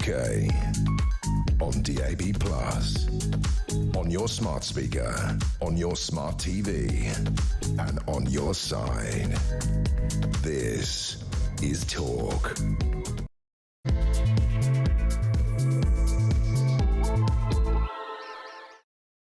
UK. On DAB+. On your smart speaker. On your smart TV. And on your side. This is Talk.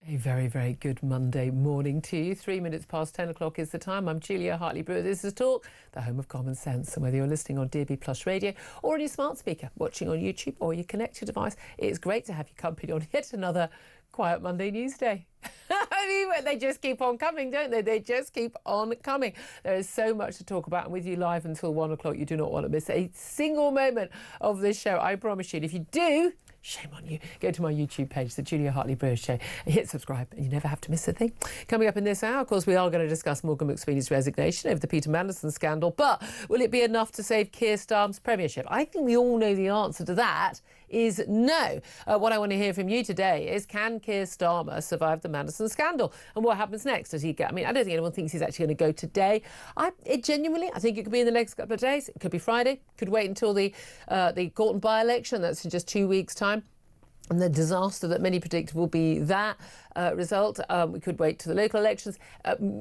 A very, very good Monday morning to you. 3 minutes past 10 o'clock is the time. I'm Julia Hartley-Brewer. This is Talk, the home of common sense. And whether you're listening on DAB+ radio or on your smart speaker, watching on YouTube or your connected device, it's great to have you company on yet another quiet Monday news day. I mean, they just keep on coming, don't they? They just keep on coming. There is so much to talk about, and with you live until 1 o'clock, you do not want to miss a single moment of this show, I promise you. And if you do, shame on you. Go to my YouTube page, The Julia Hartley-Brewer Show, and hit subscribe, and you never have to miss a thing. Coming up in this hour, of course, we are going to discuss Morgan McSweeney's resignation over the Peter Mandelson scandal. But will it be enough to save Keir Starmer's premiership? I think we all know the answer to that is no. What I want to hear from you today is, can Keir Starmer survive the Mandelson scandal? And what happens next? Does he get... I mean, I don't think anyone thinks he's actually going to go today. I think it could be in the next couple of days. It could be Friday. Could wait until the Gorton by-election. That's in just 2 weeks' time. And the disaster that many predict will be that result. We could wait to the local elections.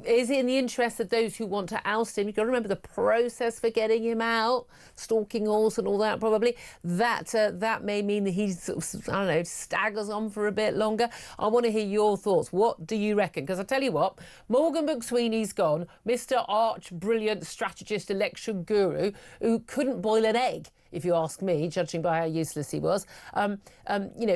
Is it in the interest of those who want to oust him? You've got to remember the process for getting him out, stalking horse and all that probably. That may mean that he's, I don't know, staggers on for a bit longer. I want to hear your thoughts. What do you reckon? Because I tell you what, Morgan McSweeney's gone, Mr. Arch, brilliant strategist, election guru, who couldn't boil an egg, if you ask me, judging by how useless he was.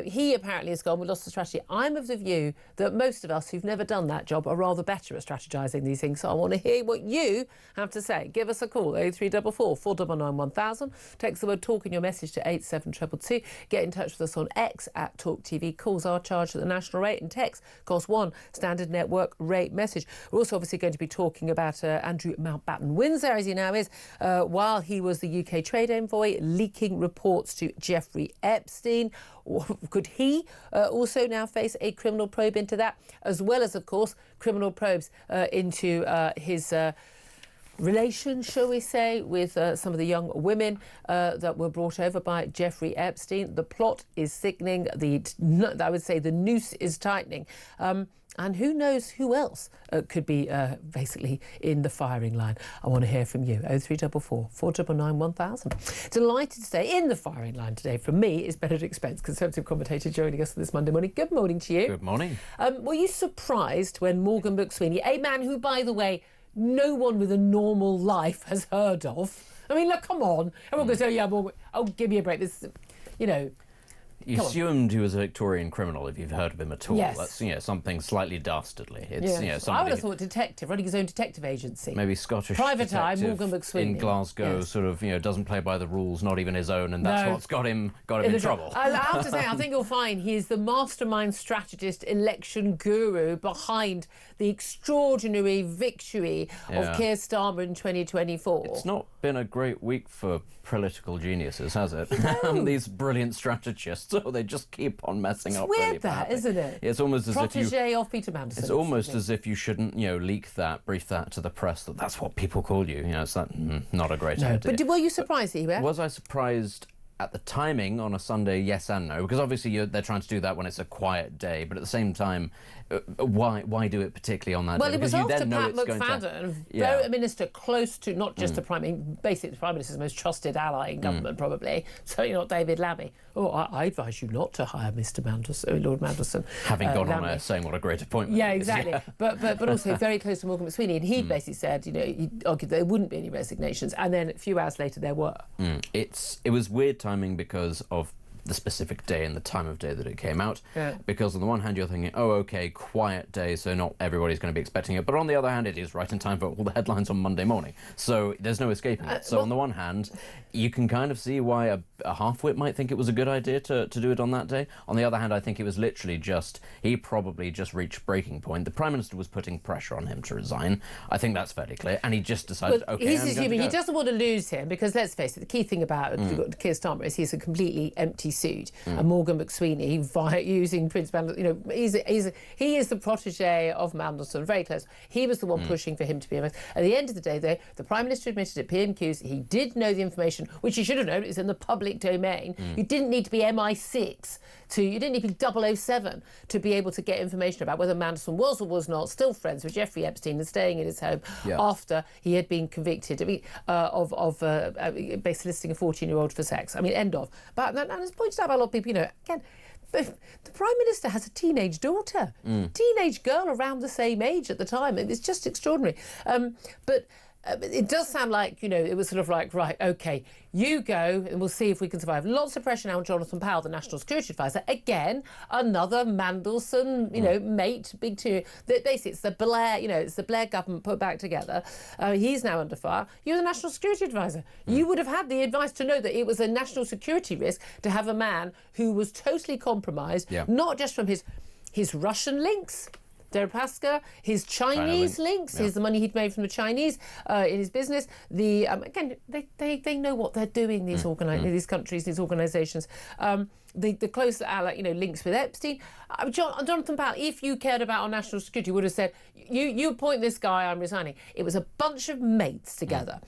He apparently has gone, we lost the strategy. I'm of the view that most of us who've never done that job are rather better at strategising these things. So I want to hear what you have to say. Give us a call, 0344 499 1000. Text the word TALK in your message to 87222. Get in touch with us on X at Talk TV. Calls are charged at the national rate and text cost one standard network rate message. We're also obviously going to be talking about Andrew Mountbatten-Windsor, as he now is, while he was the UK trade envoy, leaking reports to Jeffrey Epstein. Could he also now face a criminal probe into that, as well as, of course, criminal probes into his relation, shall we say, with some of the young women that were brought over by Jeffrey Epstein. The plot is thickening. I would say the noose is tightening. And who knows who else could be basically in the firing line. I want to hear from you. 0344 499 1000. Delighted to stay in the firing line today. From me is Benedict Spence, Conservative commentator, joining us this Monday morning. Good morning to you. Good morning. Were you surprised when Morgan McSweeney, a man who, by the way, no one with a normal life has heard of? I mean, look, come on. Everyone goes, oh, yeah, Morgan. Oh, give me a break. This, You assumed he was a Victorian criminal if you've heard of him at all. Yes. That's something slightly dastardly. It's yes. Somebody, I would have thought detective, running his own detective agency. Maybe Scottish private eye, detective Morgan McSweeney in Glasgow, yes. sort of doesn't play by the rules, not even his own, and that's what's got him in trouble. I have to say, I think you'll find he is the mastermind strategist, election guru behind the extraordinary victory of Keir Starmer in 2024. It's not been a great week for political geniuses, has it? No. These brilliant strategists, they just keep on messing up. It's weird, really badly. isn't it? It's almost as if Protégé of Peter Mandelson. It's almost as if you shouldn't, leak that, brief that to the press that's what people call you. It's not a great idea. But were you surprised that he went? Was I surprised at the timing on a Sunday? Yes and no, because obviously they're trying to do that when it's a quiet day, but at the same time, why do it particularly on that day? Well, it was because after Pat McFadden, a minister close to not just the basically the Prime Minister's most trusted ally in government, probably, certainly not David Lammy. I advise you not to hire Mr. Mandelson, Lord Mandelson. Having gone Lammy. on air saying what a great appointment. Yeah, exactly. But also very close to Morgan McSweeney, and he basically said, he argued there wouldn't be any resignations, and then a few hours later there were. It was weird timing because of the specific day and the time of day that it came out. Yeah. Because on the one hand you're thinking, oh, okay, quiet day, so not everybody's going to be expecting it. But on the other hand, it is right in time for all the headlines on Monday morning. So there's no escaping it. So on the one hand, you can kind of see why a half-wit might think it was a good idea to do it on that day. On the other hand, I think it was literally he probably just reached breaking point. The Prime Minister was putting pressure on him to resign. I think that's fairly clear. And he just decided, okay, he's assuming he doesn't want to lose him, because let's face it, the key thing about Keir Starmer is he's a completely empty he sued. And Morgan McSweeney, via using Prince Mandelson, he is the protege of Mandelson, very close. He was the one pushing for him to be MI6. At the end of the day, though, the Prime Minister admitted at PMQs he did know the information, which he should have known. It was in the public domain. You didn't need to be MI6 you didn't need to be 007 to be able to get information about whether Mandelson was or was not still friends with Jeffrey Epstein and staying in his home after he had been convicted of basically soliciting a 14-year-old for sex. I mean, end of. But and as pointed out by a lot of people, again, the Prime Minister has a teenage daughter, teenage girl around the same age at the time. It's just extraordinary. But it does sound like, it was sort of like, right, OK, you go and we'll see if we can survive. Lots of pressure now on Jonathan Powell, the National Security Advisor. Again, another Mandelson, mate, big two. Basically, it's the Blair government put back together. He's now under fire. You're the National Security Advisor. You would have had the advice to know that it was a national security risk to have a man who was totally compromised, not just from his Russian links, Deripaska, his Chinese links, the money he'd made from the Chinese in his business. Again, they know what they're doing. These these countries, these organisations. The close links with Epstein. Jonathan Powell, if you cared about our national security, would have said, you appoint this guy, I'm resigning. It was a bunch of mates together.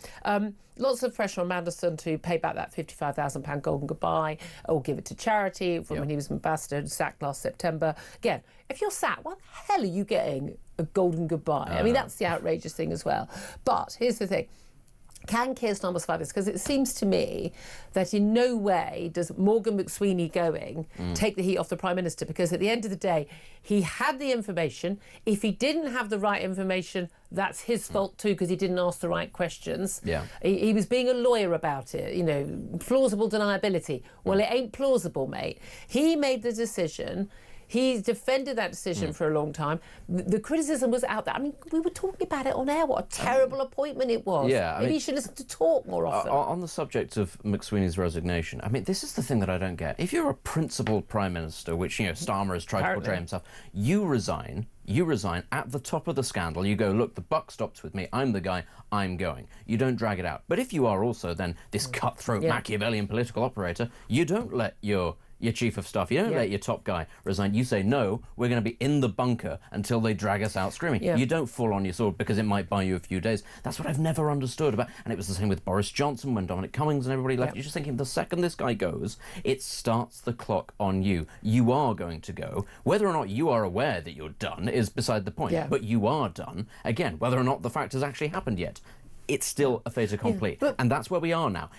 Lots of pressure on Mandelson to pay back that £55,000 golden goodbye or give it to charity from when he was ambassador, sacked last September. Again, if you're sacked, what the hell are you getting a golden goodbye? I mean, that's the outrageous thing as well. But here's the thing. Can Keir Starmer survive this? Because it seems to me that in no way does Morgan McSweeney going take the heat off the Prime Minister, because at the end of the day, he had the information. If he didn't have the right information, that's his fault too, because he didn't ask the right questions. He was being a lawyer about it, plausible deniability. Well, it ain't plausible, mate. He made the decision. He's defended that decision for a long time. The criticism was out there. I mean, we were talking about it on air. What a terrible appointment it was. Maybe you should listen to talk more often. On the subject of McSweeney's resignation, I mean, this is the thing that I don't get. If you're a principled Prime Minister, which, Starmer has tried to portray himself, you resign at the top of the scandal. You go, look, the buck stops with me. I'm the guy. I'm going. You don't drag it out. But if you are also then this cutthroat Machiavellian political operator, you don't let your chief of staff, you don't let your top guy resign. You say, no, we're going to be in the bunker until they drag us out screaming. You don't fall on your sword because it might buy you a few days. That's what I've never understood about. And it was the same with Boris Johnson when Dominic Cummings and everybody left. You're just thinking, the second this guy goes, it starts the clock on you. You are going to go. Whether or not you are aware that you're done is beside the point. But you are done. Again, whether or not the fact has actually happened yet, it's still a fait accompli. And that's where we are now.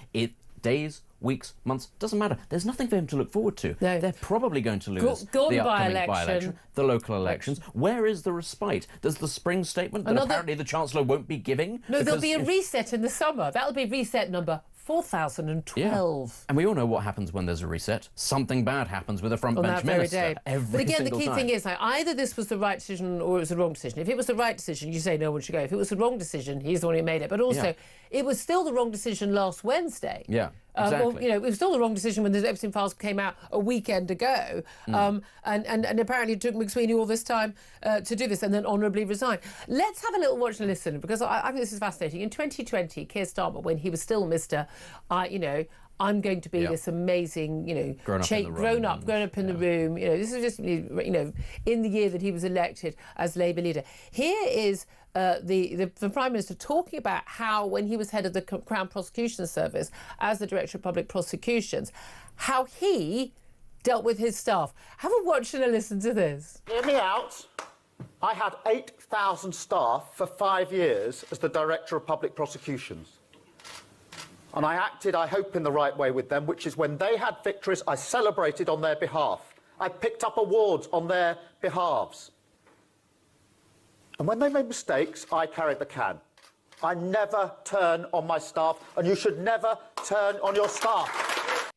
Days, weeks, months, doesn't matter. There's nothing for him to look forward to. No. They're probably going to lose the upcoming by-election, the local elections. Where is the respite? There's the spring statement that apparently the Chancellor won't be giving. No, there'll be a reset in the summer. That'll be reset number 4012. And we all know what happens when there's a reset. Something bad happens with a frontbench minister. But again, the key thing is, either this was the right decision or it was the wrong decision. If it was the right decision, you say no one should go. If it was the wrong decision, he's the one who made it. But also, it was still the wrong decision last Wednesday. Exactly. It was still the wrong decision when the Epstein files came out a weekend ago. And apparently it took McSweeney all this time to do this and then honourably resign. Let's have a little watch and listen, because I think this is fascinating. In 2020, Keir Starmer, when he was still Mr. I'm going to be this amazing, grown up in the room. This is just, in the year that he was elected as Labour leader. Here is the Prime Minister talking about how, when he was head of the Crown Prosecution Service as the Director of Public Prosecutions, how he dealt with his staff. Have a watch and a listen to this. Hear me out. I had 8,000 staff for 5 years as the Director of Public Prosecutions. And I acted, I hope, in the right way with them, which is when they had victories, I celebrated on their behalf. I picked up awards on their behalves. And when they made mistakes, I carried the can. I never turn on my staff, and you should never turn on your staff.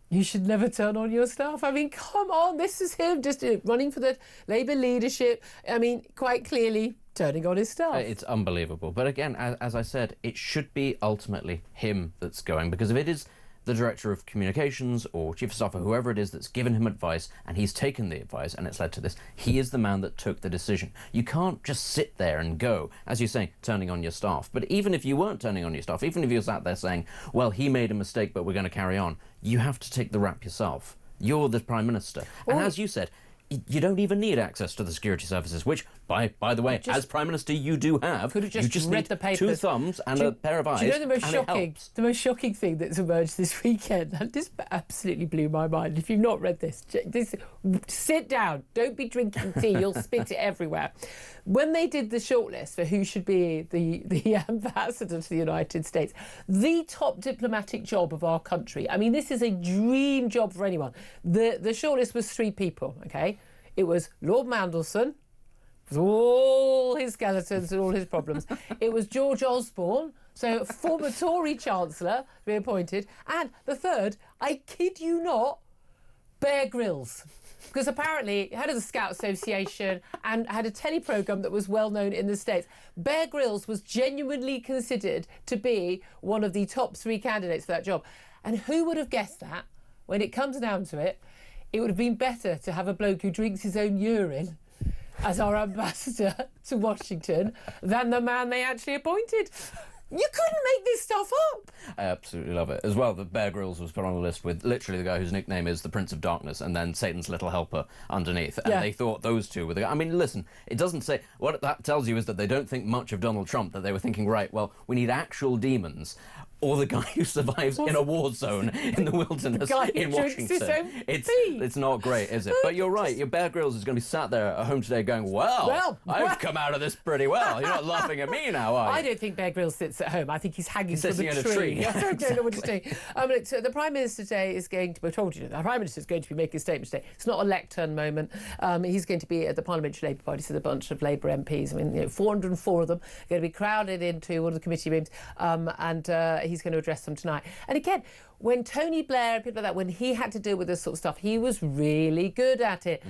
You should never turn on your staff. I mean, come on, this is him just running for the Labour leadership. I mean, quite clearly turning on his staff. It's unbelievable. But again, as I said, it should be ultimately him that's going, because if it is the director of communications or chief of staff or whoever it is that's given him advice, and he's taken the advice and it's led to this. He is the man that took the decision. You can't just sit there and go, as you say, turning on your staff. But even if you weren't turning on your staff, even if you sat there saying, well, he made a mistake, but we're going to carry on, you have to take the rap yourself. You're the Prime Minister. And as you said, you don't even need access to the security services, which, by the way, as Prime Minister, you do have. Could have just you just read need the papers. 2 thumbs and a pair of eyes. Do you know the most shocking? Helps. The most shocking thing that's emerged this weekend, and this absolutely blew my mind. If you've not read this, sit down. Don't be drinking tea. You'll spit it everywhere. When they did the shortlist for who should be the ambassador to the United States, the top diplomatic job of our country. I mean, this is a dream job for anyone. The shortlist was 3 people. Okay, it was Lord Mandelson, with all his skeletons and all his problems. It was George Osborne, so former Tory Chancellor, to be appointed, and the third, I kid you not, Bear Grylls. Because apparently, head of the Scout Association and had a telly programme that was well known in the States. Bear Grylls was genuinely considered to be one of the top 3 candidates for that job. And who would have guessed that? When it comes down to it, it would have been better to have a bloke who drinks his own urine as our ambassador to Washington than the man they actually appointed. You couldn't make this stuff up. I absolutely love it. As well, the Bear Grylls was put on a list with literally the guy whose nickname is the Prince of Darkness and then Satan's little helper underneath. And they thought those two were the guy. I mean, listen, it doesn't say... What that tells you is that they don't think much of Donald Trump, that they were thinking, right, well, we need actual demons. Or the guy who survives in a war zone in the wilderness in Washington. It's not great, is it? But you're right. Your Bear Grylls is going to be sat there at home today going, well, I've come out of this pretty well. You're not laughing at me now, are you? I don't think Bear Grylls sits at home. I think he's hanging from sitting a in a tree. tree. I don't know what he's doing. Look, so the Prime Minister today is going to... I told you, the Prime Minister is going to be making a statement today. It's not a lectern moment. He's going to be at the Parliamentary Labour Party, so a bunch of Labour MPs. I mean, 404 of them are going to be crowded into one of the committee rooms, and he's going to address them tonight. And again, when Tony Blair and people like that, when he had to deal with this sort of stuff, he was really good at it.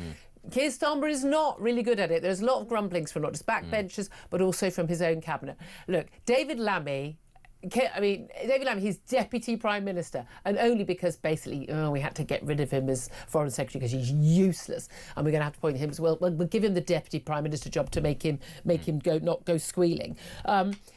Keir Starmer is not really good at it. There's a lot of grumblings from not just backbenchers, but also from his own cabinet. Look, David Lammy, he's Deputy Prime Minister, and only because basically we had to get rid of him as Foreign Secretary because he's useless, and we're going to have to appoint him as well. We'll give him the Deputy Prime Minister job to make him not go squealing.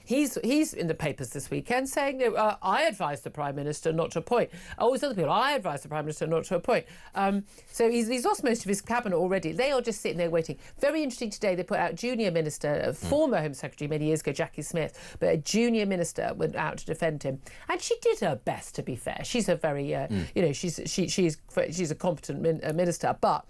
He's in the papers this weekend saying, I advise the Prime Minister not to appoint. All these other people, I advise the Prime Minister not to appoint. So he's lost most of his cabinet already. They are just sitting there waiting. Very interesting today, they put out junior minister, former Home Secretary many years ago, Jackie Smith, but a junior minister went out to defend him. And she did her best, to be fair. She's a very, she's a competent minister. But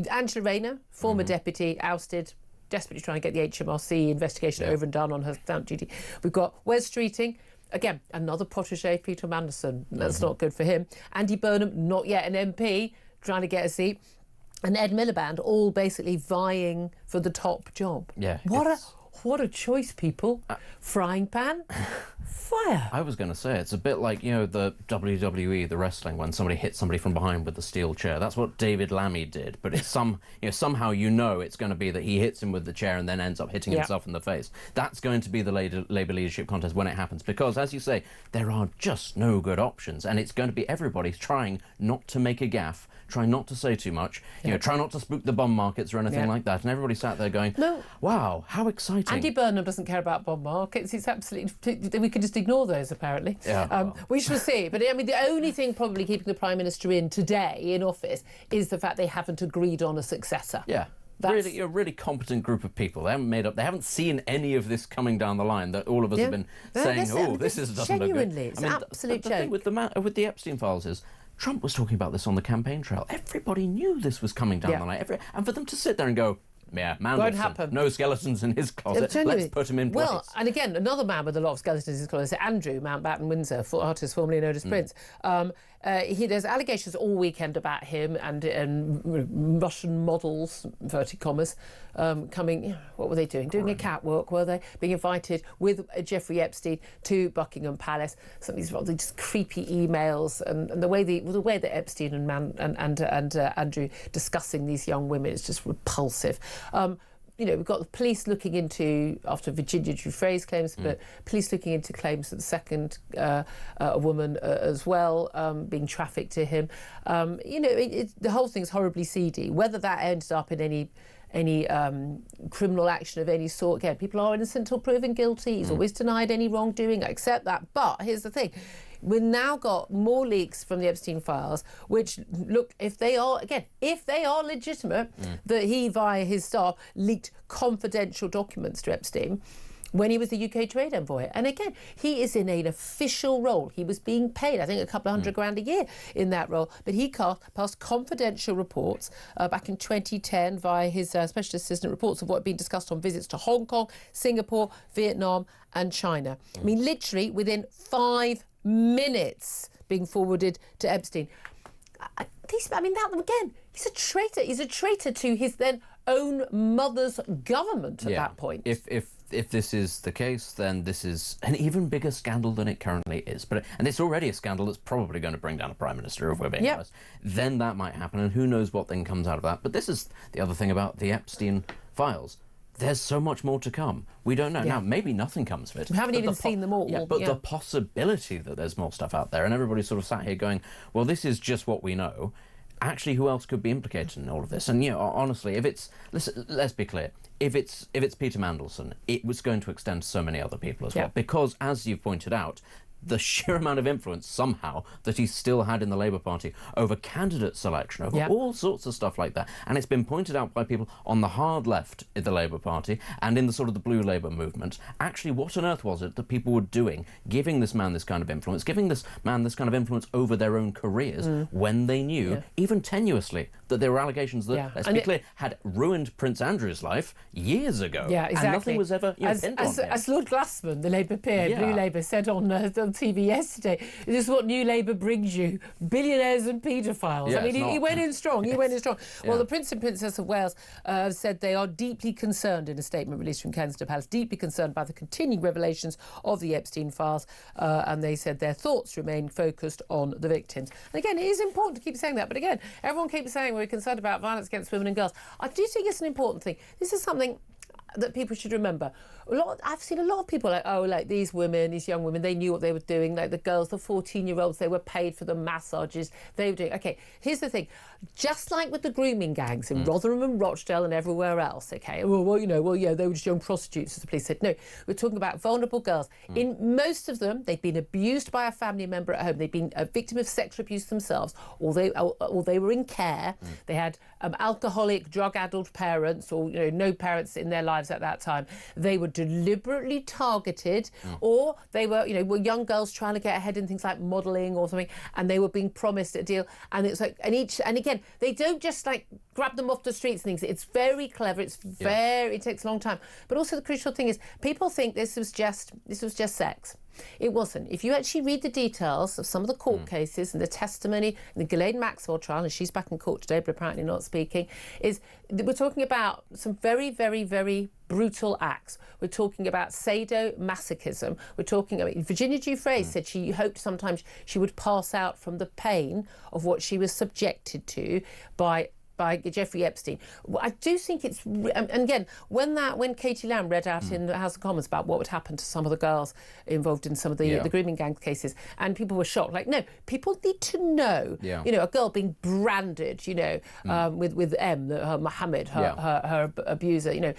Angela Rayner, former deputy, ousted, desperately trying to get the HMRC investigation over and done on her stamp duty. We've got Wes Streeting, again, another protégé, Peter Mandelson. That's not good for him. Andy Burnham, not yet an MP, trying to get a seat. And Ed Miliband, all basically vying for the top job. Yeah. What a choice, people. Frying pan, fire. I was going to say, it's a bit like, the WWE, the wrestling, when somebody hits somebody from behind with the steel chair. That's what David Lammy did. But it's somehow it's going to be that he hits him with the chair and then ends up hitting himself in the face. That's going to be the Labour leadership contest when it happens. Because, as you say, there are just no good options. And it's going to be everybody trying not to make a gaffe, try not to say too much, try not to spook the bum markets or anything like that. And everybody sat there going, wow, how exciting. Andy Burnham doesn't care about bond markets. It's absolutely... We could just ignore those, apparently. We shall see. But, I mean, the only thing probably keeping the Prime Minister in today, in office, is the fact they haven't agreed on a successor. Yeah. Really, a really competent group of people. They haven't seen any of this coming down the line, that all of us have been saying, this doesn't look good. Genuinely, it's an absolute joke. The thing with the Epstein files is, Trump was talking about this on the campaign trail. Everybody knew this was coming down the line. And for them to sit there and go, Mandelson, won't happen. No skeletons in his closet. Let's put him in place. Well, and again, another man with a lot of skeletons in his closet, Andrew Mountbatten Windsor, artist formerly known as Prince. There's allegations all weekend about him and Russian models, inverted commas, coming. What were they doing? Doing a catwalk, were they? Being invited with Jeffrey Epstein to Buckingham Palace. Some of these rather just creepy emails, and the way that Epstein and Andrew discussing these young women is just repulsive. we've got the police looking into, after Virginia Giuffre's claims, but police looking into claims that the second a woman as well being trafficked to him. The whole thing's horribly seedy. Whether that ends up in any criminal action of any sort, again, people are innocent until proven guilty. He's always denied any wrongdoing. I accept that. But here's the thing. We've now got more leaks from the Epstein files, which look, if they are legitimate, that he, via his staff, leaked confidential documents to Epstein when he was the UK trade envoy. And again, he is in an official role. He was being paid, I think, a couple of $100,000 a year in that role. But he passed confidential reports back in 2010 via his special assistant, reports of what had been discussed on visits to Hong Kong, Singapore, Vietnam and China. I mean, literally within 5 minutes being forwarded to Epstein. He's a traitor. He's a traitor to his then own mother's government at that point. If this is the case, then this is an even bigger scandal than it currently is. And it's already a scandal that's probably going to bring down a prime minister, if we're being honest. Then that might happen, and who knows what then comes out of that. But this is the other thing about the Epstein files. There's so much more to come. We don't know. Now, maybe nothing comes of it. We haven't even seen them all. But the possibility that there's more stuff out there, and everybody's sort of sat here going, well, this is just what we know. Actually, who else could be implicated in all of this? And, honestly, let's be clear. If it's Peter Mandelson, it was going to extend to so many other people as well. Because, as you've pointed out, the sheer amount of influence somehow that he still had in the Labour Party over candidate selection, over all sorts of stuff like that. And it's been pointed out by people on the hard left in the Labour Party and in the sort of the blue Labour movement. Actually, what on earth was it that people were doing, giving this man this kind of influence, giving this man this kind of influence over their own careers when they knew, even tenuously, that there were allegations that, let's be clear, had ruined Prince Andrew's life years ago. Yeah, exactly. And nothing was ever pinned on him. As Lord Glassman, the Labour peer, Blue Labour, said on TV yesterday, this is what New Labour brings you, billionaires and paedophiles. Yeah, I mean, he went in strong. He went in strong. Well, the Prince and Princess of Wales said they are deeply concerned, in a statement released from Kensington Palace, deeply concerned by the continuing revelations of the Epstein files, and they said their thoughts remain focused on the victims. And again, it is important to keep saying that, but again, everyone keeps saying we're concerned about violence against women and girls. I do think it's an important thing. This is something that people should remember. I've seen a lot of people like these women, these young women, they knew what they were doing, like the girls, the 14-year-olds, they were paid for the massages they were doing. Okay, here's the thing. Just like with the grooming gangs in Rotherham and Rochdale and everywhere else, okay, they were just young prostitutes, as the police said. No, we're talking about vulnerable girls. In most of them, they'd been abused by a family member at home. They'd been a victim of sexual abuse themselves, or they were in care. They had alcoholic, drug-addled parents, or no parents in their lives at that time. They were deliberately targeted, or they were young girls trying to get ahead in things like modelling or something, and they were being promised a deal. And it's like, and again, they don't just like grab them off the streets and things. It's very clever. It takes a long time. But also the crucial thing is, people think this was just sex. It wasn't. If you actually read the details of some of the court cases and the testimony in the Ghislaine Maxwell trial, and she's back in court today but apparently not speaking, we're talking about some very, very, very brutal acts. We're talking about sadomasochism. We're talking about Virginia Giuffre said she hoped sometimes she would pass out from the pain of what she was subjected to by Jeffrey Epstein. I do think it's, and again, when Katie Lamb read out in the House of Commons about what would happen to some of the girls involved in some of the grooming gang cases, and people were shocked. Like, no, people need to know. A girl being branded, with Mohammed, her abuser.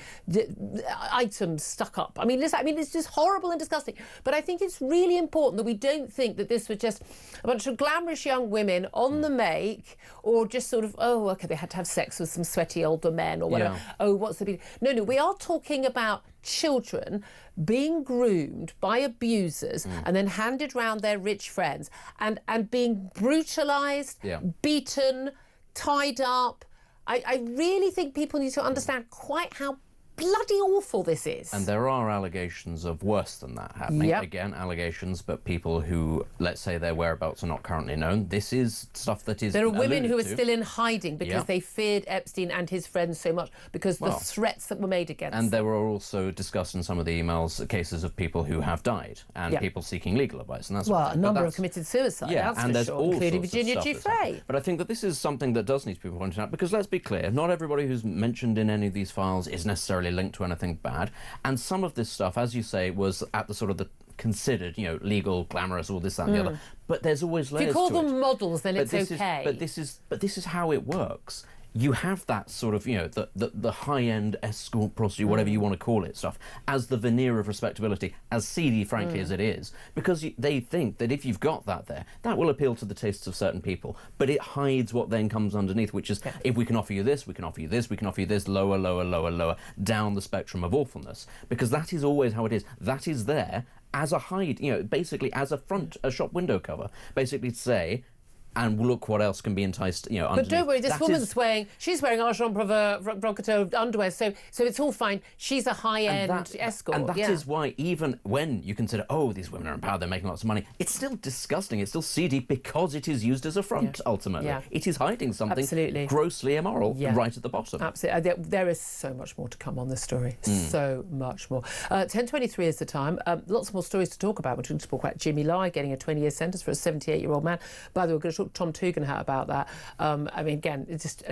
Items stuck up. I mean, it's just horrible and disgusting. But I think it's really important that we don't think that this was just a bunch of glamorous young women on the make, or just sort of, they had to have sex with some sweaty older men or whatever. What's the big... No, we are talking about children being groomed by abusers and then handed round their rich friends and being brutalised, beaten, tied up. I really think people need to understand quite how bloody awful this is. And there are allegations of worse than that happening. Again, allegations, but people who, let's say, their whereabouts are not currently known. This is stuff that is There are women who are still in hiding because they feared Epstein and his friends so much because the threats that were made against them. And there were also discussed in some of the emails cases of people who have died and people seeking legal advice. And that's a number have committed suicide, and there's all including Virginia Giuffre. But I think that this is something that does need to be pointed out, because let's be clear, not everybody who's mentioned in any of these files is necessarily necessarily linked to anything bad. And some of this stuff, as you say, was at the sort of the considered, legal, glamorous, all this, that, and the other. But there's always layers to it. If you call them models, then it's okay. But this is how it works. You have that sort of, the high-end escort prostitute, whatever you want to call it, stuff, as the veneer of respectability, as seedy, frankly, as it is, because they think that if you've got that there, that will appeal to the tastes of certain people. But it hides what then comes underneath, which is, if we can offer you this, we can offer you this, we can offer you this, lower, lower, lower, lower, down the spectrum of awfulness. Because that is always how it is. That is there as a hide, basically as a shop window cover, basically to say, and look what else can be enticed, underneath. But don't worry, this woman's she's wearing argent provocateur underwear, so it's all fine. She's a high-end escort. And that is why, even when you consider, these women are empowered, they're making lots of money, it's still disgusting, it's still seedy, because it is used as a front, ultimately. Yeah. It is hiding something grossly immoral right at the bottom. Absolutely. There is so much more to come on this story. So much more. 10:23 is the time. Lots more stories to talk about. We're going to talk about Jimmy Lai getting a 20-year sentence for a 78-year-old man. By the way, we're going to talk to Tom Tugendhat about that. It just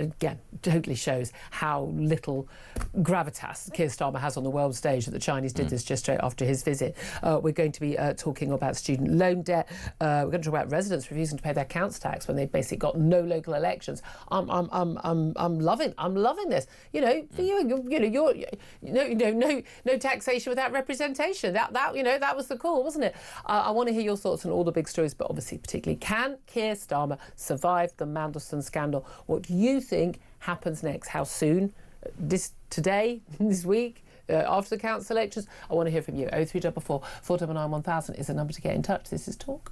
totally shows how little gravitas Keir Starmer has on the world stage that the Chinese did this just straight after his visit. We're going to be talking about student loan debt. We're going to talk about residents refusing to pay their council tax when they basically got no local elections. I'm loving this. For you, no taxation without representation. That was the call, wasn't it? I want to hear your thoughts on all the big stories, but obviously particularly, can Keir Starmer survive the Mandelson scandal? What do you think happens next? How soon? Today? This week? After the council elections? I want to hear from you. 0344 499 1000 is the number to get in touch. This is Talk.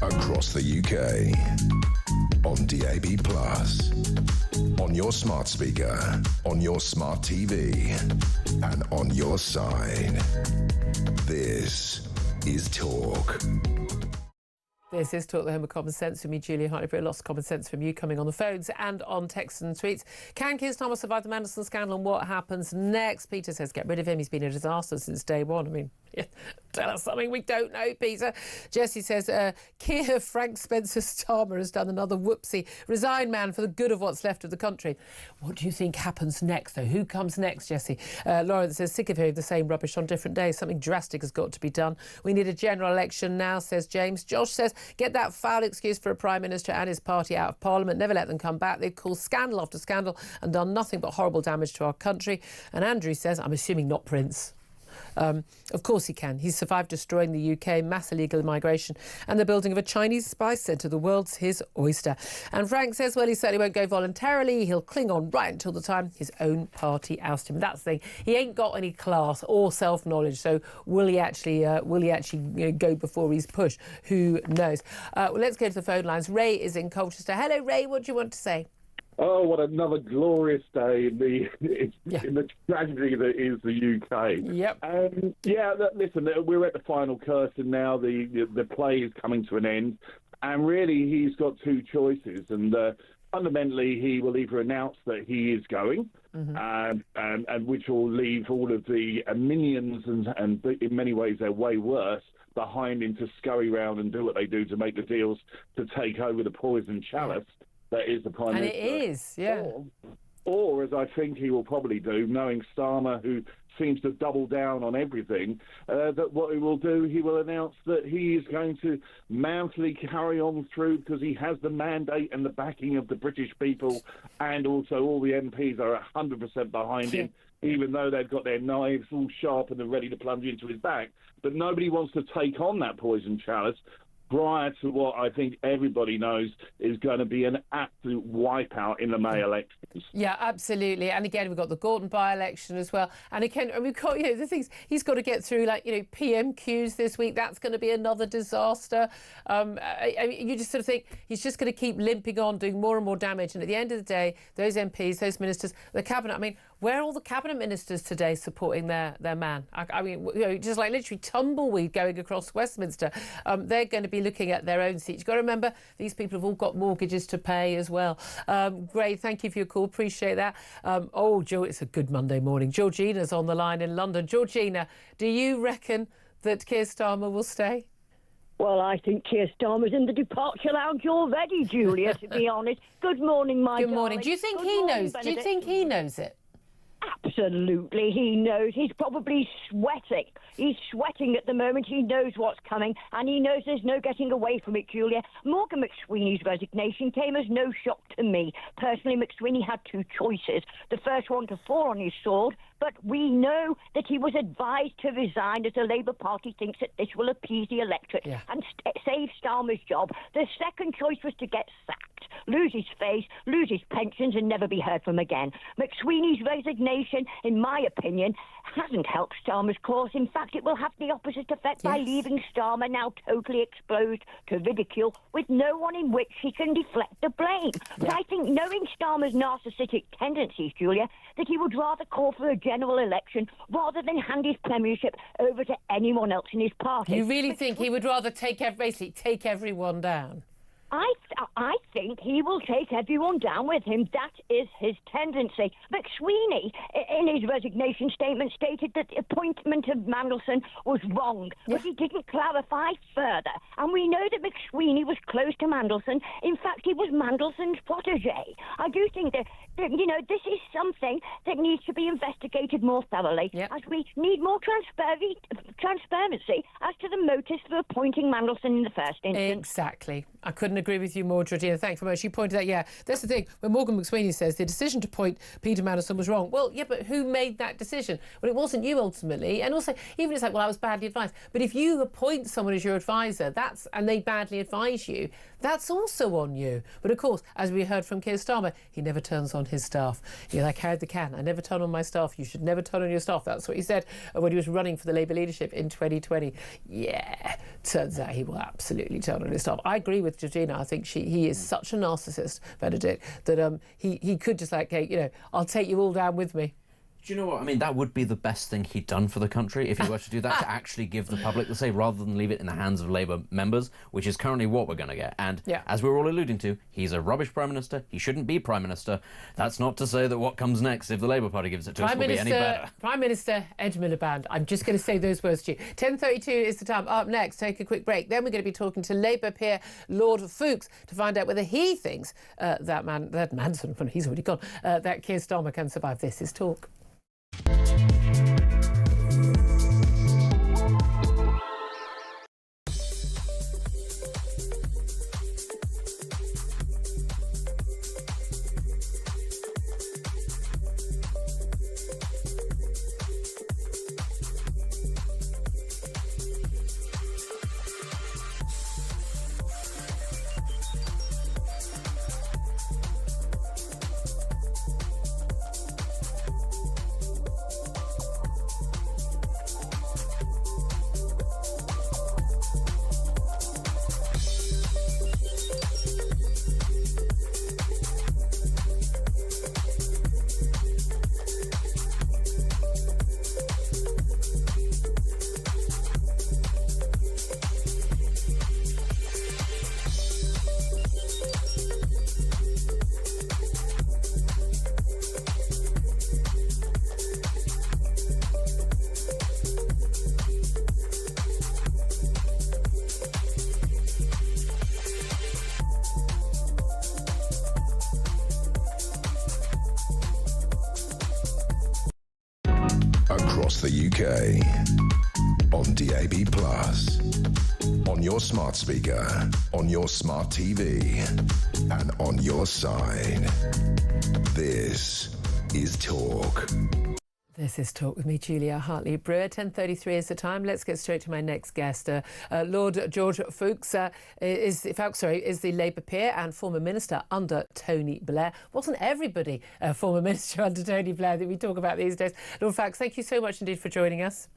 Across the UK, on DAB+, on your smart speaker, on your smart TV, and on your side. This is Talk. This is Talk, the home of common sense, with me, Julia Hartley-Brewer. Lots of common sense from you coming on the phones and on texts and tweets. Can Keir Starmer survive the Mandelson scandal, and what happens next? Peter says get rid of him. He's been a disaster since day one. Tell us something we don't know, Peter. Jesse says Keir Frank Spencer Starmer has done another whoopsie. Resign, man, for the good of what's left of the country. What do you think happens next, though? Who comes next, Jesse? Lawrence says sick of hearing the same rubbish on different days. Something drastic has got to be done. We need a general election now, says James. Josh says get that foul excuse for a Prime Minister and his party out of Parliament. Never let them come back. They've caused scandal after scandal and done nothing but horrible damage to our country. And Andrew says, I'm assuming not Prince. Of course he can. He's survived destroying the UK, mass illegal immigration and the building of a Chinese spy centre. The world's his oyster. And Frank says, well, he certainly won't go voluntarily. He'll cling on right until the time his own party oust him. That's the thing. He ain't got any class or self-knowledge. So will he actually go before he's pushed? Who knows? Let's go to the phone lines. Ray is in Colchester. Hello, Ray. What do you want to say? Oh, what another glorious day in the tragedy that is the UK. Yep. Listen, we're at the final curtain now. The play is coming to an end. And really, he's got two choices. And fundamentally, he will either announce that he is going, and which will leave all of the minions, and in many ways they're way worse, behind him to scurry around and do what they do to make the deals to take over the poison chalice. That is the Prime Minister. And it is, yeah. Or, as I think he will probably do, knowing Starmer, who seems to double down on everything, that what he will do, he will announce that he is going to manfully carry on through because he has the mandate and the backing of the British people, and also all the MPs are 100% behind him, even though they've got their knives all sharpened and ready to plunge into his back. But nobody wants to take on that poison chalice prior to what I think everybody knows is going to be an absolute wipeout in the May elections. Yeah, absolutely. And again, we've got the Gorton by-election as well. And again, we've got, the things he's got to get through, like, PMQs this week. That's going to be another disaster. You just sort of think he's just going to keep limping on, doing more and more damage. And at the end of the day, those MPs, those ministers, the cabinet, where are all the cabinet ministers today supporting their man? Just like literally tumbleweed going across Westminster. They're going to be looking at their own seats. You've got to remember, these people have all got mortgages to pay as well. Great, thank you for your call. Appreciate that. Joe, it's a good Monday morning. Georgina's on the line in London. Georgina, do you reckon that Keir Starmer will stay? Well, I think Keir Starmer's in the departure lounge already, Julia, to be honest. Good morning, my Good morning. darling. Do you think Good he morning, knows? Benedict. Do you think he knows it? Absolutely, he knows. He's probably sweating. He's sweating at the moment. He knows what's coming, and he knows there's no getting away from it, Julia. Morgan McSweeney's resignation came as no shock to me. Personally, McSweeney had two choices. The first one to fall on his sword, but we know that he was advised to resign as the Labour Party thinks that this will appease the electorate and save Starmer's job. The second choice was to get sacked, lose his face, lose his pensions, and never be heard from again. McSweeney's resignation, in my opinion, hasn't helped Starmer's cause. In fact, it will have the opposite effect by leaving Starmer now totally exposed to ridicule with no one in which he can deflect the blame. But I think, knowing Starmer's narcissistic tendencies, Julia, that he would rather call for a general election rather than hand his premiership over to anyone else in his party. You really think he would rather basically take everyone down? I think he will take everyone down with him. That is his tendency. McSweeney, in his resignation statement, stated that the appointment of Mandelson was wrong, but he didn't clarify further. And we know that McSweeney was close to Mandelson. In fact, he was Mandelson's protege. I do think that this is something that needs to be investigated more thoroughly, as we need more transparency as to the motives for appointing Mandelson in the first instance. Exactly. I couldn't agree with you more, Georgina. Thanks very much. You pointed out, that's the thing. When Morgan McSweeney says the decision to appoint Peter Mandelson was wrong. Well, but who made that decision? Well, it wasn't you ultimately. And also, even it's like, I was badly advised. But if you appoint someone as your advisor, and they badly advise you, that's also on you. But of course, as we heard from Keir Starmer, he never turns on his staff. I carried the can. I never turn on my staff. You should never turn on your staff. That's what he said when he was running for the Labour leadership in 2020. Turns out he will absolutely turn on his staff. I agree with Georgina. I think he is such a narcissist, Benedict, that he could just I'll take you all down with me. Do you know what? That would be the best thing he'd done for the country if he were to do that, to actually give the public the say rather than leave it in the hands of Labour members, which is currently what we're going to get. And as we're all alluding to, he's a rubbish Prime Minister. He shouldn't be Prime Minister. That's not to say that what comes next, if the Labour Party gives it to us, will be any better. Prime Minister Ed Miliband. I'm just going to say those words to you. 10:32 is the time. Up next, take a quick break. Then we're going to be talking to Labour peer Lord Fuchs to find out whether he thinks that Manson, well, he's already gone, that Keir Starmer can survive. This is Talk. the UK. On DAB+, on your smart speaker, on your smart TV, and on your side. This is Talk. This is Talk with me, Julia Hartley-Brewer. 10:33 is the time. Let's get straight to my next guest. Lord George Foulkes is the Labour peer and former minister under Tony Blair. Wasn't everybody a former minister under Tony Blair that we talk about these days? Lord Foulkes, thank you so much indeed for joining us.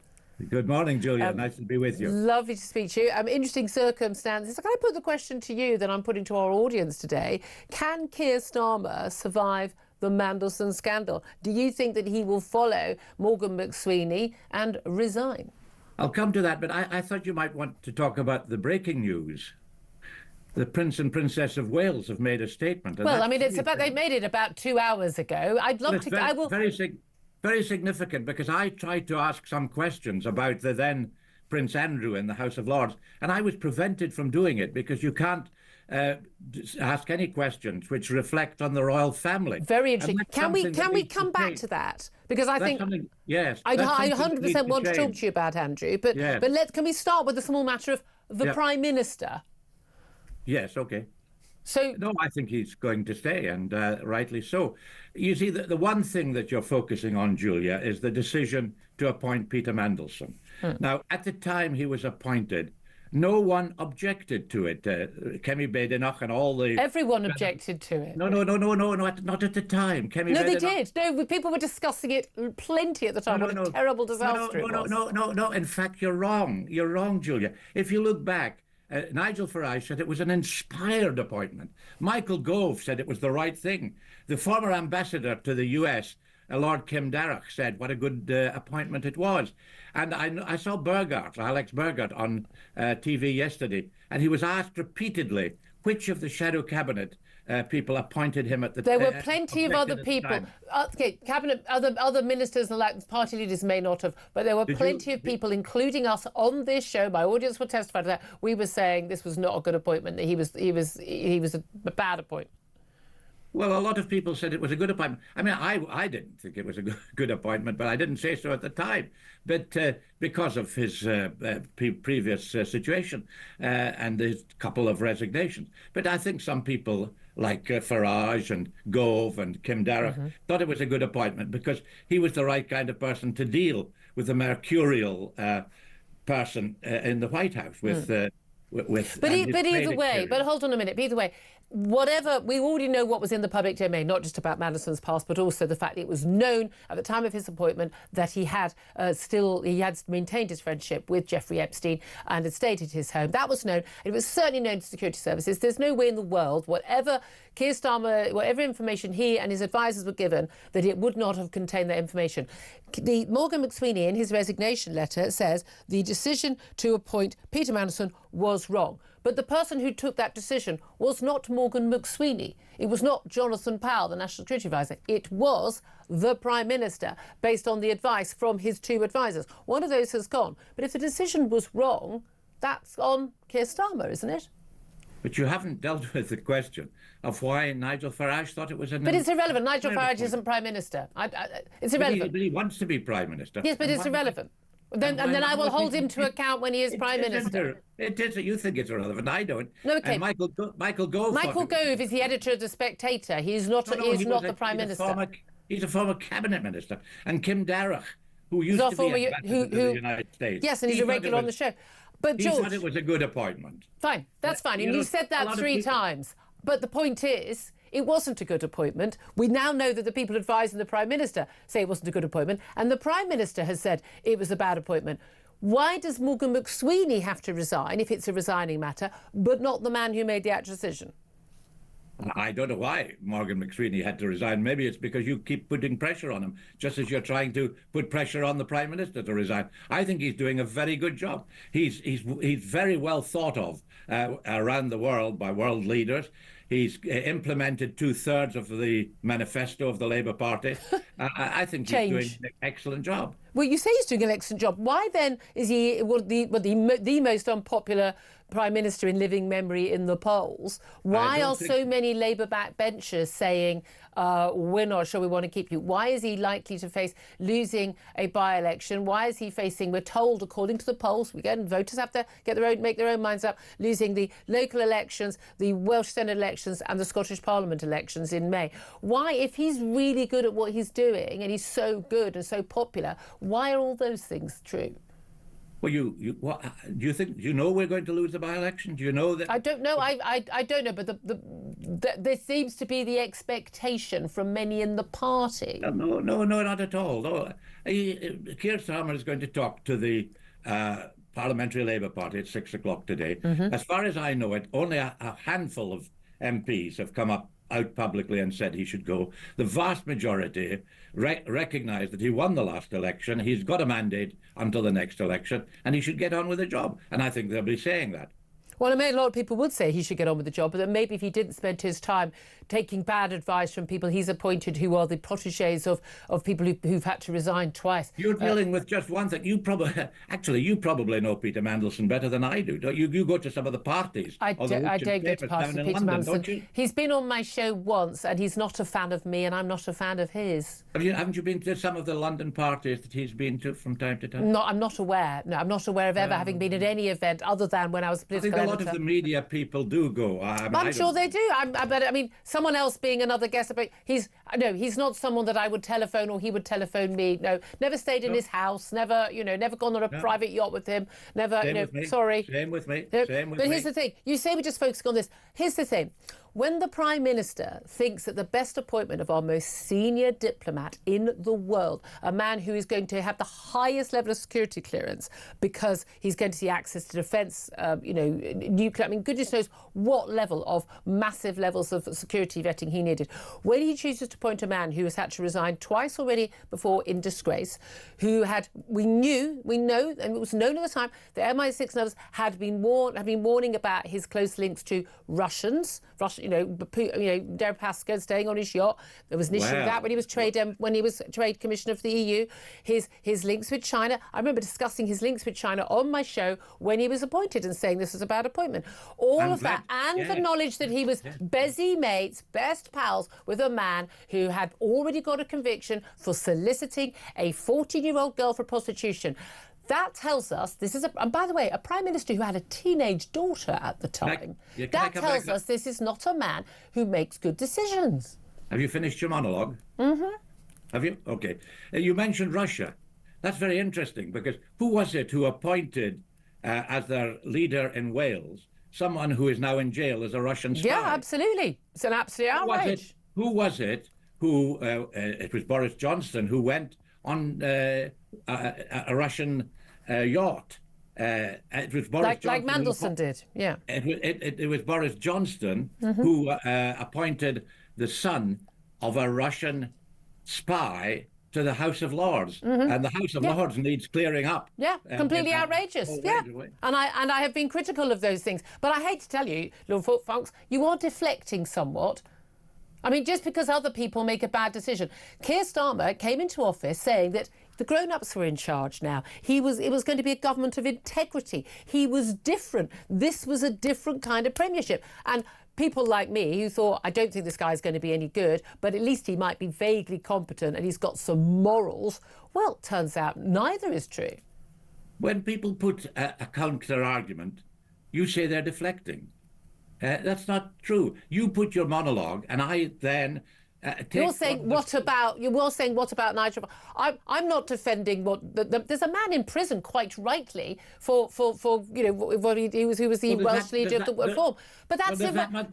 Good morning, Julia. Nice to be with you. Lovely to speak to you. Interesting circumstances. Can I put the question to you that I'm putting to our audience today? Can Keir Starmer survive the Mandelson scandal? Do you think that he will follow Morgan McSweeney and resign? I'll come to that, but I thought you might want to talk about the breaking news. The Prince and Princess of Wales have made a statement. Well, I mean, they made it about 2 hours ago. I'd love to. I will. Very significant, because I tried to ask some questions about the then Prince Andrew in the House of Lords, and I was prevented from doing it because you can't ask any questions which reflect on the royal family. Very interesting. Can we come back to that? Because I think yes, I 100% want to talk to you about Andrew, but yes. can we start with the small matter of the Prime Minister? Yes, okay. So no, I think he's going to stay, and rightly so. You see, the one thing that you're focusing on, Julia, is the decision to appoint Peter Mandelson. Now, at the time he was appointed, no one objected to it. Kemi Badenoch and all the... Everyone objected to it. No, not at the time. No, they did. No, people were discussing it plenty at the time. What a terrible disaster it was. No. In fact, you're wrong. You're wrong, Julia. If you look back, Nigel Farage said it was an inspired appointment. Michael Gove said it was the right thing. The former ambassador to the US, Lord Kim Darragh, said what a good appointment it was. And I saw Alex Burgart on TV yesterday, and he was asked repeatedly which of the shadow cabinet people appointed him at the time. There were plenty of other people. Cabinet, other ministers and party leaders may not have, but there were plenty of people, including us on this show. My audience will testify to that. We were saying this was not a good appointment. That he was a bad appointment. Well, a lot of people said it was a good appointment. I mean, I didn't think it was a good appointment, but I didn't say so at the time. But because of his previous situation and his couple of resignations. But I think some people like Farage and Gove and Kim Darragh thought it was a good appointment because he was the right kind of person to deal with the mercurial person in the White House with... But either way, but hold on a minute. Either way, whatever, we already know what was in the public domain, not just about Madison's past, but also the fact that it was known at the time of his appointment that he had maintained his friendship with Jeffrey Epstein and had stayed at his home. That was known. It was certainly known to security services. There's no way in the world, whatever Keir Starmer, whatever information he and his advisors were given, that it would not have contained that information. Morgan McSweeney, in his resignation letter, says the decision to appoint Peter Mandelson was wrong. But the person who took that decision was not Morgan McSweeney. It was not Jonathan Powell, the National Security Advisor. It was the Prime Minister, based on the advice from his two advisors. One of those has gone. But if the decision was wrong, that's on Keir Starmer, isn't it? But you haven't dealt with the question of why Nigel Farage thought it was But it's irrelevant. Nigel Farage isn't Prime Minister. It's irrelevant. But he wants to be Prime Minister. Yes, but it's irrelevant. Then I will hold him to account when he is Prime Minister. It is. You think it's irrelevant. I don't. No, okay. And Michael Gove. Michael Gove is the editor of The Spectator. He's not the Prime Minister. He's a former cabinet minister. And Kim Darragh, who used to be ambassador to the United States. Yes, and he's a regular on the show. But George, he thought it was a good appointment. Fine, that's fine. And you said that 3 times. But the point is, it wasn't a good appointment. We now know that the people advising the Prime Minister say it wasn't a good appointment. And the Prime Minister has said it was a bad appointment. Why does Morgan McSweeney have to resign, if it's a resigning matter, but not the man who made the actual decision? I don't know why Morgan McSweeney had to resign. Maybe it's because you keep putting pressure on him, just as you're trying to put pressure on the Prime Minister to resign. I think he's doing a very good job. He's very well thought of around the world by world leaders. He's implemented 2/3 of the manifesto of the Labour Party. I think he's doing an excellent job. Well, you say he's doing an excellent job. Why then is he the most unpopular Prime Minister in living memory in the polls? Why are so many Labour backbenchers saying, we're not sure we want to keep you? Why is he likely to face losing a by-election? Why is he facing, we're told, according to the polls, voters have to make their own minds up, losing the local elections, the Welsh Senate elections and the Scottish Parliament elections in May? Why, if he's really good at what he's doing and he's so good and so popular, why are all those things true? Well, what, do you know we're going to lose the by-election? Do you know that? I don't know. I don't know, but there seems to be the expectation from many in the party. No, not at all. No, Keir Starmer is going to talk to the Parliamentary Labour Party at 6 o'clock today. As far as I know it, only a handful of MPs have come out publicly and said he should go. The vast majority recognise that he won the last election. He's got a mandate until the next election, and he should get on with the job. And I think they'll be saying that. Well, I mean, a lot of people would say he should get on with the job, but that maybe if he didn't spend his time taking bad advice from people he's appointed who are the protégés of people who've had to resign twice. You're dealing with just one thing. You probably know Peter Mandelson better than I do. You go to some of the parties. I don't go to parties with Peter Mandelson. He's been on my show once, and he's not a fan of me, and I'm not a fan of his. Haven't you been to some of the London parties that he's been to from time to time? No, I'm not aware. No, I'm not aware of ever having been at any event other than when I was a political editor. I think a lot of the media people do go. I'm sure they do. But I mean, someone else being another guest, but he's not someone that I would telephone or he would telephone me. No, never stayed in his house. Never gone on a private yacht with him. Never, sorry. Same with me. But here's the thing. You say we're just focusing on this. Here's the thing. When the Prime Minister thinks that the best appointment of our most senior diplomat in the world, a man who is going to have the highest level of security clearance because he's going to see access to defence, nuclear, I mean, goodness knows what level of massive levels of security vetting he needed. When he chooses to appoint a man who has had to resign twice already before in disgrace, who we know, and it was known at the time, the MI6 and others had been warning about his close links to Russians, Deripaska staying on his yacht. There was an issue with that when he was Trade Commissioner of the EU. His links with China. I remember discussing his links with China on my show when he was appointed and saying this was a bad appointment. The knowledge that he was busy mates, best pals with a man who had already got a conviction for soliciting a 14-year-old girl for prostitution. That tells us and by the way, a Prime Minister who had a teenage daughter at the time. That tells us this is not a man who makes good decisions. Have you finished your monologue? Mm-hmm. Have you? Okay. You mentioned Russia. That's very interesting because who was it who appointed as their leader in Wales someone who is now in jail as a Russian spy? Yeah, absolutely. It's an absolute outrage. Who was it who, it was Boris Johnson, who went on a Russian yacht. It was Boris Johnson. Like Mandelson did, yeah. It was Boris Johnson who appointed the son of a Russian spy to the House of Lords. And the House of Lords needs clearing up. Yeah, completely outrageous. Yeah, and I have been critical of those things. But I hate to tell you, Lord Foulkes, you are deflecting somewhat. I mean, just because other people make a bad decision. Keir Starmer came into office saying that the grown-ups were in charge now. It was going to be a government of integrity. He was different. This was a different kind of premiership. And people like me who thought, I don't think this guy's going to be any good, but at least he might be vaguely competent and he's got some morals. Well, turns out neither is true. When people put a counter-argument, you say they're deflecting. That's not true. You put your monologue, and I then You're saying what about Nigel? I'm not defending what there's a man in prison quite rightly for what he was the Welsh leader of the reform. But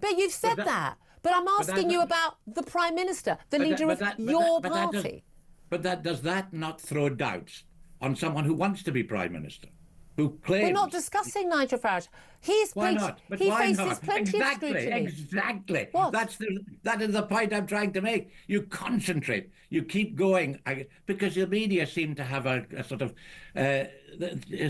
but you've said that. But I'm asking you about the Prime Minister, the leader of your party. Does that not throw doubts on someone who wants to be Prime Minister? Who claims... We're not discussing Nigel Farage. Why not? But he why faces not? plenty of scrutiny. Exactly. What? That is the point I'm trying to make. You concentrate. You keep going. Because the media seem to have a sort of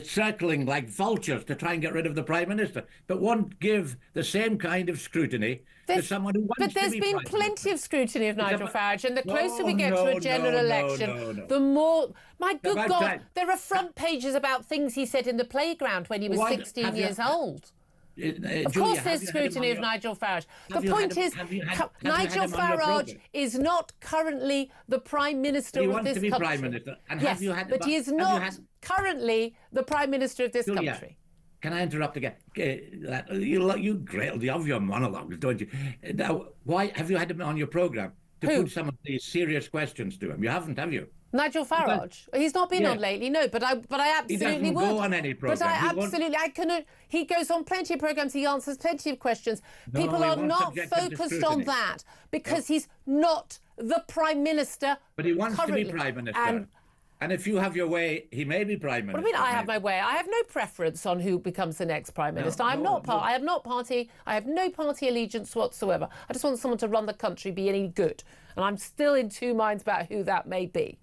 circling like vultures to try and get rid of the Prime Minister, but won't give the same kind of scrutiny to someone who wants to be But there's been Prime plenty Minister. of scrutiny of Nigel Farage, and the closer we get No, to a general no, election, the more... My good About God, time. there are front pages about things he said in the playground when he was 16 years old. Of course there's scrutiny of Nigel Farage. The point is, Nigel Farage is not currently the Prime Minister of this country. He wants to be Prime Minister. And yes, but he is not currently the Prime Minister of this Julia, country. Can I interrupt again? You grilled of your monologues, don't you? Now, why have you had him on your programme to put some of these serious questions to him? You haven't, have you? Nigel Farage. He's not been on lately, no, but I absolutely he doesn't would. go on any programme. But I can. He goes on plenty of programmes. He answers plenty of questions. No, People are not subject him to focused on scrutiny. that because he's not the Prime Minister. But he wants currently. to be Prime Minister. And if you have your way, he may be Prime Minister. What do you mean I have my way? I have no preference on who becomes the next Prime Minister. I have no party allegiance whatsoever. I just want someone to run the country, be any good. And I'm still in two minds about who that may be.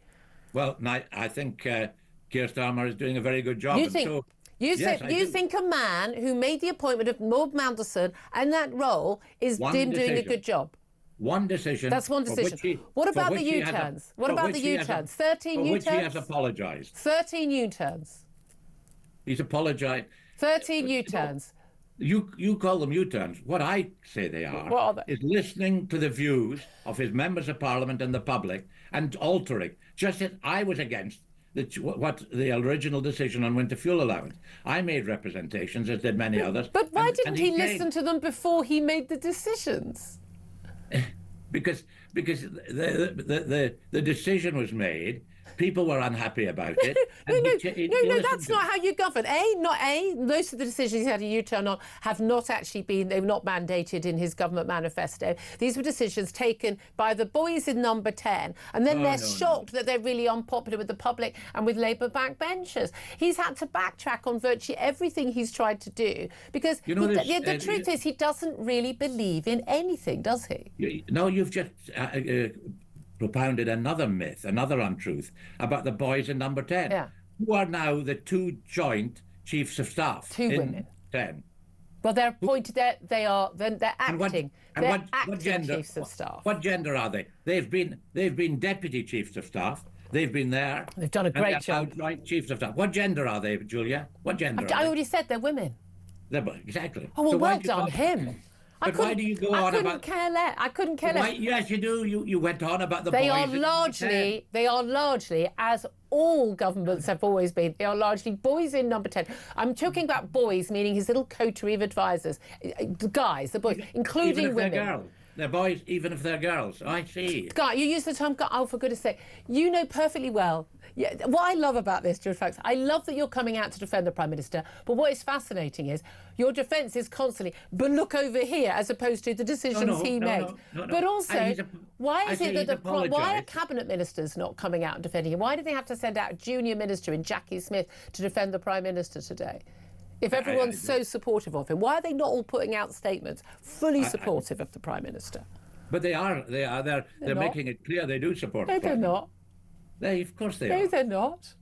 Well, I think Keir Starmer is doing a very good job. You think a man who made the appointment of Maud Mandelson and that role is doing a good job? One decision. That's one decision. What about the U-turns? What about the U-turns? 13 U-turns? For which he has apologised. 13 U-turns. He's apologised. 13 U-turns. You call them U-turns. What I say they are is listening to the views of his members of Parliament and the public and altering. Just as I was against the original decision on winter fuel allowance. I made representations, as did many others. But why didn't he listen to them before he made the decisions? Because the decision was made. People were unhappy about it. No, that's not how you govern. Most of the decisions he had a U-turn on have not actually been, they've not mandated in his government manifesto. These were decisions taken by the boys in number 10, and then they're shocked that they're really unpopular with the public and with Labour backbenchers. He's had to backtrack on virtually everything he's tried to do because the truth is he doesn't really believe in anything, does he? No, you've just... propounded another myth, another untruth about the boys in number 10, who are now the two joint chiefs of staff. Two women. 10. Well, they're appointed. They're acting. They're acting gender, chiefs of staff. What gender are they? They've been deputy chiefs of staff. They've been there. They've done a great job. Joint chiefs of staff. What gender are they, Julia? What gender? I already said they're women. Exactly. Oh well, so well done him. But why do you go on about... I couldn't care less. Yes, you do. You went on about the they boys. They are largely, as all governments have always been, they are largely boys in number 10. I'm talking about boys, meaning his little coterie of advisors. The guys, the boys, including women. They're girls. They're boys, even if they're girls. I see. Guy, you use the term guy. Oh, for goodness sake. You know perfectly well. Yeah, what I love about this, George Fox, I love that you're coming out to defend the Prime Minister, but what is fascinating is your defence is constantly, but look over here, as opposed to the decisions he made. But also, why are Cabinet Ministers not coming out and defending him? Why do they have to send out a junior minister in Jackie Smith to defend the Prime Minister today? If everyone's so supportive of him, why are they not all putting out statements fully supportive of the Prime Minister? But they are. They're making it clear they do support him. No, they're not. Of course they are. No, they're not.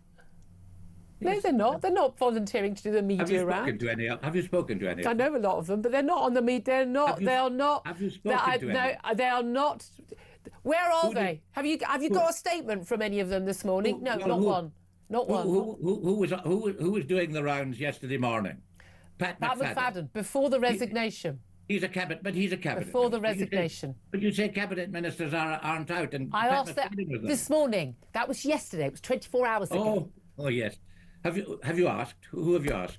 No, they're not. They're not volunteering to do the media round. Have you spoken to any? I know a lot of them, but they're not on the media. They're not. They are not. Have you spoken to any? No, they are not. Where are they? Have you got a statement from any of them this morning? No, not one. Not one. Who was doing the rounds yesterday morning? Pat McFadden, before the resignation. He's a cabinet, but he's a cabinet. Before the resignation. But you say cabinet ministers aren't out, and I asked that this morning. That was yesterday. It was 24 hours ago. Oh yes. Have you asked? Who have you asked?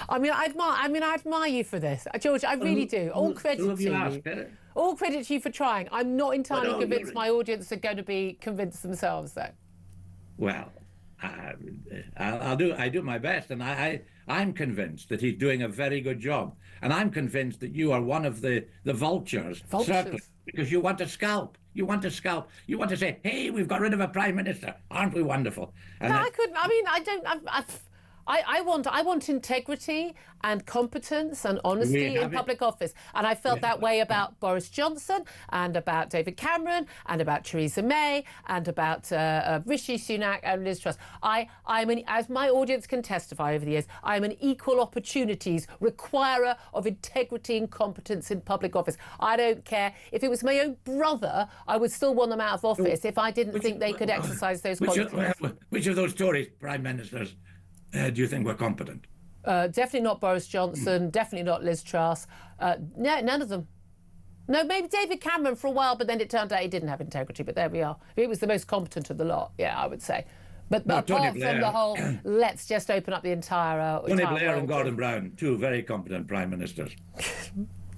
I admire you for this, George. I really do. All credit to you. All credit to you for trying. I'm not entirely convinced my audience are going to be convinced themselves, though. Well, I do my best, and I'm convinced that he's doing a very good job, and I'm convinced that you are one of the vultures. Because you want to scalp. You want to scalp. You want to say, "Hey, we've got rid of a Prime Minister. Aren't we wonderful?" And no, I couldn't. I mean, I don't. I want integrity and competence and honesty in public office. And I felt that way about Boris Johnson and about David Cameron and about Theresa May and about Rishi Sunak and Liz Truss. As my audience can testify over the years, I'm an equal opportunities requirer of integrity and competence in public office. I don't care. If it was my own brother, I would still want them out of office if I didn't think they could exercise those qualities. Which of those Tory prime ministers do you think were competent? Definitely not Boris Johnson, definitely not Liz Truss. No, none of them. No, maybe David Cameron for a while, but then it turned out he didn't have integrity. But there we are. He was the most competent of the lot, yeah, I would say. But apart from the whole, let's just open up the entire Tony Blair and Gordon Brown, two very competent prime ministers.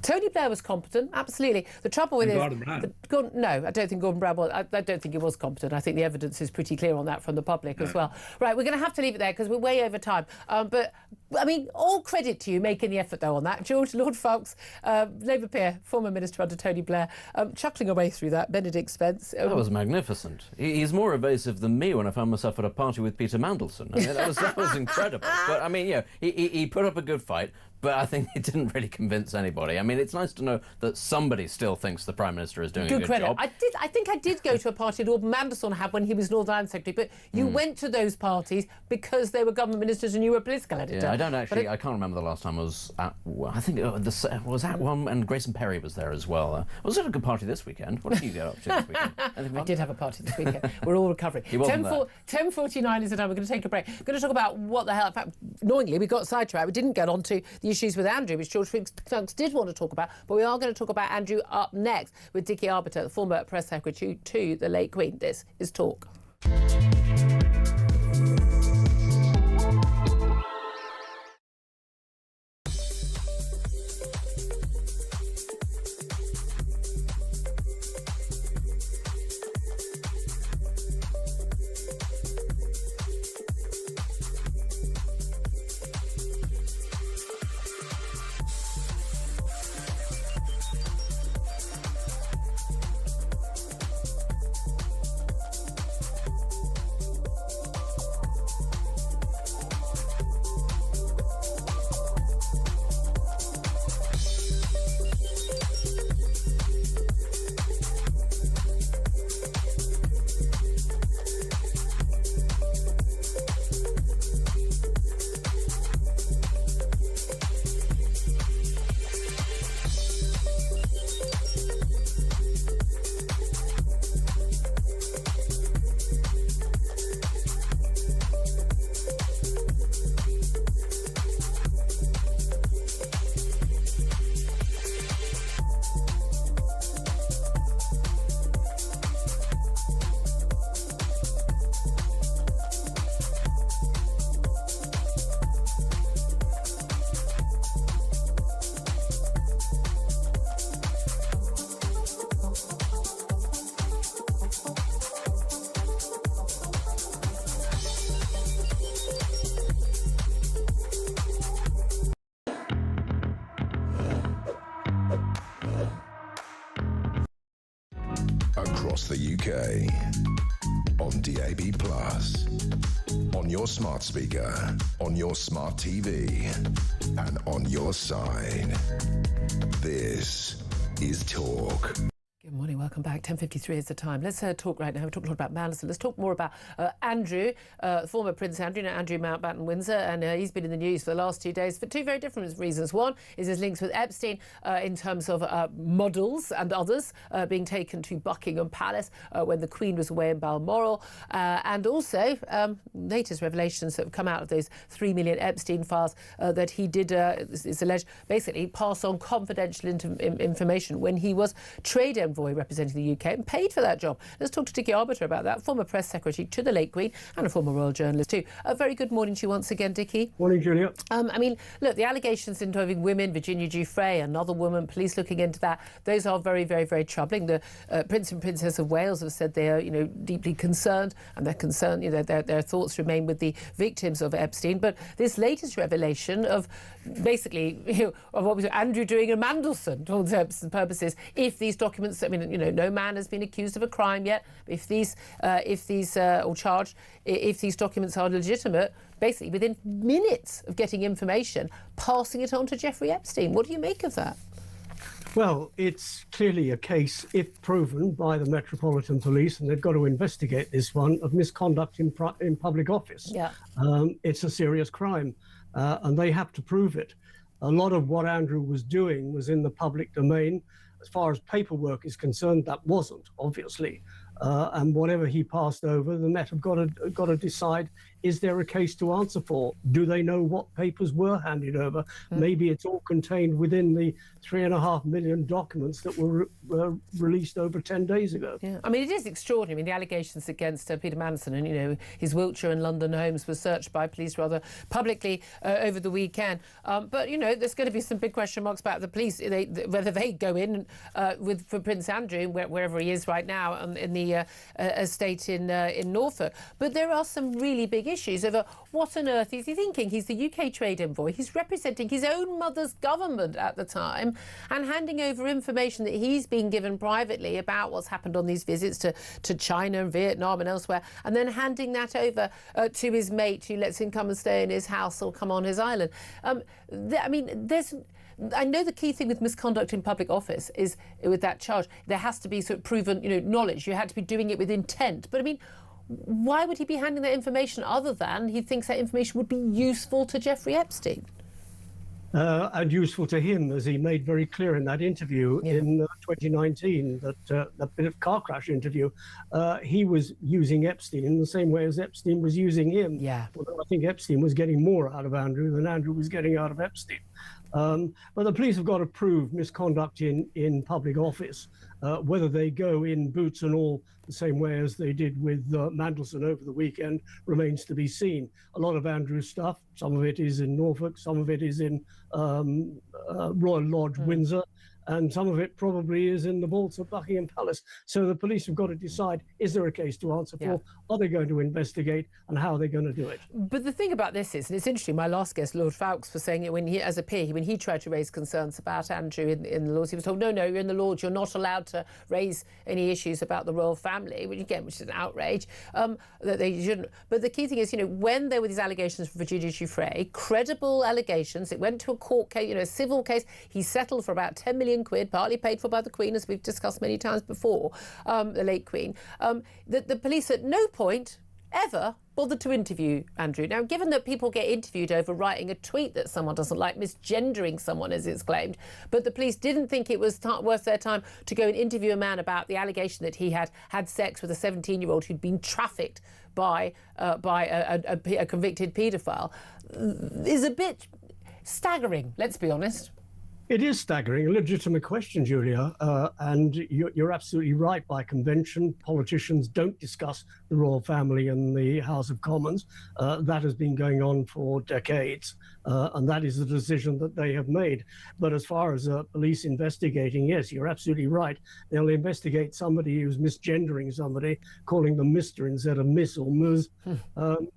Tony Blair was competent, absolutely. The trouble with Gordon Brown. No, I don't think Gordon Brown was. I don't think he was competent. I think the evidence is pretty clear on that from the public as well. Right, we're going to have to leave it there because we're way over time. But I mean, all credit to you making the effort though on that, George. Lord Foulkes, Labour peer, former minister under Tony Blair, chuckling away through that. Benedict Spence. That was magnificent. He's more evasive than me when I found myself at a party with Peter Mandelson. I mean, that was incredible. But I mean, yeah, he put up a good fight. But I think it didn't really convince anybody. I mean, it's nice to know that somebody still thinks the Prime Minister is doing a good job. I think I did go to a party Lord Mandelson had when he was Northern Ireland Secretary, but you went to those parties because they were government ministers and you were a political editor. Yeah, I don't actually, I can't remember the last time I was at, I think it was at one, and Grayson Perry was there as well. Was it a good party this weekend? What did you go up to this weekend? I did have a party this weekend. We're all recovering. 10:49 is the time. We're going to take a break. We're going to talk about what the hell, in fact, annoyingly, we got sidetracked. We didn't get on to the issues with Andrew, which George Foulkes did want to talk about, but we are going to talk about Andrew up next with Dickie Arbiter, the former press secretary to the late Queen. This is Talk. Across the UK, on DAB+, on your smart speaker, on your smart TV, and on your side. This is Talk. Good morning, welcome back. 10:53 is the time. Let's talk right now. We've talked a lot about Mandelson. Let's talk more about Andrew, former Prince Andrew, Andrew Mountbatten Windsor, and he's been in the news for the last 2 days for two very different reasons. One is his links with Epstein in terms of models and others being taken to Buckingham Palace when the Queen was away in Balmoral, and also latest revelations that have come out of those 3 million Epstein files that he did, it's alleged, basically pass on confidential information when he was trade envoy representing the UK and paid for that job. Let's talk to Dickie Arbiter about that, former press secretary to the late Queen and a former royal journalist too. A very good morning to you once again, Dickie. Morning, Julia. I mean, look, the allegations involving women, Virginia Giuffre, another woman, police looking into that, those are very, very, very troubling. The Prince and Princess of Wales have said they are, deeply concerned, and they're concerned, their thoughts remain with the victims of Epstein. But this latest revelation of basically, of what was Andrew doing in Mandelson, to all intents and purposes, if these documents, no man has been accused of a crime yet. If these or charged, if these documents are legitimate, basically within minutes of getting information, passing it on to Jeffrey Epstein. What do you make of that? Well, it's clearly a case, if proven by the Metropolitan Police, and they've got to investigate this one, of misconduct in public office. Yeah. It's a serious crime, and they have to prove it. A lot of what Andrew was doing was in the public domain. As far as paperwork is concerned, that wasn't, obviously. And whatever he passed over, the Met have got to decide, is there a case to answer for? Do they know what papers were handed over? Maybe it's all contained within the 3.5 million documents that were released over 10 days ago. Yeah, I mean, it is extraordinary. I mean, the allegations against Peter Manson and, his Wiltshire and London homes were searched by police rather publicly over the weekend. But, there's going to be some big question marks about the police, whether they go in for Prince Andrew, wherever he is right now, in the estate in Norfolk. But there are some really big issues over what on earth is he thinking. He's the UK trade envoy. He's representing his own mother's government at the time and handing over information that he's been given privately about what's happened on these visits to China and Vietnam and elsewhere, and then handing that over to his mate who lets him come and stay in his house or come on his island. I know the key thing with misconduct in public office is with that charge, there has to be sort of proven, knowledge. You had to be doing it with intent. But I mean, why would he be handing that information other than he thinks that information would be useful to Jeffrey Epstein? And useful to him, as he made very clear in that interview in 2019, that bit of car crash interview, he was using Epstein in the same way as Epstein was using him. Yeah. Although I think Epstein was getting more out of Andrew than Andrew was getting out of Epstein. But the police have got to prove misconduct in public office. Whether they go in boots and all the same way as they did with Mandelson over the weekend remains to be seen. A lot of Andrew's stuff, some of it is in Norfolk, some of it is in Royal Lodge, Windsor, and some of it probably is in the vaults of Buckingham Palace. So the police have got to decide, is there a case to answer for? Are they going to investigate, and how are they going to do it? But the thing about this is, and it's interesting, my last guest, Lord Fowkes, was saying it when he, as a peer, when he tried to raise concerns about Andrew in the Lords, he was told, no, you're in the Lords, you're not allowed to raise any issues about the royal family, which is an outrage, that they shouldn't. But the key thing is, when there were these allegations from Virginia Giuffre, credible allegations, it went to a court case, a civil case, he settled for about 10 million quid, partly paid for by the Queen, as we've discussed many times before, the late Queen, the police at no point ever bothered to interview Andrew. Now, given that people get interviewed over writing a tweet that someone doesn't like, misgendering someone, as it's claimed, but the police didn't think it was worth their time to go and interview a man about the allegation that he had sex with a 17-year-old who'd been trafficked by a convicted paedophile, is a bit staggering, let's be honest. It is staggering, a legitimate question, Julia, and you're absolutely right. By convention, politicians don't discuss the royal family in the House of Commons. That has been going on for decades, and that is the decision that they have made. But as far as police investigating, yes, you're absolutely right. They'll investigate somebody who's misgendering somebody, calling them Mr. instead of Miss or Ms.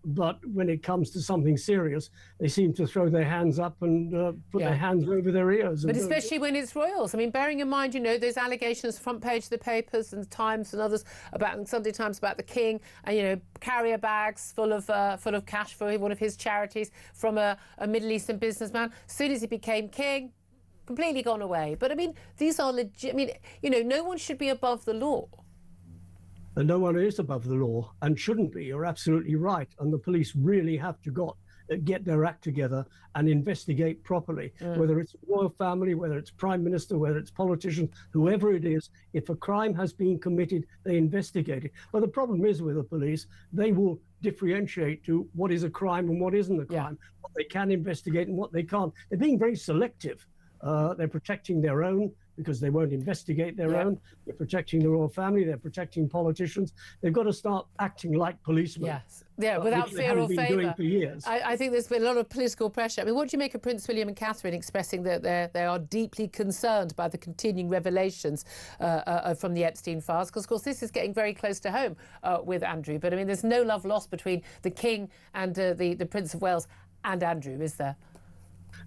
But when it comes to something serious, they seem to throw their hands up and put their hands over their ears. But especially when it's royals. I mean, bearing in mind, those allegations, front page of the papers and Times and others, and Sunday Times about the King, and, carrier bags full of cash for one of his charities from a Middle Eastern businessman. As soon as he became king, completely gone away. But, I mean, these are legit. I mean, no one should be above the law. And no one is above the law and shouldn't be. You're absolutely right. And the police really have to get their act together and investigate properly, whether it's royal family, whether it's prime minister, whether it's politicians, whoever it is. If a crime has been committed, they investigate it. But the problem is with the police, they will differentiate to what is a crime and what isn't a crime, what they can investigate and what they can't. They're being very selective. They're protecting their own because they won't investigate their own. They're protecting the royal family. They're protecting politicians. They've got to start acting like policemen. Yes. Yeah, without fear or favour. I think there's been a lot of political pressure. I mean, what do you make of Prince William and Catherine expressing that they are deeply concerned by the continuing revelations from the Epstein files? Because, of course, this is getting very close to home with Andrew. But, I mean, there's no love lost between the King and the Prince of Wales and Andrew, is there?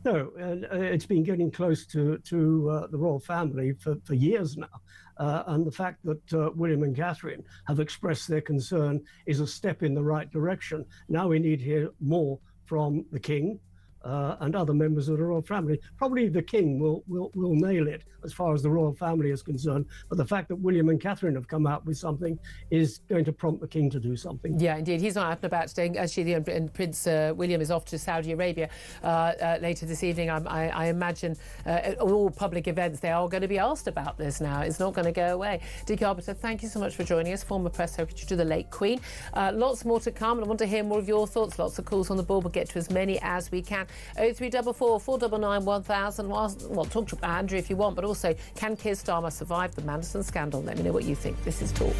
No, it's been getting close to the royal family for years now. And the fact that William and Catherine have expressed their concern is a step in the right direction. Now we need to hear more from the King and other members of the royal family. Probably the King will nail it as far as the royal family is concerned. But the fact that William and Catherine have come out with something is going to prompt the King to do something. Yeah, indeed. He's not out and about today. Actually, and Prince William is off to Saudi Arabia later this evening. I imagine all public events, they are going to be asked about this now. It's not going to go away. Dick Arbiter, thank you so much for joining us, former press secretary to the late Queen. Lots more to come, and I want to hear more of your thoughts. Lots of calls on the board. We'll get to as many as we can. 0344 499 1000. Well, talk to Andrew if you want, but also, can Keir Starmer survive the Manderson scandal? Let me know what you think. This is Talk.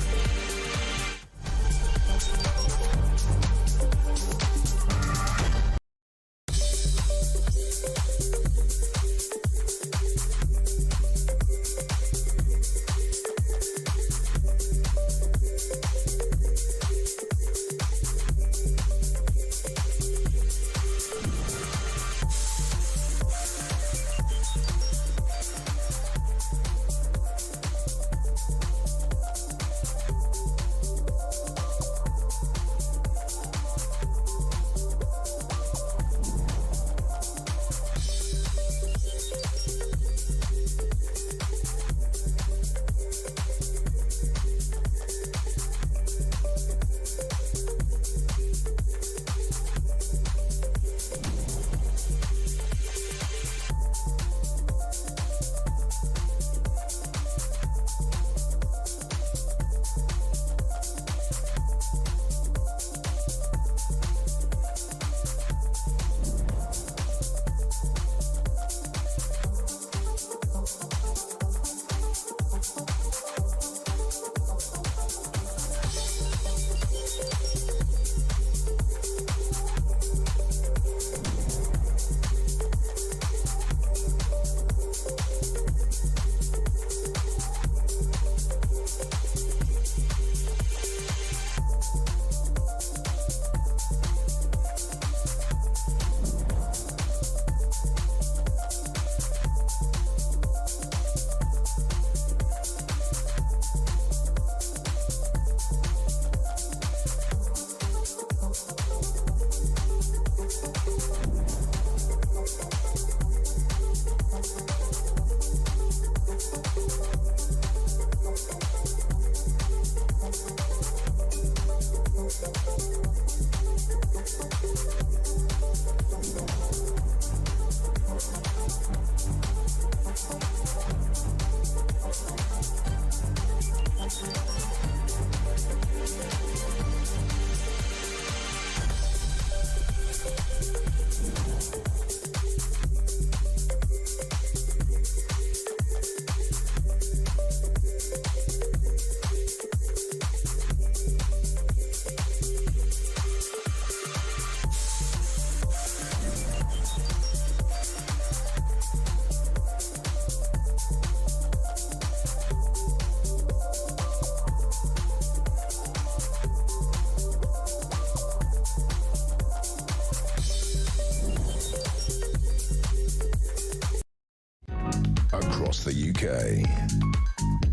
Across the UK,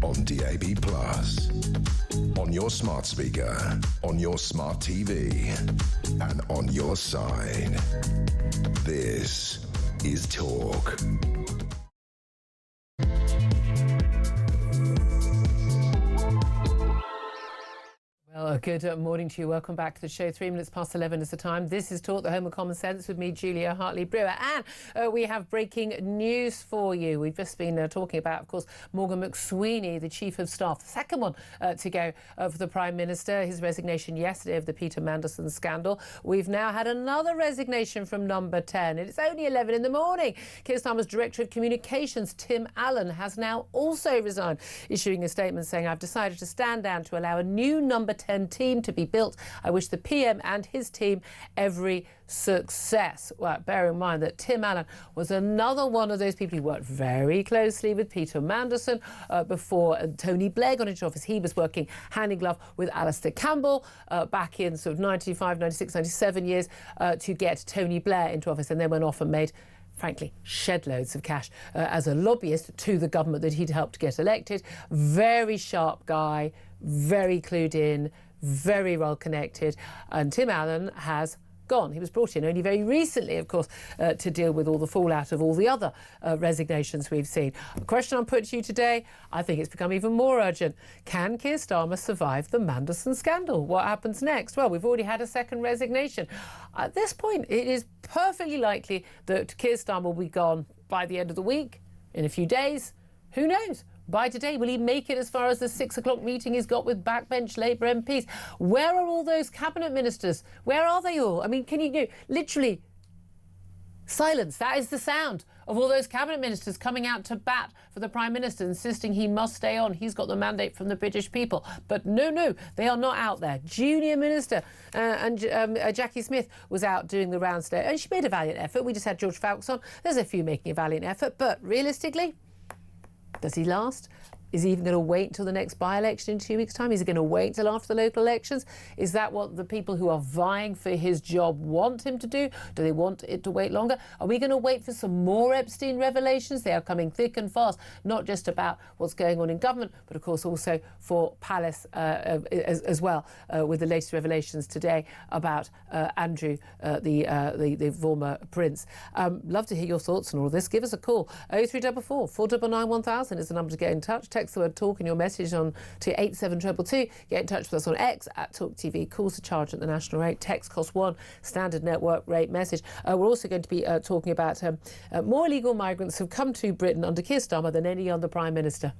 on DAB+, on your smart speaker, on your smart TV, and on your side. This is Talk. Well, good morning to you. Welcome back to the show. 3 minutes past 11 is the time. This is Talk, the home of common sense, with me, Julia Hartley-Brewer. And we have breaking news for you. We've just been talking about, of course, Morgan McSweeney, the Chief of Staff, the second one to go for the Prime Minister. His resignation yesterday of the Peter Manderson scandal. We've now had another resignation from number 10. And it's only 11 in the morning. Keir Starmer's Director of Communications, Tim Allen, has now also resigned, issuing a statement saying, "I've decided to stand down to allow a new number 10 team to be built. I wish the PM and his team every success." Well, bear in mind that Tim Allen was another one of those people who worked very closely with Peter Manderson before Tony Blair got into office. He was working hand in glove with Alistair Campbell back in sort of 95, 96, 97 years to get Tony Blair into office, and then went off and made frankly, shed loads of cash as a lobbyist to the government that he'd helped get elected. Very sharp guy, very clued in, very well connected. And Tim Allen has gone. He was brought in only very recently, of course, to deal with all the fallout of all the other resignations we've seen. The question I'm putting to you today, I think it's become even more urgent. Can Keir Starmer survive the Mandelson scandal? What happens next? Well, we've already had a second resignation. At this point, it is perfectly likely that Keir Starmer will be gone by the end of the week, in a few days. Who knows? By today, will he make it as far as the 6 o'clock meeting he's got with backbench Labour MPs? Where are all those cabinet ministers? Where are they all? I mean, can you literally silence? That is the sound of all those cabinet ministers coming out to bat for the Prime Minister, insisting he must stay on. He's got the mandate from the British people. But no, they are not out there. Junior Minister Jackie Smith was out doing the rounds today, and she made a valiant effort. We just had George Fawkes on. There's a few making a valiant effort, but realistically, does he last? Is he even going to wait until the next by-election in 2 weeks' time? Is he going to wait till after the local elections? Is that what the people who are vying for his job want him to do? Do they want it to wait longer? Are we going to wait for some more Epstein revelations? They are coming thick and fast, not just about what's going on in government, but of course also for Palace as well, with the latest revelations today about Andrew, the former prince. Love to hear your thoughts on all this. Give us a call. 0344 499 1000 is the number to get in touch. Text the word talk in your message on to 87222. Get in touch with us on X at Talk TV. Calls to charge at the national rate. Text cost £1. Standard network rate message. We're also going to be talking about more illegal migrants have come to Britain under Keir Starmer than any other Prime Minister.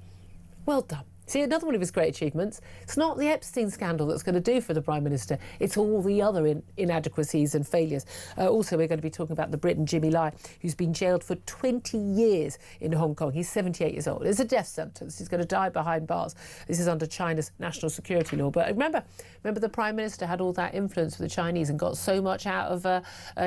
Well done. See, another one of his great achievements, it's not the Epstein scandal that's going to do for the Prime Minister, it's all the other inadequacies and failures. Also, we're going to be talking about the Briton Jimmy Lai, who's been jailed for 20 years in Hong Kong. He's 78 years old. It's a death sentence. He's going to die behind bars. This is under China's national security law. But remember the Prime Minister had all that influence with the Chinese and got so much out of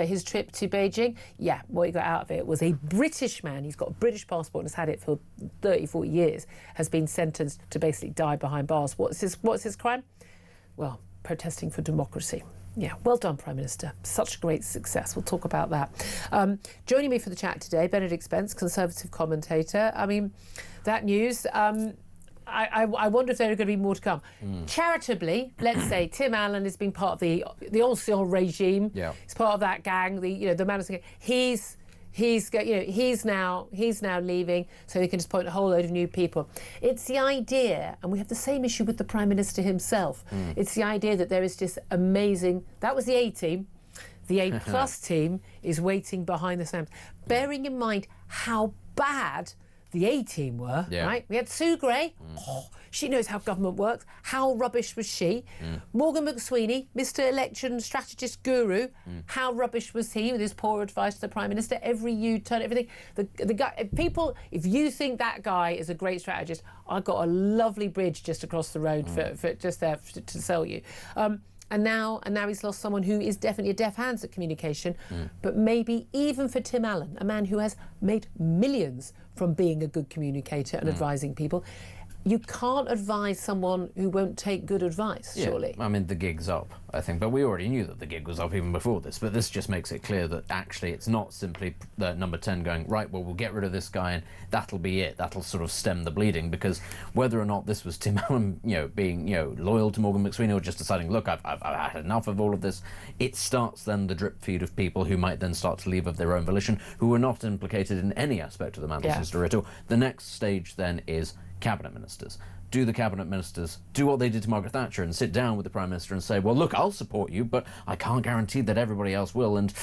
his trip to Beijing? Yeah, what he got out of it was a British man. He's got a British passport and has had it for 30, 40 years, has been sentenced to basically die behind bars. What's his crime? Well, protesting for democracy. Yeah, well done, Prime Minister. Such great success. We'll talk about that. Joining me for the chat today, Benedict Spence, Conservative commentator. I mean, that news, I wonder if there are going to be more to come. Charitably, let's say Tim Allen has been part of the ancien regime. Yeah. He's part of that gang, the Mandelson gang. He's now leaving, so he can just appoint a whole load of new people. It's the idea, and we have the same issue with the Prime Minister himself. It's the idea that there is this amazing. That was the A team. The A plus team is waiting behind the scenes, bearing in mind how bad the A team were. Yeah. Right? We had Sue Gray. Oh, she knows how government works. How rubbish was she? Morgan McSweeney, Mr. Election Strategist Guru. How rubbish was he with his poor advice to the Prime Minister? Every U-turn, everything. The guy, people, if you think that guy is a great strategist, I've got a lovely bridge just across the road for just there to sell you. And now he's lost someone who is definitely a deaf hands at communication, but maybe even for Tim Allen, a man who has made millions from being a good communicator and advising people. You can't advise someone who won't take good advice, surely. I mean, the gig's up, I think, but we already knew that the gig was up even before this, but this just makes it clear that actually it's not simply the number 10 going, right, well, we'll get rid of this guy and that'll be it. That'll sort of stem the bleeding, because whether or not this was Tim Allen, being, loyal to Morgan McSweeney or just deciding, look, I've had enough of all of this, it starts then the drip feed of people who might then start to leave of their own volition, who were not implicated in any aspect of the Mandelson story at all. The next stage then is cabinet ministers. Do the cabinet ministers do what they did to Margaret Thatcher and sit down with the Prime Minister and say, well, look, I'll support you, but I can't guarantee that everybody else will, and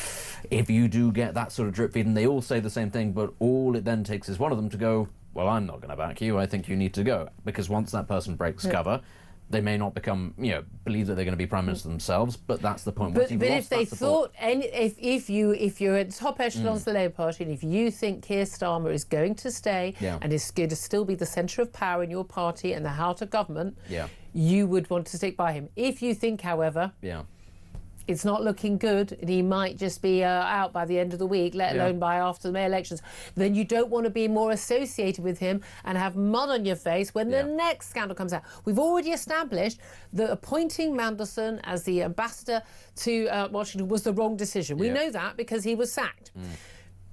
if you do get that sort of drip feed and they all say the same thing, but all it then takes is one of them to go, well, I'm not going to back you, I think you need to go, because once that person breaks cover, they may not become, believe that they're going to be Prime Minister themselves, but that's the point. But if they thought, if you're at the top echelons of the Labour Party, and if you think Keir Starmer is going to stay and is going to still be the centre of power in your party and the heart of government, you would want to stick by him. If you think, however, it's not looking good and he might just be out by the end of the week, let alone by after the May elections, then you don't want to be more associated with him and have mud on your face when the next scandal comes out. We've already established that appointing Mandelson as the ambassador to Washington was the wrong decision. We know that because he was sacked.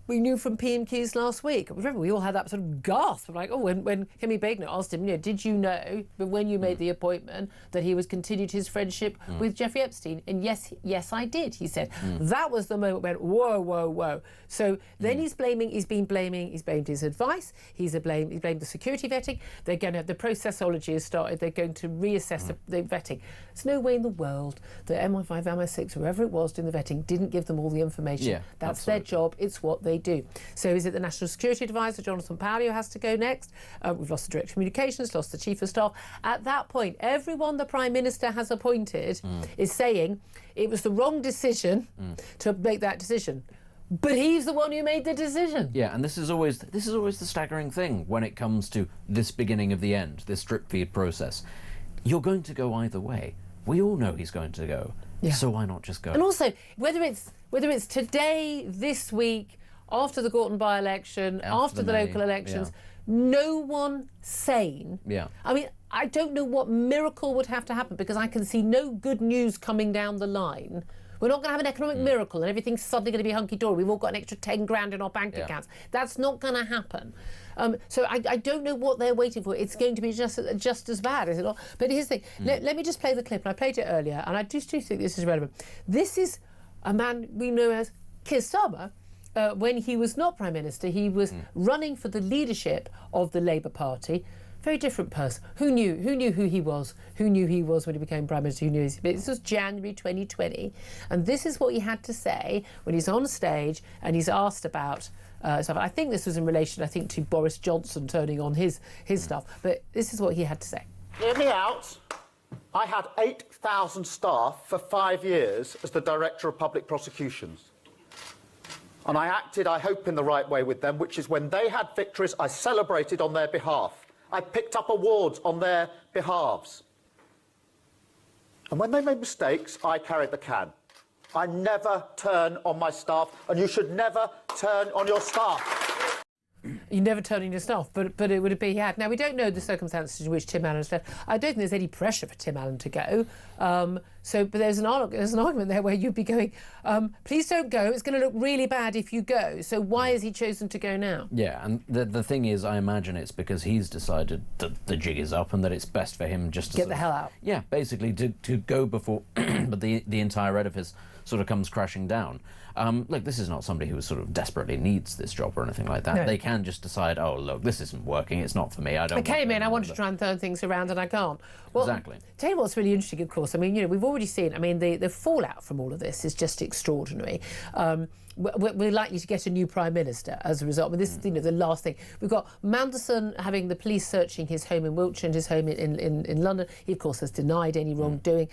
we knew from PMQs last week. Remember, we all had that sort of gasp, like, oh, when Hemi Begner asked him, did you know, but when you made the appointment, that he was continued his friendship with Jeffrey Epstein? And yes, I did, he said. That was the moment when, whoa, whoa, whoa. So then he's blamed his advice, he blamed the security vetting. They're going to have, the processology has started, they're going to reassess the vetting. There's no way in the world that MI5, MI6, whoever it was doing the vetting, didn't give them all the information. Yeah, that's their job, it's what they do. So is it the National Security Advisor, Jonathan Powell, who has to go next? We've lost the Director of Communications, lost the Chief of Staff. At that point, everyone the Prime Minister has appointed is saying it was the wrong decision to make that decision. But he's the one who made the decision. Yeah, and this is always the staggering thing when it comes to this beginning of the end, this drip feed process. You're going to go either way. We all know he's going to go. Yeah. So why not just go? And also, whether it's today, this week, after the Gorton by-election, after the local elections, no one sane. Yeah. I mean, I don't know what miracle would have to happen, because I can see no good news coming down the line. We're not going to have an economic miracle and everything's suddenly going to be hunky-dory. We've all got an extra 10 grand in our bank accounts. That's not going to happen. So I don't know what they're waiting for. It's going to be just as bad, is it not? But here's the thing. Let me just play the clip. And I played it earlier, and I just do think this is relevant. This is a man we know as Keir Starmer. When he was not Prime Minister, he was running for the leadership of the Labour Party. Very different person. Who knew who he was? Who knew he was when he became Prime Minister? Who knew this was January 2020. And this is what he had to say when he's on stage and he's asked about stuff. I think this was in relation, to Boris Johnson turning on his stuff. But this is what he had to say. Hear me out. I had 8,000 staff for 5 years as the Director of Public Prosecutions. And I acted, I hope, in the right way with them, which is when they had victories, I celebrated on their behalf. I picked up awards on their behalves. And when they made mistakes, I carried the can. I never turn on my staff, and you should never turn on your staff. You never turn on your staff, but it would have been he had. Now, we don't know the circumstances in which Tim Allen's left. I don't think there's any pressure for Tim Allen to go. But there's an argument there where you'd be going, please don't go. It's going to look really bad if you go. So why has he chosen to go now? Yeah, and the thing is, I imagine it's because he's decided that the jig is up and that it's best for him just to get the hell out. Yeah, basically to go before but the entire edifice sort of comes crashing down. Look, this is not somebody who sort of desperately needs this job or anything like that. No. They can just decide, oh, look, this isn't working, it's not for me, I came in, I want to try and turn things around and I can't. Well, exactly. Tell you what's really interesting, of course, we've already seen, the fallout from all of this is just extraordinary. We're likely to get a new Prime Minister as a result. This is the last thing. We've got Mandelson having the police searching his home in Wiltshire and his home in London. He, of course, has denied any wrongdoing.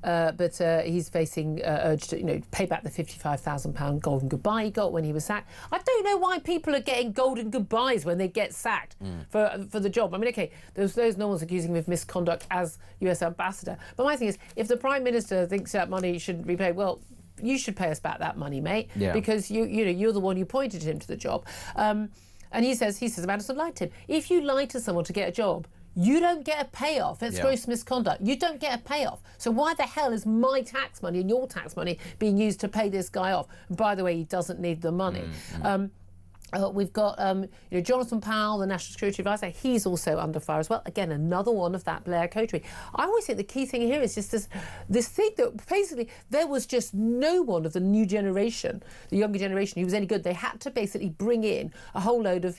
But he's facing urge to, pay back the £55,000 golden goodbye he got when he was sacked. I don't know why people are getting golden goodbyes when they get sacked for the job. OK, there's no one's accusing him of misconduct as US ambassador. But my thing is, if the Prime Minister thinks that money shouldn't be paid, well, you should pay us back that money, mate, because you're the one who pointed him to the job. And he says Madison lied to him. If you lie to someone to get a job, you don't get a payoff. It's gross misconduct. You don't get a payoff. So why the hell is my tax money and your tax money being used to pay this guy off? And by the way, he doesn't need the money. We've got Jonathan Powell, the National Security Advisor. He's also under fire as well. Again, another one of that Blair coterie. I always think the key thing here is just this thing that basically there was just no one of the new generation, the younger generation, who was any good. They had to basically bring in a whole load of,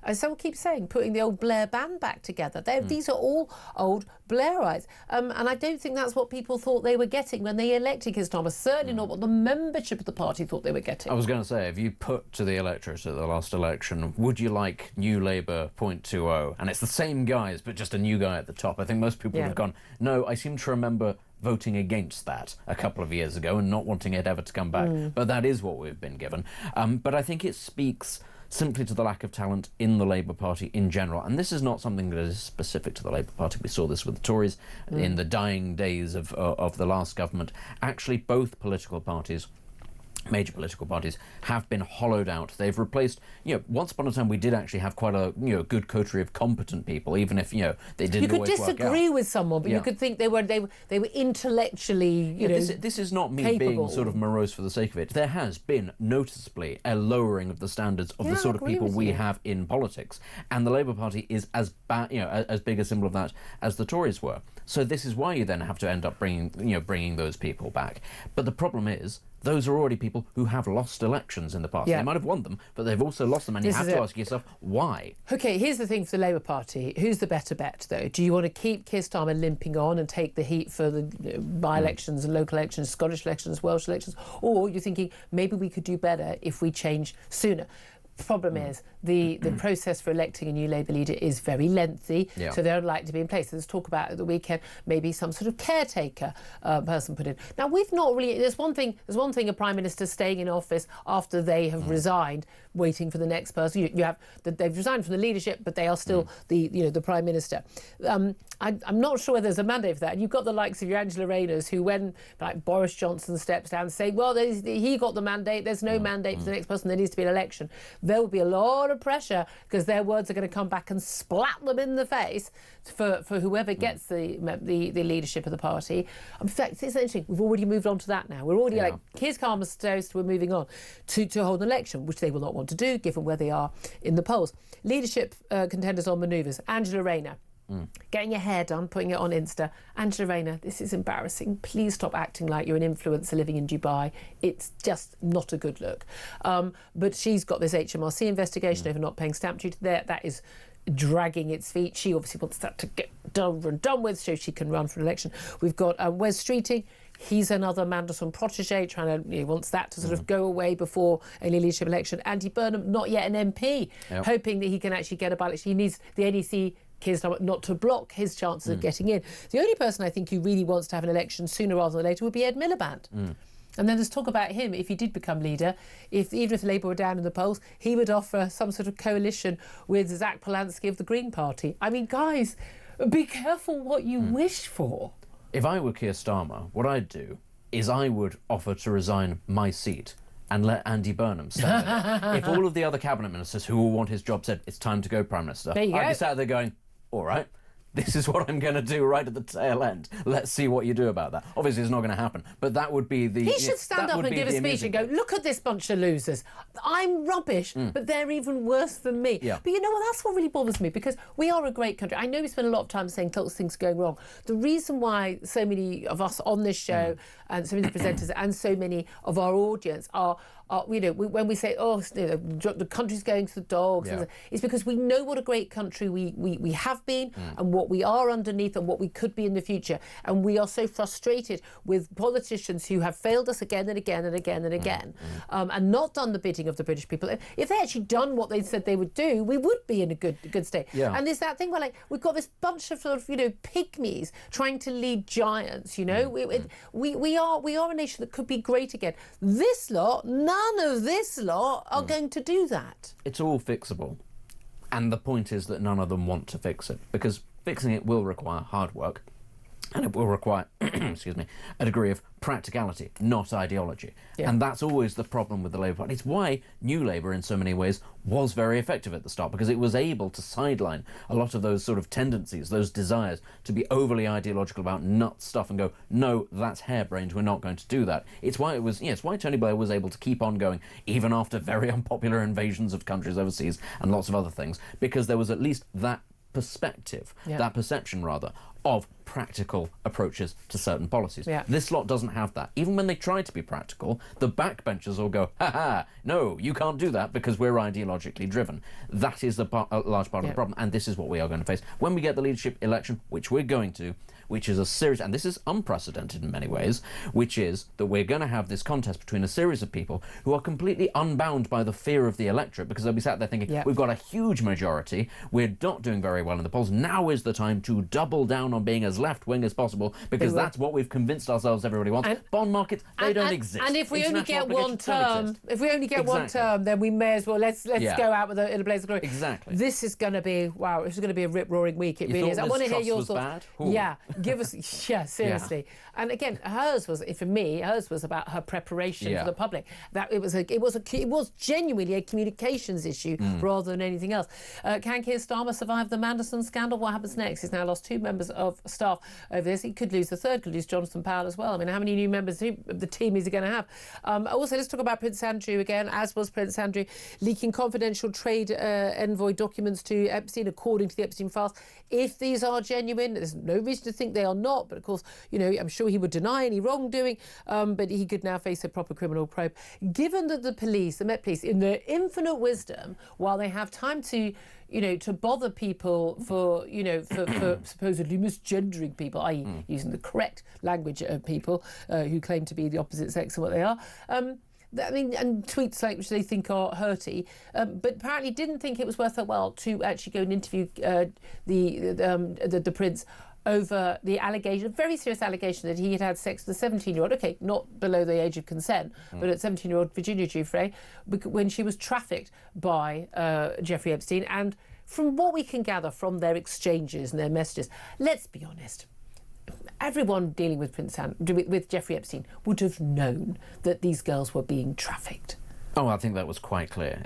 as someone keeps saying, putting the old Blair band back together. These are all old Blairites. And I don't think that's what people thought they were getting when they elected Keir Starmer. Certainly not what the membership of the party thought they were getting. I was going to say, if you put to the electorate at the last election, would you like New Labour 0.20? And it's the same guys, but just a new guy at the top. I think most people would have gone, no, I seem to remember voting against that a couple of years ago and not wanting it ever to come back. But that is what we've been given. But I think it speaks simply to the lack of talent in the Labour Party in general. And this is not something that is specific to the Labour Party. We saw this with the Tories in the dying days of the last government. Actually, both political parties major political parties have been hollowed out. They've replaced, once upon a time we did actually have quite a, good coterie of competent people, even if, they didn't always work out. You could disagree with someone, but you could think they were intellectually, This is not me capable. being sort of morose for the sake of it. There has been noticeably a lowering of the standards of the sort of people we have in politics, and the Labour Party is as as big a symbol of that as the Tories were. So this is why you then have to end up bringing those people back. But the problem is, those are already people who have lost elections in the past. They might have won them, but they've also lost them, and you have to ask yourself, why? OK, here's the thing for the Labour Party. Who's the better bet, though? Do you want to keep Keir Starmer limping on and take the heat for the by-elections and local elections, Scottish elections, Welsh elections? Or you're thinking, maybe we could do better if we change sooner? The problem is the process for electing a new Labour leader is very lengthy, so they're unlikely to be in place. There's talk about at the weekend maybe some sort of caretaker person put in. Now we've not really. There's one thing a Prime Minister staying in office after they have resigned, waiting for the next person. You have they've resigned from the leadership, but they are still the Prime Minister. I'm not sure whether there's a mandate for that. And you've got the likes of your Angela Rayner's who, when like Boris Johnson steps down, say, well, he got the mandate. There's no mandate for the next person. There needs to be an election. There will be a lot of pressure because their words are going to come back and splat them in the face for whoever gets the leadership of the party. In fact, it's interesting. We've already moved on to that now. We're already here's Karma's toast. We're moving on to hold an election, which they will not want to do given where they are in the polls. Leadership contenders on manoeuvres. Angela Rayner. Getting your hair done, putting it on Insta. Angela Rayner, this is embarrassing. Please stop acting like you're an influencer living in Dubai. It's just not a good look. But she's got this HMRC investigation over not paying stamp duty there. That is dragging its feet. She obviously wants that to get done with so she can run for an election. We've got Wes Streeting. He's another Mandelson protege, he wants that to sort of go away before any leadership election. Andy Burnham, not yet an MP, hoping that he can actually get a by-election. He needs the NEC Keir Starmer not to block his chances of getting in. The only person I think who really wants to have an election sooner rather than later would be Ed Miliband. And then there's talk about him, if he did become leader, even if Labour were down in the polls, he would offer some sort of coalition with Zach Polanski of the Green Party. I mean, guys, be careful what you wish for. If I were Keir Starmer, what I'd do is I would offer to resign my seat and let Andy Burnham stand in it. If all of the other cabinet ministers who all want his job said, it's time to go, Prime Minister, I'd be sat there going, all right, this is what I'm going to do right at the tail end. Let's see what you do about that. Obviously, it's not going to happen, but that would be the... He should stand up and give a speech and go, look at this bunch of losers. I'm rubbish, but they're even worse than me. But you know what? That's what really bothers me, because we are a great country. I know we spend a lot of time saying things are going wrong. The reason why so many of us on this show and so many presenters and so many of our audience are when we say, the country's going to the dogs, it's because we know what a great country we have been and what we are underneath and what we could be in the future. And we are so frustrated with politicians who have failed us again and again and again and again and not done the bidding of the British people. If they actually done what they said they would do, we would be in a good state. And there's that thing where we've got this bunch of sort of, pygmies trying to lead giants, we are a nation that could be great again. This lot, none of this lot are going to do that. It's all fixable. And the point is that none of them want to fix it, because fixing it will require hard work, and it will require, excuse me, a degree of practicality, not ideology. And that's always the problem with the Labour Party. It's why New Labour, in so many ways, was very effective at the start, because it was able to sideline a lot of those sort of tendencies, those desires to be overly ideological about nut stuff and go, no, that's harebrained, we're not going to do that. It's why it's why Tony Blair was able to keep on going, even after very unpopular invasions of countries overseas and lots of other things, because there was at least that perspective, that perception rather, of practical approaches to certain policies. This lot doesn't have that. Even when they try to be practical, the backbenchers will go, no, you can't do that because we're ideologically driven. That is a large part of the problem, and this is what we are going to face. When we get the leadership election, which we're going to, which is a series, and this is unprecedented in many ways, which is that we're going to have this contest between a series of people who are completely unbound by the fear of the electorate, because they'll be sat there thinking, we've got a huge majority, we're not doing very well in the polls, now is the time to double down on being as left-wing as possible, because that's what we've convinced ourselves everybody wants. Bond markets, they don't exist. And if we only get one term, then we may as well let's go out in a blaze of glory. Exactly. This is going to be This is going to be a rip-roaring week. It really is. I want to hear your thoughts. Yeah, give us. Yeah, seriously. Yeah. And again, hers was about her preparation for the public. That it was genuinely a communications issue rather than anything else. Can Keir Starmer survive the Manderson scandal? What happens next? He's now lost 2 members of staff over this. He could lose the third. Could lose Jonathan Powell as well. I mean, how many new members of the team is he going to have? Also, let's talk about Prince Andrew again. As was Prince Andrew leaking confidential trade envoy documents to Epstein, according to the Epstein files. If these are genuine, there's no reason to think they are not. But of course, I'm sure he would deny any wrongdoing. But he could now face a proper criminal probe. Given that the Met Police, in their infinite wisdom, while they have time to bother people for supposedly misgendering people, i.e. using the correct language of people who claim to be the opposite sex of what they are. And tweets which they think are hurty, but apparently didn't think it was worth their while to actually go and interview the prince over the allegation, a very serious allegation, that he had sex with a 17-year-old, okay, not below the age of consent, but at 17-year-old Virginia Giuffre, when she was trafficked by Jeffrey Epstein. And from what we can gather from their exchanges and their messages, let's be honest, everyone dealing with with Jeffrey Epstein would have known that these girls were being trafficked. Oh, I think that was quite clear.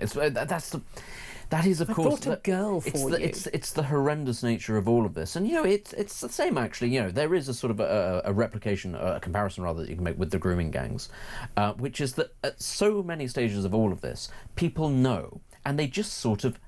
That is, of course, brought a girl for you. It's the horrendous nature of all of this, and it's the same actually. There is a sort of a replication, a comparison rather, that you can make with the grooming gangs, which is that at so many stages of all of this, people know, and they just sort of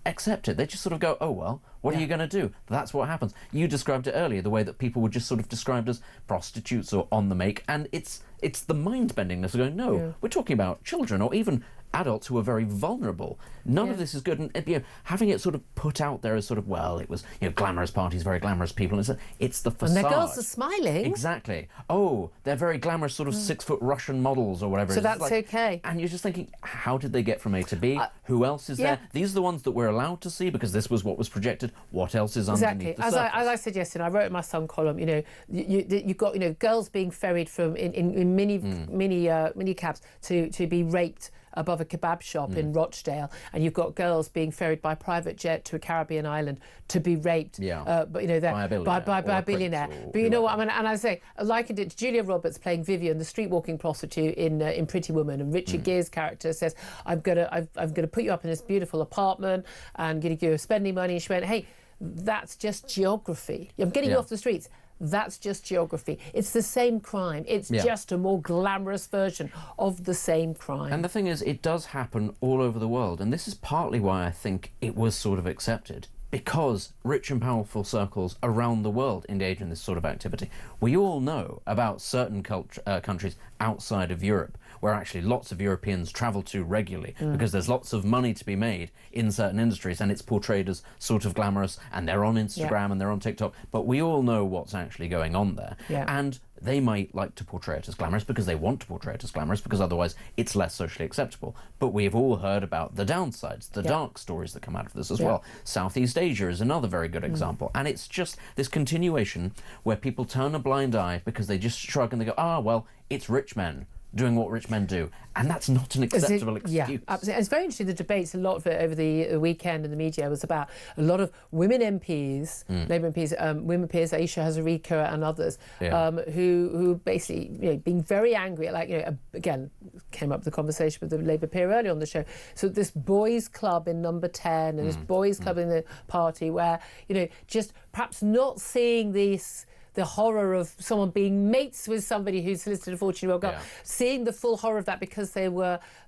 accept it. They just sort of go, oh well, what are you going to do? That's what happens. You described it earlier, the way that people were just sort of described as prostitutes or on the make, and it's the mind-bendingness of going, no, we're talking about children or even adults who are very vulnerable. None of this is good, and having it sort of put out there as sort of, well, it was glamorous parties, very glamorous people, and it's the facade. And the girls are smiling. Exactly. Oh, they're very glamorous, sort of 6-foot Russian models or whatever. So that's okay. And you're just thinking, how did they get from A to B? Who else is there? These are the ones that we're allowed to see because this was what was projected. What else is underneath the surface? As I said yesterday, I wrote in my Sun column, you've got girls being ferried from in mini cabs to be raped above a kebab shop in Rochdale, and you've got girls being ferried by private jet to a Caribbean island to be raped, by a billionaire. But you know what? And I say, I likened it to Julia Roberts playing Vivian, the streetwalking prostitute in Pretty Woman, and Richard Gere's character says, I'm gonna put you up in this beautiful apartment and gonna give you spending money. And she went, hey, that's just geography. I'm getting you off the streets. That's just geography. It's the same crime. It's just a more glamorous version of the same crime. And the thing is, it does happen all over the world. And this is partly why I think it was sort of accepted. Because rich and powerful circles around the world engage in this sort of activity. We all know about certain countries outside of Europe where actually lots of Europeans travel to regularly because there's lots of money to be made in certain industries, and it's portrayed as sort of glamorous, and they're on Instagram and they're on TikTok, but we all know what's actually going on there. And they might like to portray it as glamorous because they want to portray it as glamorous, because otherwise it's less socially acceptable. But we've all heard about the downsides, the dark stories that come out of this as well. Southeast Asia is another very good example. And it's just this continuation where people turn a blind eye because they just shrug and they go, well, it's rich men doing what rich men do. And that's not an acceptable excuse. Yeah, absolutely. It's very interesting, the debates, a lot of it over the weekend in the media was about a lot of women MPs, Labour MPs, women peers, Aisha Hazarika and others, who basically, being very angry, again, came up with the conversation with the Labour peer earlier on the show. So this boys' club in Number 10 and this boys' club in the party where, just perhaps not seeing the horror of someone being mates with somebody who solicited a 14-year-old girl, seeing the full horror of that because they're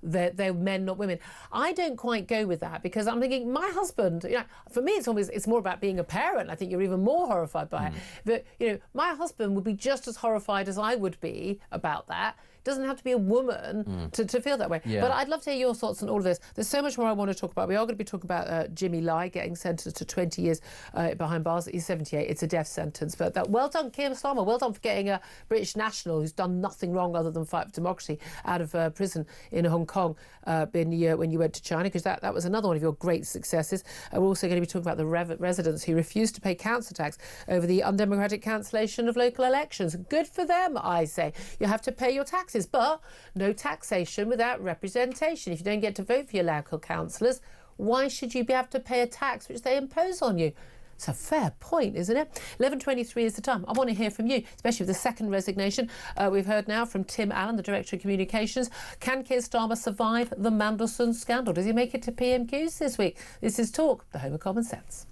men, not women. I don't quite go with that, because I'm thinking, my husband, for me it's more about being a parent. I think you're even more horrified by it. But, my husband would be just as horrified as I would be about that. It doesn't have to be a woman to feel that way. Yeah. But I'd love to hear your thoughts on all of this. There's so much more I want to talk about. We are going to be talking about Jimmy Lai getting sentenced to 20 years behind bars. He's 78. It's a death sentence. But well done, Keir Starmer. Well done for getting a British national who's done nothing wrong other than fight for democracy out of prison in Hong Kong when you went to China, because that was another one of your great successes. We're also going to be talking about the residents who refused to pay council tax over the undemocratic cancellation of local elections. Good for them, I say. You have to pay your taxes, but no taxation without representation. If you don't get to vote for your local councillors, why should you have to pay a tax which they impose on you? It's a fair point, isn't it? 11:23 is the time. I want to hear from you, especially with the second resignation. We've heard now from Tim Allen, the Director of Communications. Can Keir Starmer survive the Mandelson scandal? Does he make it to PMQs this week? This is Talk, the home of common sense.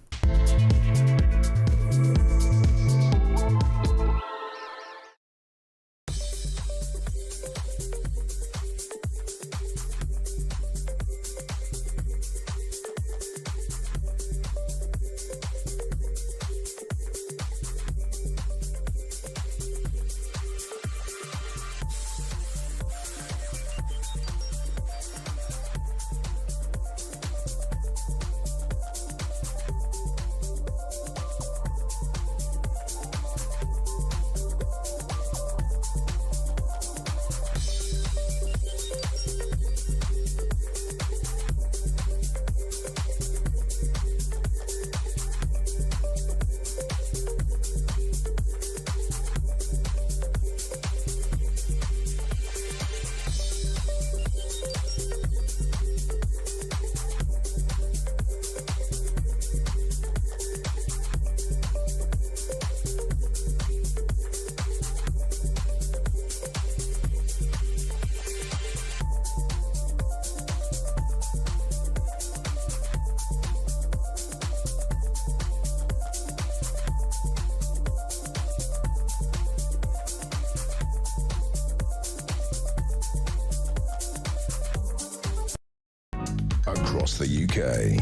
Across the UK,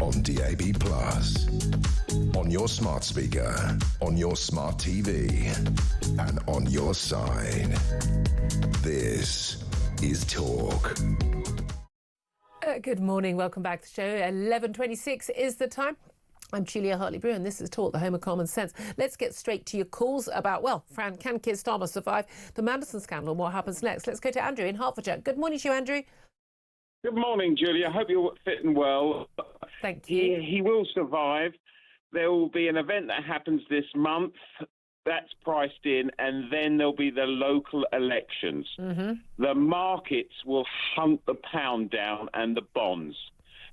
on DAB+, on your smart speaker, on your smart TV, and on your side. This is Talk. Good morning. Welcome back to the show. 11:26 is the time. I'm Julia Hartley-Brewer, and this is Talk, the home of common sense. Let's get straight to your calls about, well, Fran, can Keir Starmer survive the Mandelson scandal and what happens next? Let's go to Andrew in Hertfordshire. Good morning to you, Andrew. Good morning, Julia. I hope you're fit and well. Thank you. He will survive. There will be an event that happens this month. That's priced in, and then there'll be the local elections. The markets will hunt the pound down and the bonds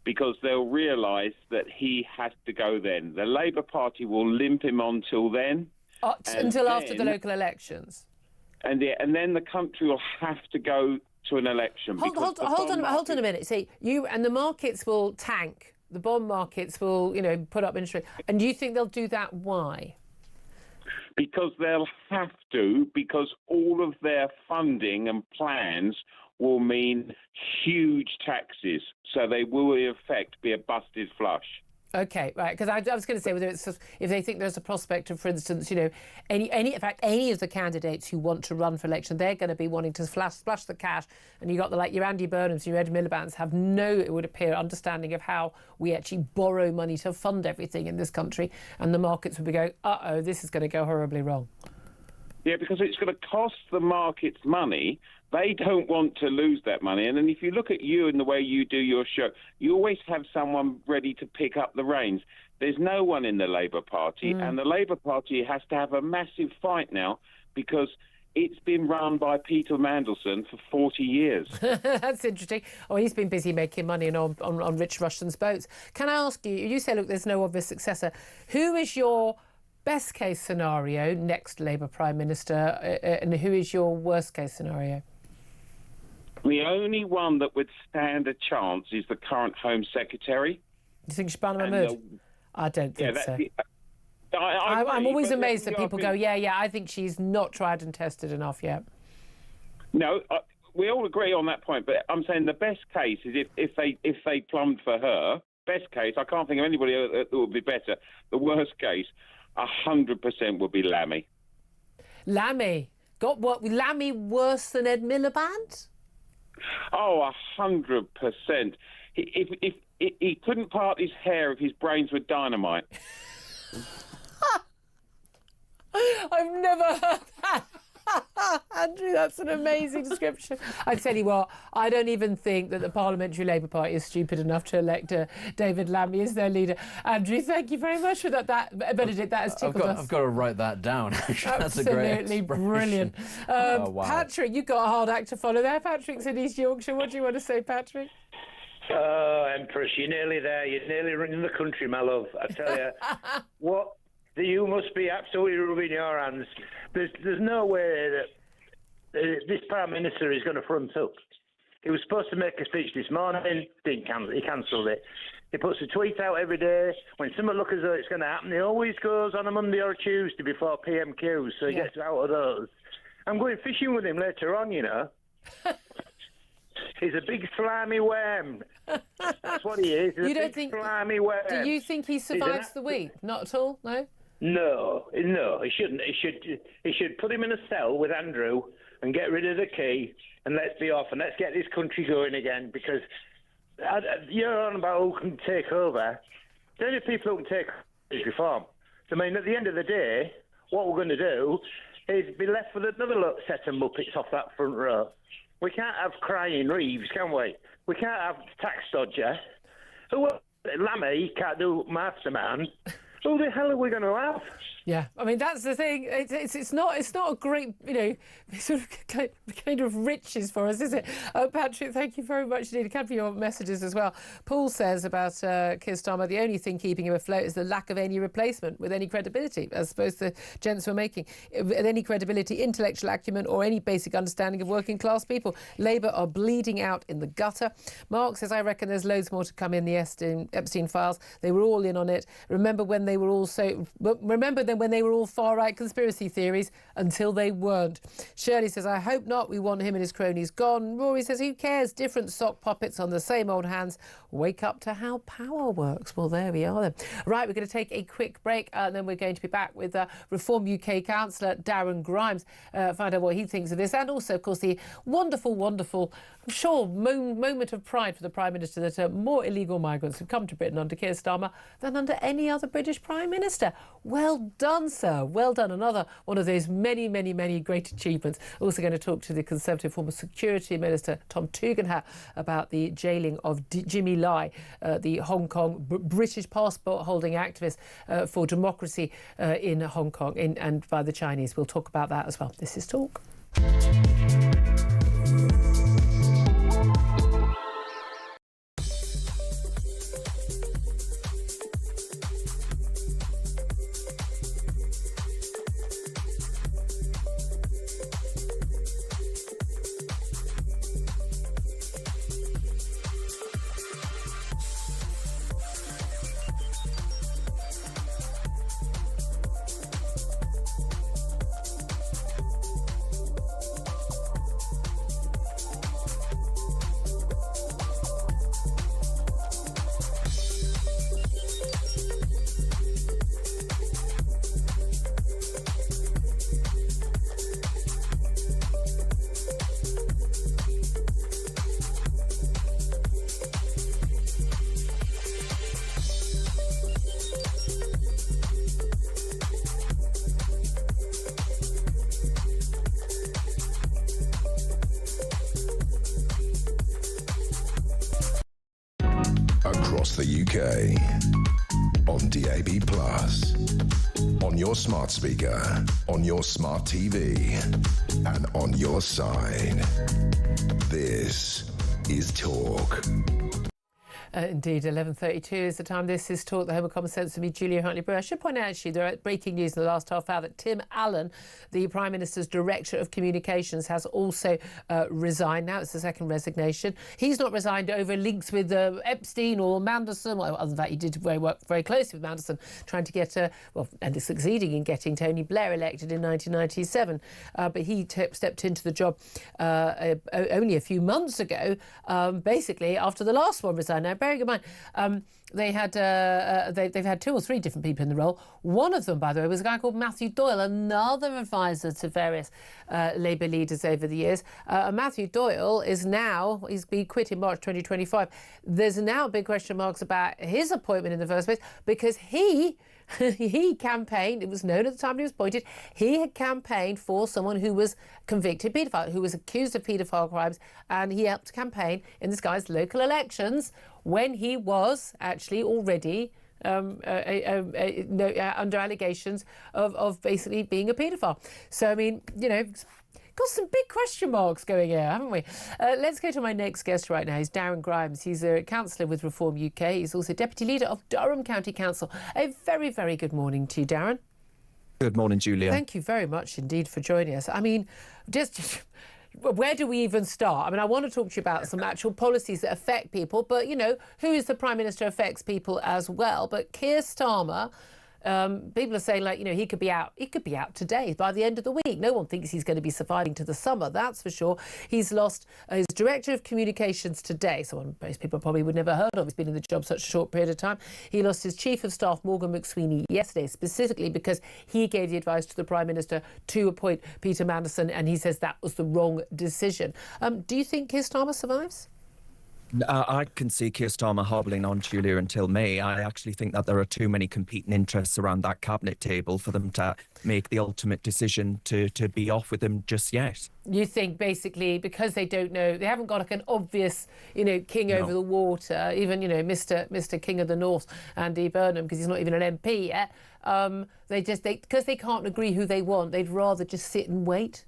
because they'll realise that he has to go then. The Labour Party will limp him on till then. Until after the local elections. And then the country will have to go to an election. Hold on a minute. See, you and the markets will tank. The bond markets will, put up interest. And do you think they'll do that? Why? Because they'll have to, because all of their funding and plans will mean huge taxes. So they will, in effect, be a busted flush. Okay, right. Because I was going to say whether it's if they think there's a prospect of, for instance, any of the candidates who want to run for election, they're going to be wanting to splash the cash, and you got your Andy Burnhams, your Ed Miliband's have no, it would appear, understanding of how we actually borrow money to fund everything in this country, and the markets would be going, this is going to go horribly wrong. Yeah, because it's going to cost the markets money. They don't want to lose that money. And then if you look at you and the way you do your show, you always have someone ready to pick up the reins. There's no one in the Labour Party, and the Labour Party has to have a massive fight now because it's been run by Peter Mandelson for 40 years. That's interesting. Oh, he's been busy making money on rich Russians' boats. Can I ask you, you say, look, there's no obvious successor. Who is your best case scenario, next Labour Prime Minister, and who is your worst case scenario? The only one that would stand a chance is the current Home Secretary. Do you think Shabana Mahmood? I don't think so. I'm always amazed that people go, I think she's not tried and tested enough yet. No, we all agree on that point, but I'm saying the best case is if they plumbed for her. Best case, I can't think of anybody that would be better. The worst case, 100% would be Lammy. Lammy? Got what? Lammy worse than Ed Miliband? Oh, 100%. If he couldn't part his hair if his brains were dynamite. I've never heard that. Andrew, that's an amazing description. I tell you what, I don't even think that the Parliamentary Labour Party is stupid enough to elect David Lammy as their leader. Andrew, thank you very much for that. Benedict, that has tickled us. I've got to write that down. That's a great Absolutely brilliant. Wow. Patrick, you've got a hard act to follow there. Patrick's in East Yorkshire. What do you want to say, Patrick? Oh, Empress, you're nearly there. You're nearly running the country, my love. I tell you, what you must be absolutely rubbing your hands. There's no way that this Prime Minister is going to front up. He was supposed to make a speech this morning. He cancelled it. He puts a tweet out every day. When something looks as though it's going to happen, he always goes on a Monday or a Tuesday before PMQs, so he gets out of those. I'm going fishing with him later on, you know. He's a big slimy worm. That's what he is. He's a big slimy worm. Do you think he survives the week? Not at all, no? No, he shouldn't. He should put him in a cell with Andrew and get rid of the key and let's be off and let's get this country going again, because you're on about who can take over. The only people who can take over is reform. I mean, at the end of the day, what we're going to do is be left with another set of muppets off that front row. We can't have crying Reeves, can we? We can't have tax dodger. Lammy can't do masterman. Who the hell are we going to have? Yeah, I mean, that's the thing. It's not a great, sort of kind of riches for us, is it? Patrick, thank you very much indeed. Can for your messages as well. Paul says about Keir Starmer, the only thing keeping him afloat is the lack of any replacement with any credibility, as opposed to the gents were making. With any credibility, intellectual acumen or any basic understanding of working class people. Labour are bleeding out in the gutter. Mark says, I reckon there's loads more to come in the Epstein files. They were all in on it. Remember when they were all far-right conspiracy theories until they weren't. Shirley says, I hope not. We want him and his cronies gone. Rory says, who cares? Different sock puppets on the same old hands. Wake up to how power works. Well, there we are then. Right, we're going to take a quick break and then we're going to be back with Reform UK Councillor Darren Grimes, find out what he thinks of this, and also, of course, the wonderful, I'm sure, moment of pride for the Prime Minister that more illegal migrants have come to Britain under Keir Starmer than under any other British Prime Minister. Well done, sir. Well done. Another one of those many, many, many great achievements. Also going to talk to the Conservative former Security Minister, Tom Tugendhat, about the jailing of Jimmy Lai, the Hong Kong British passport-holding activist for democracy in Hong Kong and by the Chinese. We'll talk about that as well. This is Talk. Across the UK, on DAB+, on your smart speaker, on your smart TV, and on your side. This is Talk. Indeed, 11:32 is the time. This is Talk, the home of common sense, with me, Julia Hartley-Brewer. I should point out, actually, there are breaking news in the last half hour that Tim Allen, the Prime Minister's Director of Communications, has also resigned. Now it's the second resignation. He's not resigned over links with Epstein or Manderson. Well, other than that, he did work very closely with Manderson, trying to get, and succeeding in getting Tony Blair elected in 1997. But he stepped into the job only a few months ago, basically after the last one resigned. Now, bearing in mind, they've had 2 or 3 different people in the role. One of them, by the way, was a guy called Matthew Doyle, another advisor to various Labour leaders over the years. Matthew Doyle he's been quit in March 2025. There's now big question marks about his appointment in the first place, because he campaigned, it was known at the time he was appointed, he had campaigned for someone who was convicted paedophile, who was accused of paedophile crimes, and he helped campaign in this guy's local elections when he was actually already under allegations of basically being a paedophile. So, I mean, got some big question marks going here, haven't we? Let's go to my next guest right now. He's Darren Grimes. He's a councillor with Reform UK. He's also deputy leader of Durham County Council. A very, very good morning to you, Darren. Good morning, Julia. Thank you very much indeed for joining us. I mean, just where do we even start? I mean, I want to talk to you about some actual policies that affect people, but, who is the Prime Minister affects people as well. But Keir Starmer, people are saying, he could be out. He could be out today by the end of the week. No one thinks he's going to be surviving to the summer, that's for sure. He's lost his Director of Communications today, someone most people probably would never heard of. He's been in the job such a short period of time. He lost his Chief of Staff, Morgan McSweeney, yesterday, specifically because he gave the advice to the Prime Minister to appoint Peter Mandelson, and he says that was the wrong decision. Do you think Keir Starmer survives? I can see Keir Starmer hobbling on, Julia, until May. I actually think that there are too many competing interests around that cabinet table for them to make the ultimate decision to be off with him just yet. You think basically because they don't know, they haven't got like an obvious, king over the water, even, Mr. King of the North, Andy Burnham, because he's not even an MP yet. Because they can't agree who they want, they'd rather just sit and wait.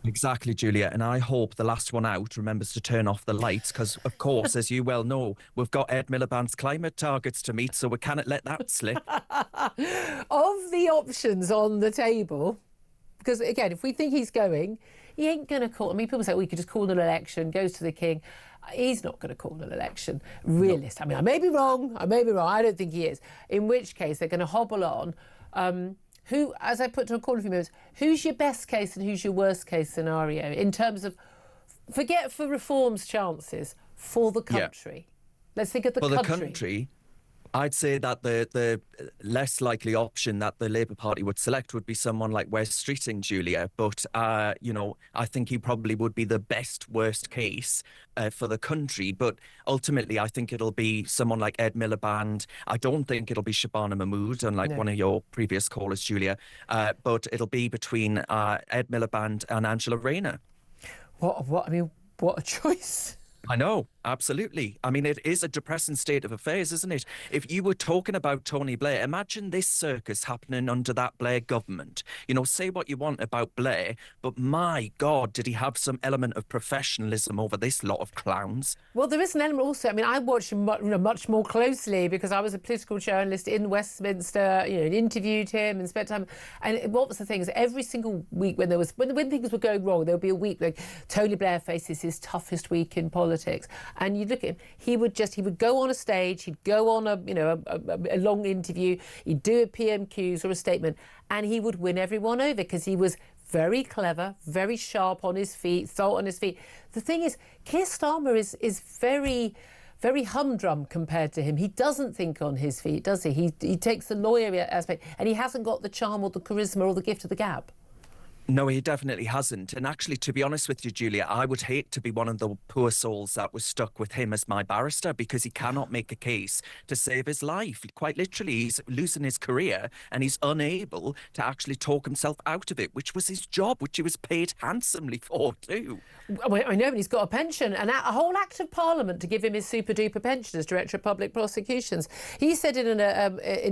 Exactly, Julia, and I hope the last one out remembers to turn off the lights because, of course, as you well know, we've got Ed Miliband's climate targets to meet, so we cannot let that slip. Of the options on the table, because, again, if we think he's going, he ain't going to call... I mean, people say, we could just call an election, goes to the King. He's not going to call an election. Realist. No. I mean, I may be wrong. I don't think he is. In which case, they're going to hobble on. Who, as I put to a call a few minutes, who's your best case and who's your worst case scenario in terms of, forget for Reform's chances, for the country? Yeah. Let's think of the country. For the country, I'd say that the less likely option that the Labour Party would select would be someone like Wes Streeting, Julia. But, I think he probably would be the worst case for the country. But ultimately, I think it'll be someone like Ed Miliband. I don't think it'll be Shabana Mahmood, unlike one of your previous callers, Julia. But it'll be between Ed Miliband and Angela Rayner. What a choice. I know, absolutely. I mean, it is a depressing state of affairs, isn't it? If you were talking about Tony Blair, imagine this circus happening under that Blair government. Say what you want about Blair, but my God, did he have some element of professionalism over this lot of clowns? Well, there is an element also. I mean, I watched him much more closely because I was a political journalist in Westminster, interviewed him and spent time. And what was the thing is every single week when things were going wrong, there would be a week like Tony Blair faces his toughest week in politics. And you'd look at him, he would go on a stage, he'd go on a long interview, he'd do a PMQs or a statement, and he would win everyone over because he was very clever, very sharp on his feet, thought on his feet. The thing is, Keir Starmer is very, very humdrum compared to him. He doesn't think on his feet, does he? He takes the lawyer aspect, and he hasn't got the charm or the charisma or the gift of the gab. No, he definitely hasn't. And actually, to be honest with you, Julia, I would hate to be one of the poor souls that was stuck with him as my barrister because he cannot make a case to save his life. Quite literally, he's losing his career and he's unable to actually talk himself out of it, which was his job, which he was paid handsomely for too. I know, but he's got a pension and a whole act of Parliament to give him his super-duper pension as Director of Public Prosecutions. He said in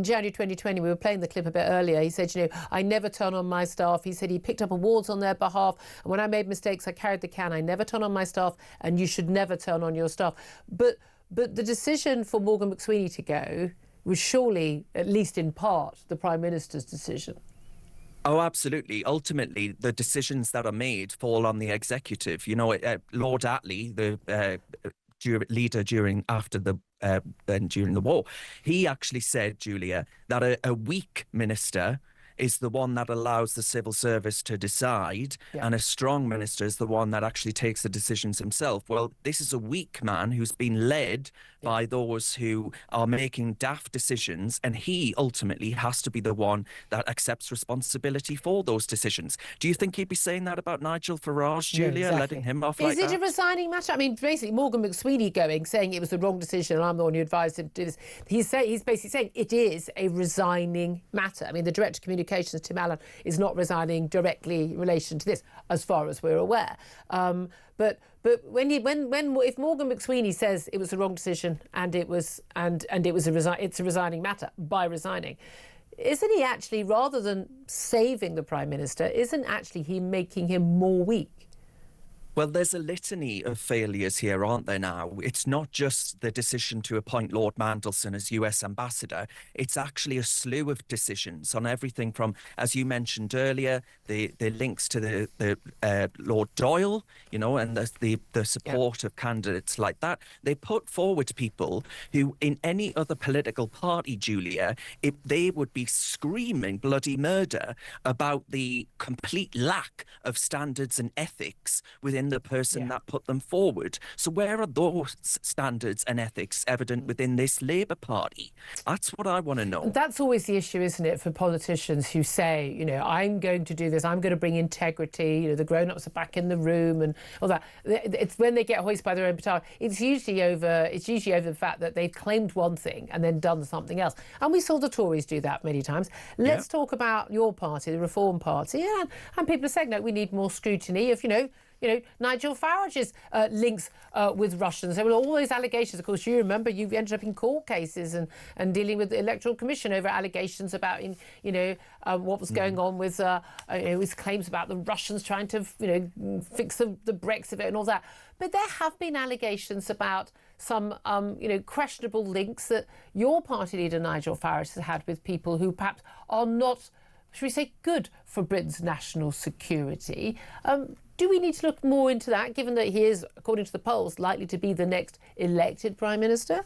January 2020, we were playing the clip a bit earlier, he said, I never turn on my staff. He said he picked up awards on their behalf, and when I made mistakes, I carried the can. I never turn on my staff, and you should never turn on your staff. But the decision for Morgan McSweeney to go was surely, at least in part, the Prime Minister's decision. Oh, absolutely. Ultimately, the decisions that are made fall on the executive. Lord Attlee, the leader during the war, he actually said, Julia, that a weak minister is the one that allows the civil service to decide, and a strong minister is the one that actually takes the decisions himself. Well, this is a weak man who's been led by those who are making daft decisions, and he ultimately has to be the one that accepts responsibility for those decisions. Do you think he'd be saying that about Nigel Farage, Julia, letting him off like that? Is it a resigning matter? I mean, basically, Morgan McSweeney saying it was the wrong decision and I'm the one who advised him to do this. He's basically saying it is a resigning matter. I mean, the Director of Communications, Tim Allen, is not resigning directly in relation to this, as far as we're aware. But if Morgan McSweeney says it was the wrong decision and it's a resigning matter by resigning, isn't he actually, rather than saving the Prime Minister, isn't actually he making him more weak? Well, there's a litany of failures here, aren't there now? It's not just the decision to appoint Lord Mandelson as US ambassador. It's actually a slew of decisions on everything from, as you mentioned earlier, the links to the Lord Doyle, and the support of candidates like that. They put forward people who, in any other political party, Julia, they would be screaming bloody murder about the complete lack of standards and ethics within the person that put them forward. So where are those standards and ethics evident within this Labour Party? That's what I want to know. That's always the issue, isn't it, for politicians who say, I'm going to do this, I'm going to bring integrity, the grown-ups are back in the room and all that. It's when they get hoisted by their own petard. It's usually over the fact that they've claimed one thing and then done something else. And we saw the Tories do that many times. Let's talk about your party, the Reform Party, and people are saying, no, we need more scrutiny of, Nigel Farage's links with Russians. There were all those allegations. Of course, you remember you've ended up in court cases and dealing with the Electoral Commission over allegations about, what was going on with his claims about the Russians trying to, fix the Brexit vote and all that. But there have been allegations about some, questionable links that your party leader, Nigel Farage, has had with people who perhaps are not, should we say, good for Britain's national security. Do we need to look more into that, given that he is, according to the polls, likely to be the next elected Prime Minister?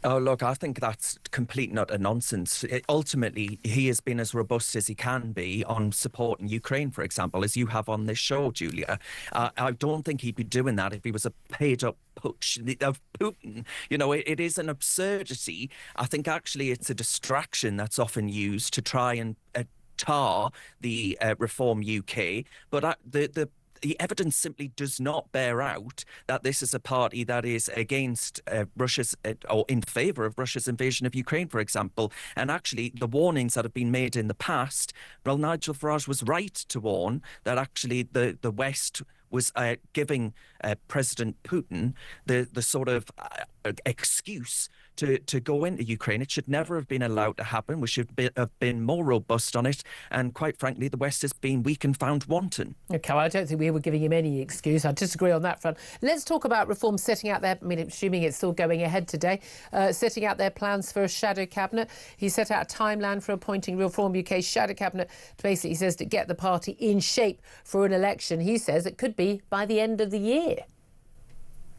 Oh, look, I think that's complete nut and nonsense. Ultimately, he has been as robust as he can be on supporting Ukraine, for example, as you have on this show, Julia. I don't think he'd be doing that if he was a paid-up putsch of Putin. It is an absurdity. I think actually it's a distraction that's often used to try and tar the Reform UK. But the evidence simply does not bear out that this is a party that is against Russia's or in favour of Russia's invasion of Ukraine, for example. And actually, the warnings that have been made in the past, well, Nigel Farage was right to warn that actually the West was giving President Putin the sort of excuse to go into Ukraine. It should never have been allowed to happen. We should have been more robust on it. And quite frankly, the West has been weak and found wanton. OK, well, I don't think we were giving him any excuse. I disagree on that front. Let's talk about Reform setting out their, assuming it's still going ahead today, setting out their plans for a shadow cabinet. He set out a timeline for appointing Reform UK's shadow cabinet to basically, he says, to get the party in shape for an election. He says it could be by the end of the year.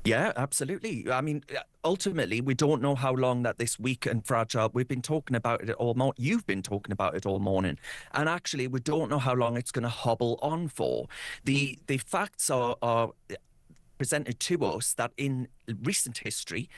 Yeah, absolutely. I mean, ultimately, we don't know how long that this weak and fragile. We've been talking about it all morning. You've been talking about it all morning. And actually, we don't know how long it's going to hobble on for. The facts are presented to us that in recent history,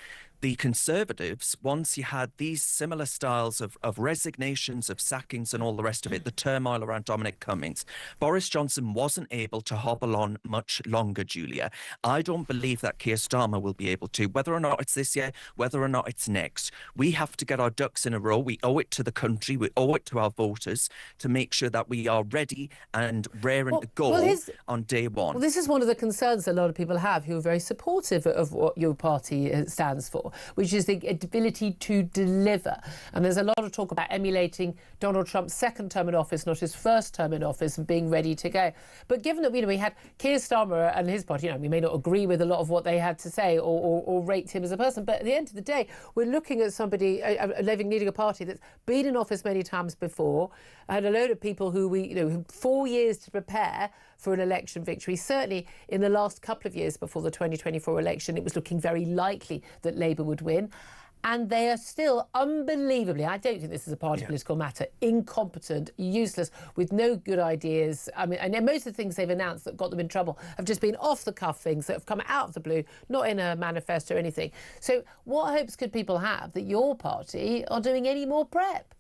the Conservatives, once you had these similar styles of resignations, of sackings and all the rest of it, the turmoil around Dominic Cummings, Boris Johnson wasn't able to hobble on much longer, Julia. I don't believe that Keir Starmer will be able to, whether or not it's this year, whether or not it's next. We have to get our ducks in a row. We owe it to the country. We owe it to our voters to make sure that we are ready and raring to go on day one. Well, this is one of the concerns a lot of people have who are very supportive of what your party stands for, which is the ability to deliver. And there's a lot of talk about emulating Donald Trump's second term in office, not his first term in office, and being ready to go. But given that we had Keir Starmer and his party, we may not agree with a lot of what they had to say or rate him as a person, but at the end of the day, we're looking at somebody leading a party that's been in office many times before, had a load of people who had 4 years to prepare for an election victory. Certainly in the last couple of years before the 2024 election, it was looking very likely that Labour would win. and they are still unbelievably, I don't think this is a party political matter, incompetent, useless, with no good ideas. I mean, and most of the things they've announced that got them in trouble have just been off-the-cuff things that have come out of the blue, not in a manifesto or anything. So what hopes could people have that your party are doing any more prep?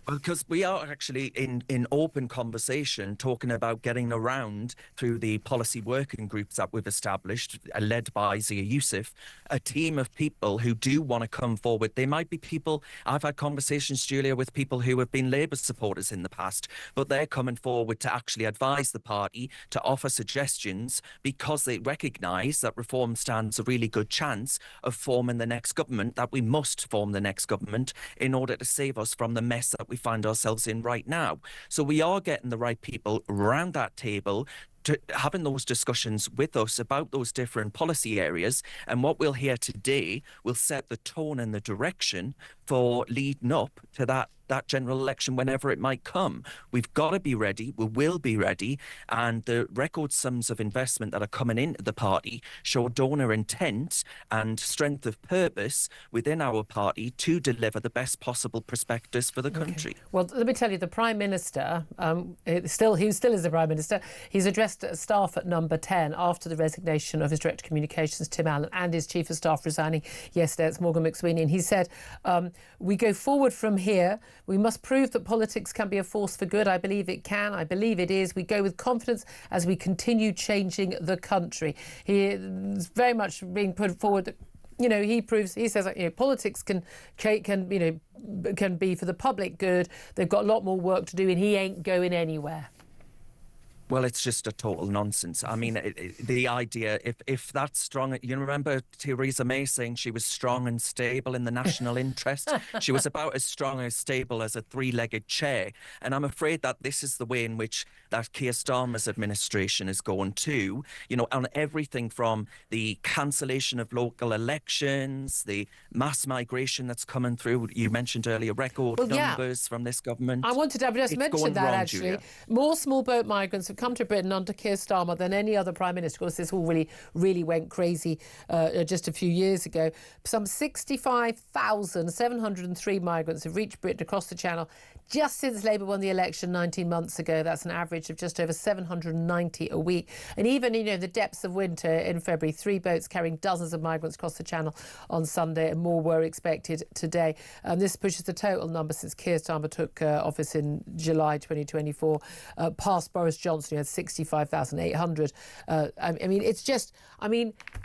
Well, because we are actually in open conversation talking about getting around through the policy working groups that we've established, led by Zia Youssef, a team of people who do want to come forward. They might be people, I've had conversations, Julia, with people who have been Labour supporters in the past, but they're coming forward to actually advise the party, to offer suggestions, because they recognise that Reform stands a really good chance of forming the next government, that we must form the next government in order to save us from the mess that we find ourselves in right now. So we are getting the right people around that table to having those discussions with us about those different policy areas. And what we'll hear today will set the tone and the direction for leading up to that general election whenever it might come. We've got to be ready. We will be ready. And the record sums of investment that are coming into the party show donor intent and strength of purpose within our party to deliver the best possible prospectus for the country. Well, let me tell you, the Prime Minister, he still is the Prime Minister, he's addressed staff at number 10 after the resignation of his Director of Communications, Tim Allen, and his Chief of Staff resigning yesterday. It's Morgan McSweeney. And he said, we go forward from here. We must prove that politics can be a force for good. I believe it can. I believe it is. We go with confidence as we continue changing the country. He is very much being put forward that, you know, he says, you know, politics can be for the public good. They've got a lot more work to do, and he ain't going anywhere. Well, it's just a total nonsense. I mean, the idea, if that's strong, you remember Theresa May saying she was strong and stable in the national interest? She was about as strong and stable as a three-legged chair. And I'm afraid that this is the way in which that Keir Starmer's administration is going to, you know, on everything from the cancellation of local elections, the mass migration that's coming through. You mentioned earlier record numbers from this government. I wanted to have just mentioned that, actually. Julia. More small boat migrants have come to Britain under Keir Starmer than any other Prime Minister. Of course, this all really went crazy just a few years ago. Some 65,703 migrants have reached Britain across the Channel just since Labour won the election 19 months ago. That's an average of just over 790 a week. And even, you know, the depths of winter in February, 3 boats carrying dozens of migrants across the Channel on Sunday, and more were expected today. This pushes the total number since Keir Starmer took office in July 2024 past Boris Johnson, who had 65,800. I mean,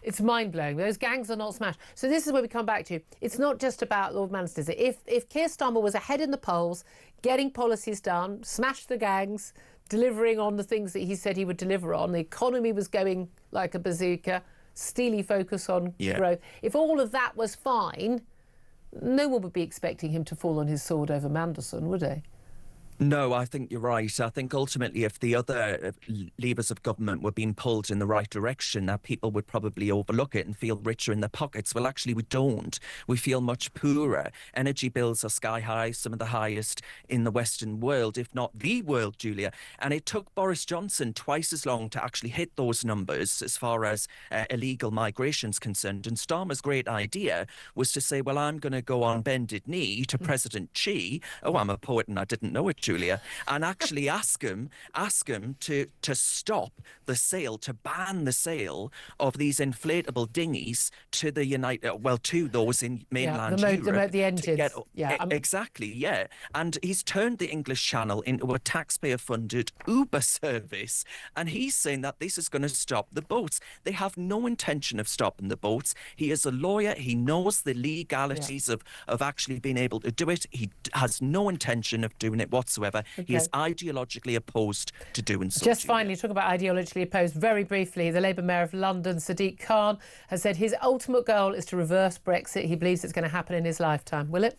it's mind-blowing. Those gangs are not smashed. So this is where we come back to. It's not just about Lord Manchester. If Keir Starmer was ahead in the polls, getting policies done, smash the gangs, delivering on the things that he said he would deliver on, the economy was going like a bazooka, steely focus on growth. If all of that was fine, no one would be expecting him to fall on his sword over Mandelson, would they? No, I think you're right. I think ultimately if the other levers of government were being pulled in the right direction, that people would probably overlook it and feel richer in their pockets. Well, actually, we don't. We feel much poorer. Energy bills are sky high, some of the highest in the Western world, if not the world, Julia. And it took Boris Johnson twice as long to actually hit those numbers as far as illegal migration is concerned. And Starmer's great idea was to say, well, I'm going to go on bended knee to President Xi. Oh, I'm a poet and I didn't know it, Julia, and actually ask him to stop the sale, to ban the sale of these inflatable dinghies to the to those in mainland Europe. The engines. Exactly, yeah. And he's turned the English Channel into a taxpayer-funded Uber service, and he's saying that this is going to stop the boats. They have no intention of stopping the boats. He is a lawyer. He knows the legalities of actually being able to do it. He has no intention of doing it whatsoever. He is ideologically opposed to doing so. Just finally, talk about ideologically opposed, very briefly, the Labour Mayor of London, Sadiq Khan, has said his ultimate goal is to reverse Brexit. He believes it's going to happen in his lifetime. Will it?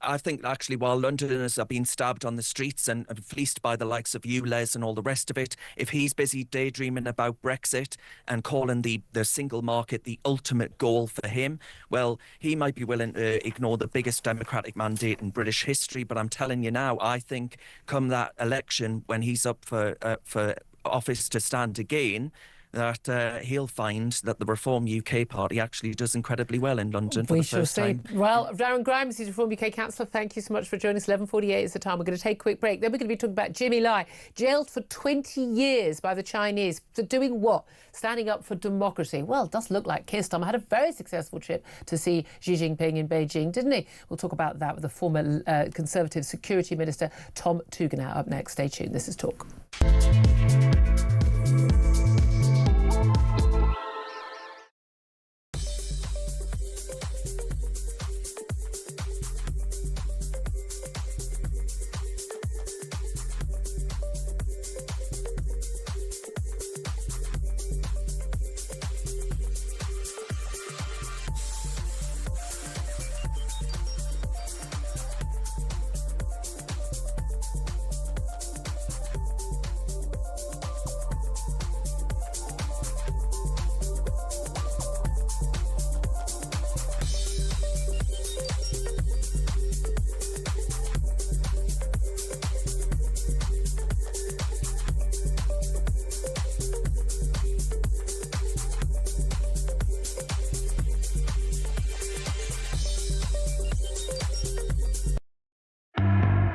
I think actually while Londoners are being stabbed on the streets and fleeced by the likes of you, Les, and all the rest of it, if he's busy daydreaming about Brexit and calling the single market the ultimate goal for him, well, he might be willing to ignore the biggest democratic mandate in British history. But I'm telling you now, I think come that election when he's up for office to stand again, that he'll find that the Reform UK party actually does incredibly well in London for the first time. Well, Darren Grimes, he's Reform UK councillor, thank you so much for joining us. 11:48 is the time. We're going to take a quick break. Then we're going to be talking about Jimmy Lai, jailed for 20 years by the Chinese. For doing what? Standing up for democracy. Well, it does look like Keir Starmer had a very successful trip to see Xi Jinping in Beijing, didn't he? We'll talk about that with the former Conservative Security Minister, Tom Tugendhat, up next. Stay tuned. This is Talk.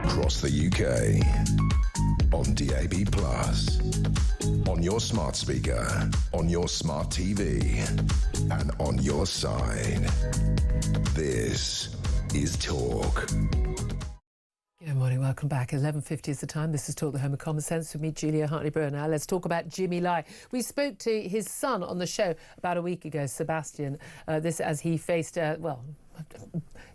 Across the UK, on DAB+, on your smart speaker, on your smart TV, and on your side. This is Talk. Good morning, welcome back. 11:50 is the time. This is Talk, the home of common sense, with me, Julia Hartley-Brewer. Now let's talk about Jimmy Lai. We spoke to his son on the show about a week ago, Sebastian, this as he faced,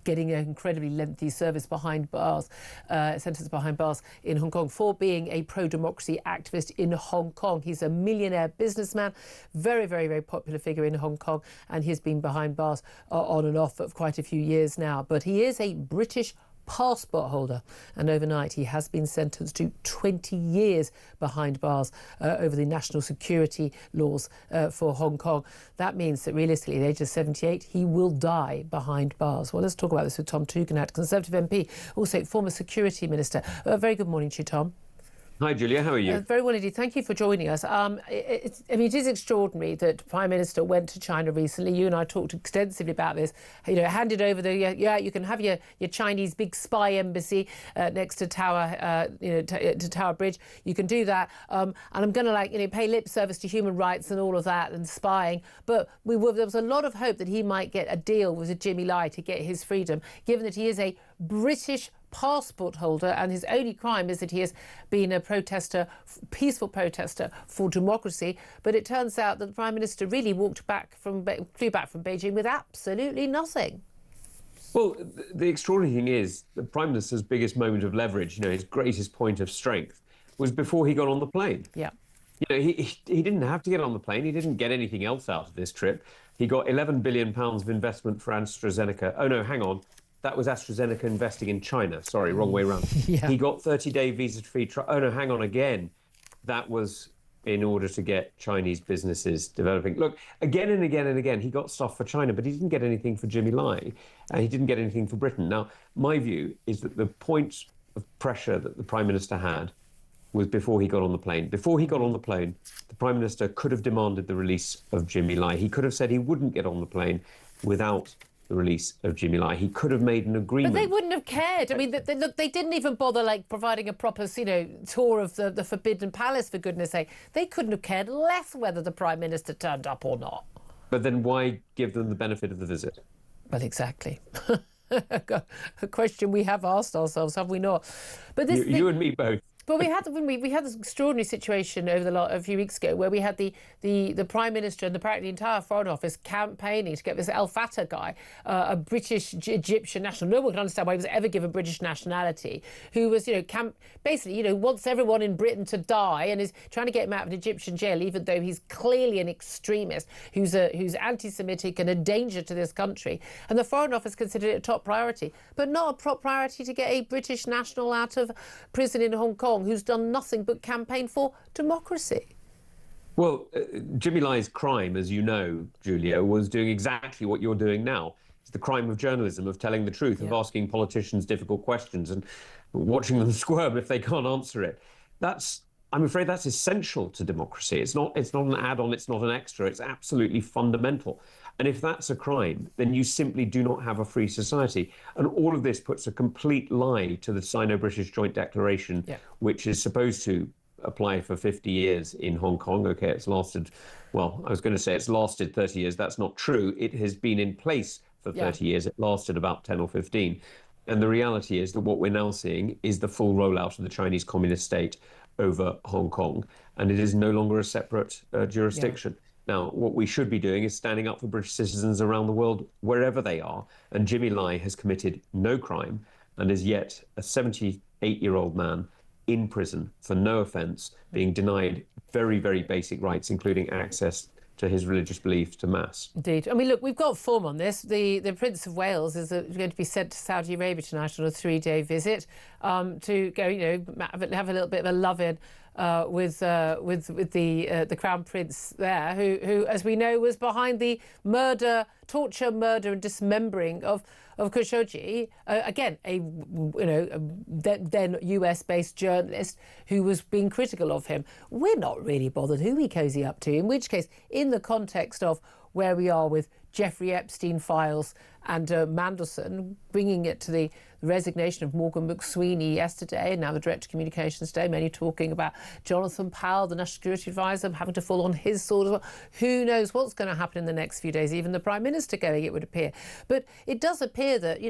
getting an incredibly lengthy service behind bars, sentence behind bars in Hong Kong for being a pro-democracy activist in Hong Kong. He's a millionaire businessman, very, very, very popular figure in Hong Kong, and he's been behind bars on and off for quite a few years now. But he is a British passport holder, and overnight he has been sentenced to 20 years behind bars over the national security laws for Hong Kong. That means that realistically, at the age of 78, he will die behind bars. Well, let's talk about this with Tom Tugendhat, Conservative MP, also former Security Minister. Very good morning to you, Tom. Hi, Julia. How are you? Very well indeed. Thank you for joining us. It is extraordinary that the Prime Minister went to China recently. You and I talked extensively about this. Handed over you can have your Chinese big spy embassy next to Tower, to Tower Bridge. You can do that. And I'm going to pay lip service to human rights and all of that and spying. But there was a lot of hope that he might get a deal with Jimmy Lai to get his freedom, given that he is a British passport holder, and his only crime is that he has been a protester, peaceful protester for democracy. But it turns out that the Prime Minister really flew back from Beijing with absolutely nothing. Well, the extraordinary thing is the Prime Minister's biggest moment of leverage, his greatest point of strength, was before he got on the plane. Yeah. He didn't have to get on the plane. He didn't get anything else out of this trip. He got £11 billion of investment for AstraZeneca. Oh, no, hang on. That was AstraZeneca investing in China. Sorry, wrong way round. Yeah. He got 30-day visa-free oh, no, hang on again. That was in order to get Chinese businesses developing. Look, again and again and again, he got stuff for China, but he didn't get anything for Jimmy Lai, and he didn't get anything for Britain. Now, my view is that the point of pressure that the Prime Minister had was before he got on the plane. Before he got on the plane, the Prime Minister could have demanded the release of Jimmy Lai. He could have said he wouldn't get on the plane without the release of Jimmy Lai. He could have made an agreement. But they wouldn't have cared. I mean, they didn't even bother providing a proper, tour of the Forbidden Palace, for goodness sake. They couldn't have cared less whether the Prime Minister turned up or not. But then why give them the benefit of the visit? Well, exactly. A question we have asked ourselves, have we not? But this you and me both. But we had this extraordinary situation over a few weeks ago where we had the Prime Minister and apparently the entire Foreign Office campaigning to get this El Fattah guy, a British Egyptian national. No one can understand why he was ever given British nationality, who was, basically, wants everyone in Britain to die and is trying to get him out of an Egyptian jail, even though he's clearly an extremist who's anti-Semitic and a danger to this country. And the Foreign Office considered it a top priority, but not a top priority to get a British national out of prison in Hong Kong who's done nothing but campaign for democracy. Well, Jimmy Lai's crime, as you know, Julia, was doing exactly what you're doing now. It's the crime of journalism, of telling the truth, of asking politicians difficult questions and watching them squirm if they can't answer it. That's I'm afraid that's essential to democracy. It's not an add-on, it's not an extra, it's absolutely fundamental. And if that's a crime, then you simply do not have a free society. And all of this puts a complete lie to the Sino-British Joint Declaration, which is supposed to apply for 50 years in Hong Kong. Okay, it's lasted, well, I was going to say it's lasted 30 years. That's not true. It has been in place for 30 years. It lasted about 10 or 15. And the reality is that what we're now seeing is the full rollout of the Chinese Communist state over Hong Kong. And it is no longer a separate jurisdiction. Now, what we should be doing is standing up for British citizens around the world, wherever they are. And Jimmy Lai has committed no crime and is yet a 78-year-old man in prison for no offence, being denied very, very basic rights, including access to his religious beliefs to Mass. Indeed. I mean, look, we've got form on this. The Prince of Wales is going to be sent to Saudi Arabia tonight on a 3-day visit to go, have a little bit of a love-in with the Crown Prince there, who, as we know, was behind the torture, murder and dismembering of Khashoggi, again, a then US-based journalist who was being critical of him. We're not really bothered who we cozy up to, in which case, in the context of where we are with Jeffrey Epstein files and Mandelson, bringing it to the resignation of Morgan McSweeney yesterday, and now the Director of Communications today, many talking about Jonathan Powell, the National Security Advisor, having to fall on his sword as well. Who knows what's going to happen in the next few days, even the Prime Minister going, it would appear. But it does appear that,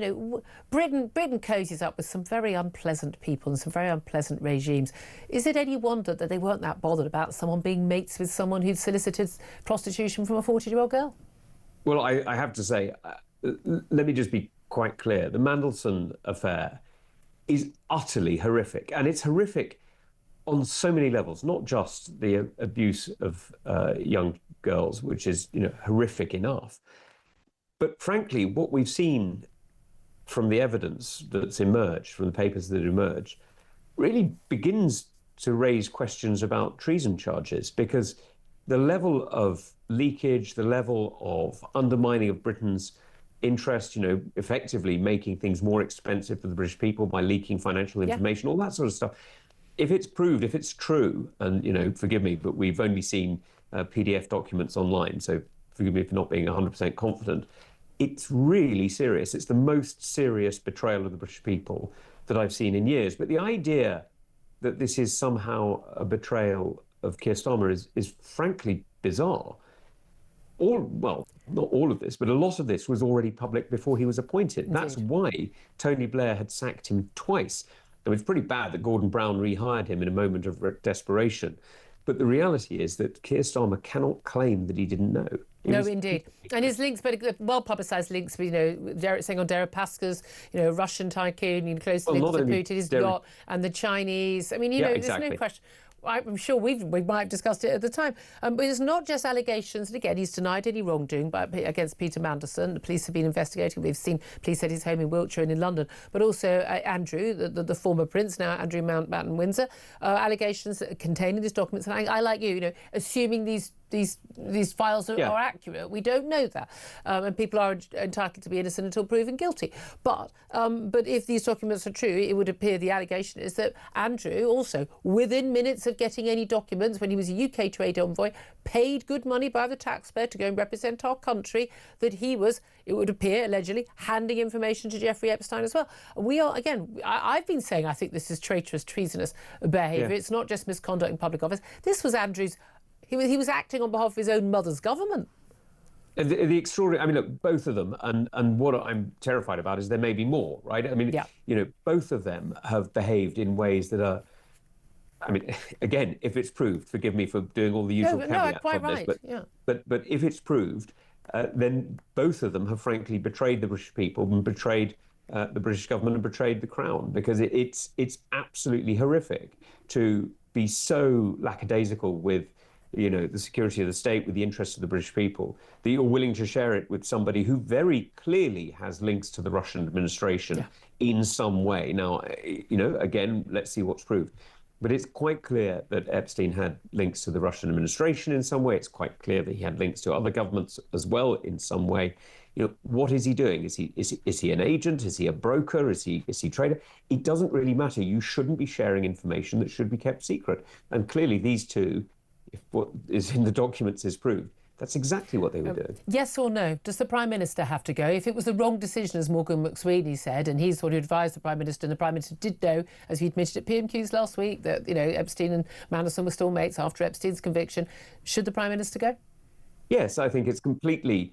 Britain cozies up with some very unpleasant people and some very unpleasant regimes. Is it any wonder that they weren't that bothered about someone being mates with someone who'd solicited prostitution from a 40-year-old girl? Well, I have to say, let me just be quite clear. The Mandelson affair is utterly horrific, and it's horrific on so many levels, not just the abuse of young girls, which is horrific enough, but frankly, what we've seen from the evidence that's emerged, from the papers that emerged, really begins to raise questions about treason charges, because the level of leakage, the level of undermining of Britain's interest, effectively making things more expensive for the British people by leaking financial information, all that sort of stuff. If it's proved, if it's true, and, forgive me, but we've only seen PDF documents online, so forgive me for not being 100% confident, it's really serious. It's the most serious betrayal of the British people that I've seen in years. But the idea that this is somehow a betrayal of Keir Starmer is frankly bizarre. Not all of this, but a lot of this was already public before he was appointed. Indeed. That's why Tony Blair had sacked him twice. I mean, it's pretty bad that Gordon Brown rehired him in a moment of desperation. But the reality is that Keir Starmer cannot claim that he didn't know. No, indeed. And his links, but well-publicised links, saying on Deripaska's, Russian tycoon, close links to Putin, he's got, and the Chinese. I mean, exactly. There's no question. I'm sure we might have discussed it at the time. But it's not just allegations. And again, he's denied any wrongdoing against Peter Mandelson. The police have been investigating. We've seen police at his home in Wiltshire and in London. But also Andrew, the former prince, now Andrew Mountbatten Windsor, allegations containing these documents. And I like you, assuming these files are accurate. We don't know that. And people are entitled to be innocent until proven guilty. But if these documents are true, it would appear the allegation is that Andrew also, within minutes of getting any documents, when he was a UK trade envoy, paid good money by the taxpayer to go and represent our country, that he was, it would appear, allegedly, handing information to Jeffrey Epstein as well. We are, again, I've been saying I think this is traitorous, treasonous behaviour. It's not just misconduct in public office. This was Andrew's. He was acting on behalf of his own mother's government. The extraordinary, I mean, look, both of them, and what I'm terrified about is there may be more, right? I mean, both of them have behaved in ways that are, I mean, again, if it's proved, forgive me for doing all the usual caveats on this, but if it's proved, then both of them have frankly betrayed the British people and betrayed the British government and betrayed the Crown, because it's absolutely horrific to be so lackadaisical with the security of the state, with the interests of the British people, that you're willing to share it with somebody who very clearly has links to the Russian administration in some way. Now, again, let's see what's proved. But it's quite clear that Epstein had links to the Russian administration in some way. It's quite clear that he had links to other governments as well in some way. what is he doing? Is he an agent? Is he a broker? Is he a trader? It doesn't really matter. You shouldn't be sharing information that should be kept secret. And clearly these two, if what is in the documents is proved, that's exactly what they were doing. Yes or no? Does the Prime Minister have to go? If it was the wrong decision, as Morgan McSweeney said, and he's the one who advised the Prime Minister, and the Prime Minister did know, as he admitted at PMQs last week, that, Epstein and Mandelson were still mates after Epstein's conviction, should the Prime Minister go? Yes, I think it's completely,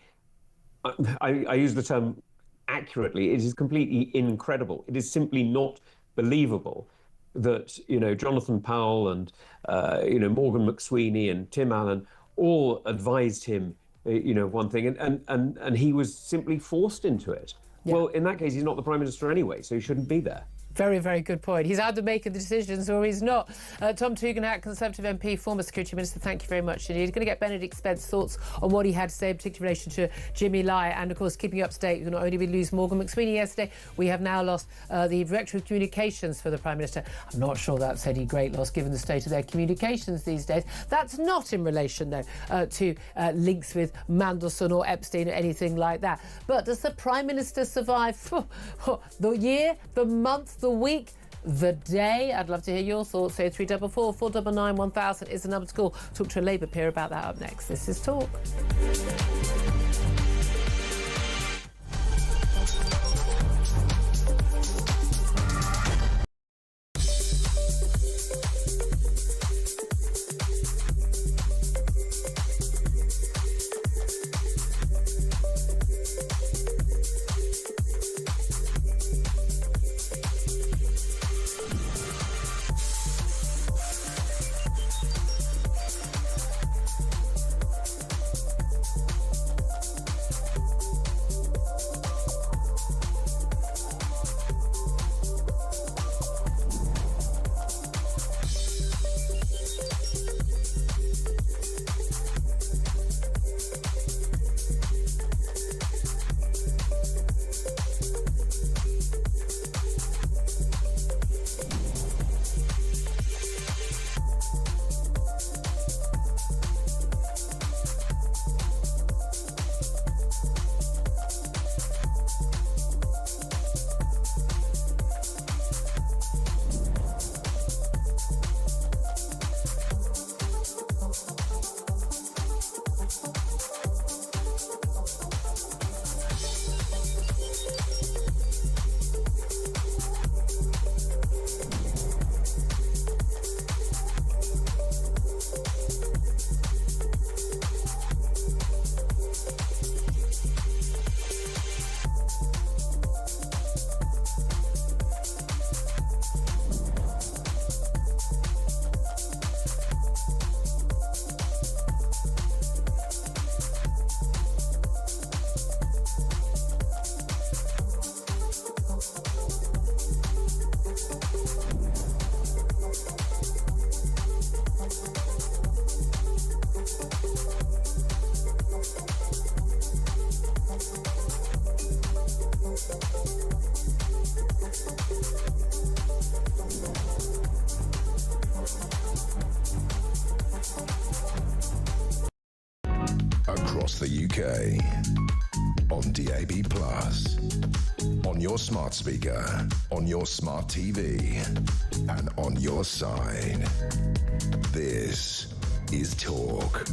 I use the term accurately, it is completely incredible. It is simply not believable that, Jonathan Powell and, Morgan McSweeney and Tim Allen all advised him, one thing, and he was simply forced into it. Yeah. Well, in that case, he's not the Prime Minister anyway, so he shouldn't be there. Very, very good point. He's either making the decisions or he's not. Tom Tugendhat, Conservative MP, former Security Minister, thank you very much indeed. Going to get Benedict Spence's thoughts on what he had to say, particularly in relation to Jimmy Lai, and of course keeping you up to date. Not only did we lose Morgan McSweeney yesterday, we have now lost the Director of Communications for the Prime Minister. I'm not sure that's any great loss given the state of their communications these days. That's not in relation, though, to links with Mandelson or Epstein or anything like that. But does the Prime Minister survive the year, the month, the week, the day? I'd love to hear your thoughts. 0344 499 1000 is the number to call. Talk to a Labour peer about that up next. This is Talk. Across the UK, on DAB+, on your smart speaker, on your smart TV, and on your side. This is Talk.